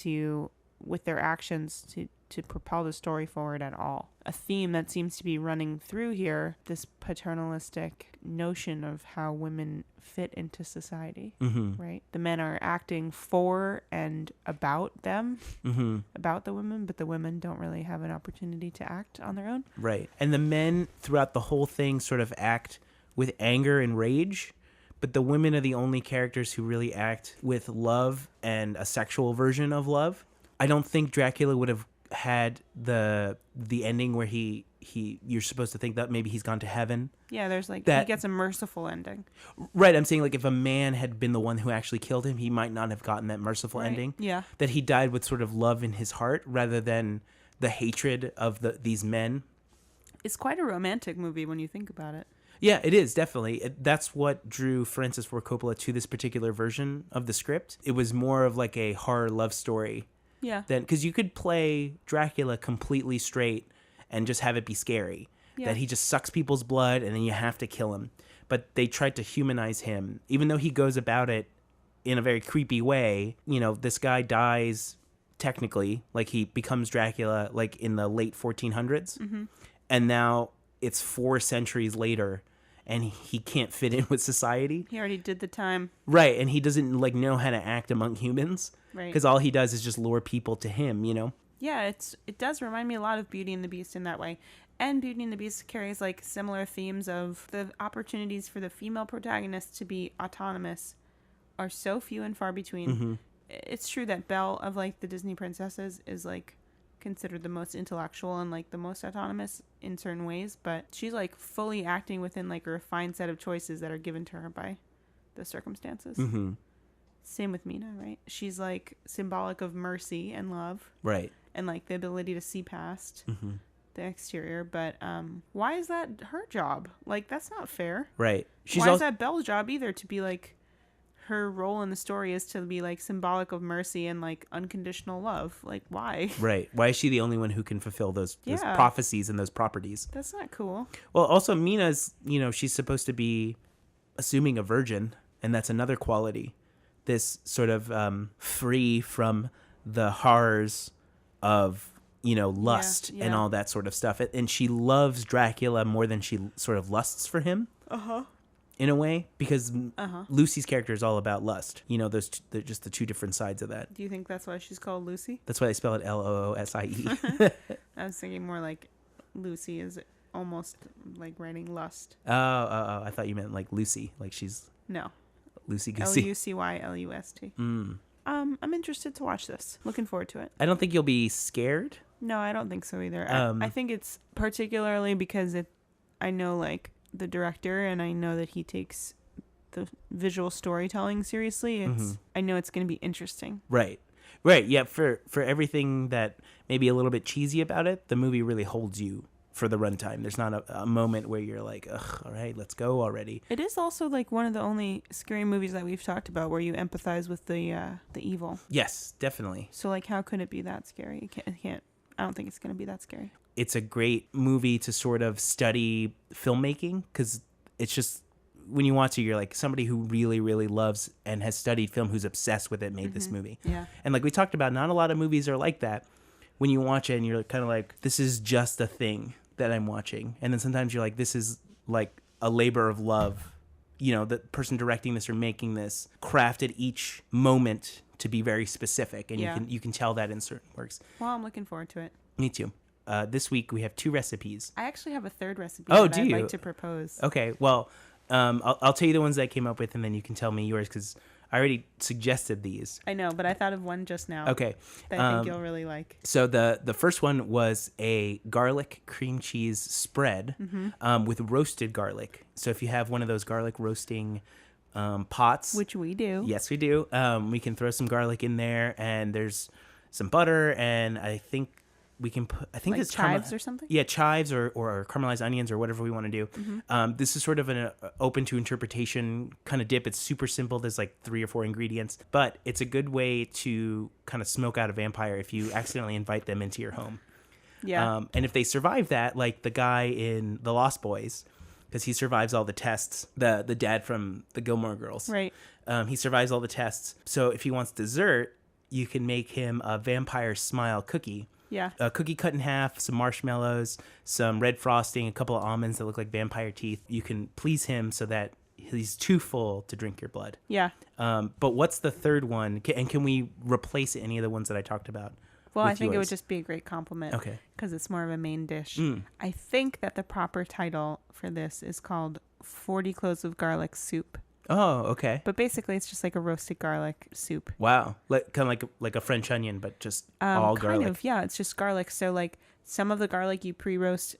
with their actions to propel the story forward at all. A theme that seems to be running through here, this paternalistic notion of how women fit into society, right? The men are acting for and about them, about the women, but the women don't really have an opportunity to act on their own. Right. And the men throughout the whole thing sort of act with anger and rage, but the women are the only characters who really act with love and a sexual version of love. I don't think Dracula would have had the ending where you're supposed to think that maybe he's gone to heaven. Yeah, there's like he gets a merciful ending. Right, I'm saying like if a man had been the one who actually killed him, he might not have gotten that merciful ending. Yeah. That he died with sort of love in his heart rather than the hatred of these men. It's quite a romantic movie when you think about it. Yeah, it is, definitely. That's what drew Francis Ford Coppola to this particular version of the script. It was more of like a horror love story. Yeah. Because you could play Dracula completely straight and just have it be scary. Yeah. That he just sucks people's blood and then you have to kill him. But they tried to humanize him. Even though he goes about it in a very creepy way. You know, this guy dies technically, like he becomes Dracula like in the late 1400s. Mm-hmm. And now it's 4 centuries later and he can't fit in with society. He already did the time. Right, and he doesn't like know how to act among humans. Right. Because all he does is just lure people to him, you know? Yeah, it does remind me a lot of Beauty and the Beast in that way. And Beauty and the Beast carries like similar themes of the opportunities for the female protagonist to be autonomous are so few and far between. Mm-hmm. It's true that Belle of like the Disney princesses is like considered the most intellectual and like the most autonomous in certain ways, but she's like fully acting within like a refined set of choices that are given to her by the circumstances. Mm-hmm. Same with Mina, right? She's like symbolic of mercy and love. Right. And like the ability to see past Mm-hmm. the exterior, but why is that her job? Like, that's not fair. Right. Why is that Belle's job either to be like, her role in the story is to be like symbolic of mercy and like unconditional love? Like, why? Right. Why is she the only one who can fulfill those prophecies and those properties? That's not cool. Well, also Mina's, you know, she's supposed to be assuming a virgin, and that's another quality. This sort of free from the horrors of, you know, lust and all that sort of stuff. And she loves Dracula more than she sort of lusts for him. Uh-huh. In a way, because Lucy's character is all about lust. You know, they're just the two different sides of that. Do you think that's why she's called Lucy? That's why they spell it Loosie. I was thinking more like Lucy is almost like writing lust. Oh, I thought you meant like Lucy, like she's no Lucy Goosey. Lucylust. I'm interested to watch this. Looking forward to it. I don't think you'll be scared. No, I don't think so either. I think it's particularly because I know like the director, and I know that he takes the visual storytelling seriously. I know it's going to be interesting. Right. Yeah. For everything that may be a little bit cheesy about it, the movie really holds you for the runtime. There's not a moment where you're like, ugh, all right, let's go already. It is also like one of the only scary movies that we've talked about where you empathize with the evil. Yes, definitely. So like, how could it be that scary? It can't. I don't think it's going to be that scary. It's a great movie to sort of study filmmaking, because it's just, when you watch it, you're like, somebody who really, really loves and has studied film, who's obsessed with it, made this movie. Yeah. And like we talked about, not a lot of movies are like that. When you watch it and you're kind of like, this is just a thing that I'm watching. And then sometimes you're like, this is like a labor of love. You know, the person directing this or making this crafted each moment to be very specific, and you can tell that in certain works. Well, I'm looking forward to it. Me too. This week we have 2 recipes. I actually have a third recipe that I'd like to propose. Okay, well, I'll tell you the ones that I came up with, and then you can tell me yours, because I already suggested these. I know, but I thought of one just now. Okay. That I think you'll really like. So the first one was a garlic cream cheese spread with roasted garlic. So if you have one of those garlic roasting pots, which we do. Yes, we do. We can throw some garlic in there, and there's some butter, and I think we can put, I think like it's chives or something. Yeah, chives or caramelized onions or whatever we want to do. This is sort of an open to interpretation kind of dip. It's super simple. There's like 3 or 4 ingredients, but it's a good way to kind of smoke out a vampire if you accidentally invite them into your home. Yeah. And if they survive that, like the guy in The Lost Boys, because he survives all the tests, the dad from the Gilmore Girls. Right. He survives all the tests. So if he wants dessert, you can make him a vampire smile cookie. Yeah. A cookie cut in half, some marshmallows, some red frosting, a couple of almonds that look like vampire teeth. You can please him so that he's too full to drink your blood. Yeah. But what's the third one? And can we replace any of the ones that I talked about? Well, I think it would just be a great compliment. Okay. Because it's more of a main dish. I think that the proper title for this is called 40 cloves of garlic soup. Oh, okay. But basically, it's just like a roasted garlic soup. Wow, kind of like a French onion, but just all garlic. Kind of, yeah. It's just garlic. So like some of the garlic you pre-roast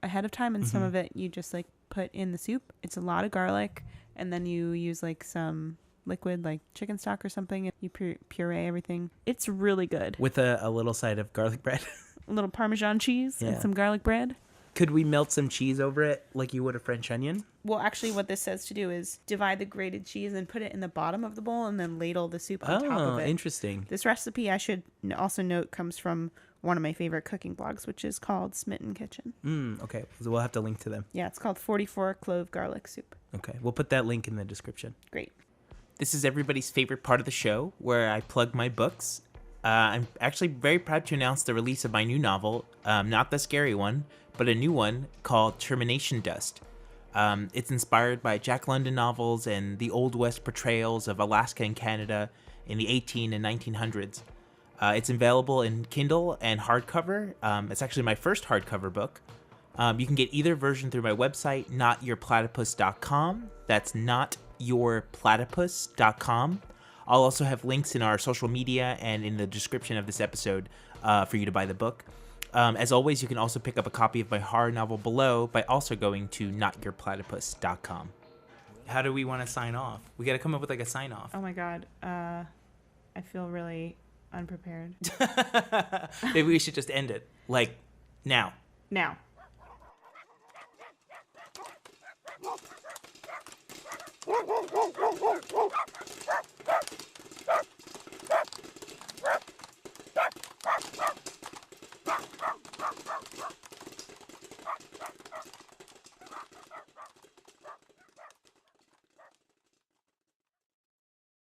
ahead of time, and some of it you just like put in the soup. It's a lot of garlic, and then you use like some liquid, like chicken stock or something. You puree everything. It's really good. With a little side of garlic bread. A little Parmesan cheese and some garlic bread. Could we melt some cheese over it like you would a French onion? Well, actually, what this says to do is divide the grated cheese and put it in the bottom of the bowl and then ladle the soup on top of it. Oh, interesting. This recipe, I should also note, comes from one of my favorite cooking blogs, which is called Smitten Kitchen. Okay. So we'll have to link to them. Yeah, it's called 44 Clove Garlic Soup. Okay. We'll put that link in the description. Great. This is everybody's favorite part of the show, where I plug my books. I'm actually very proud to announce the release of my new novel, not the scary one, but a new one called Termination Dust. It's inspired by Jack London novels and the Old West portrayals of Alaska and Canada in the 18 and 1900s. It's available in Kindle and hardcover. It's actually my first hardcover book. You can get either version through my website, notyourplatypus.com. That's notyourplatypus.com. I'll also have links in our social media and in the description of this episode for you to buy the book. As always, you can also pick up a copy of my horror novel below by also going to notyourplatypus.com. How do we want to sign off? We got to come up with like a sign off. Oh my god. I feel really unprepared. Maybe we should just end it. Like, now. Now.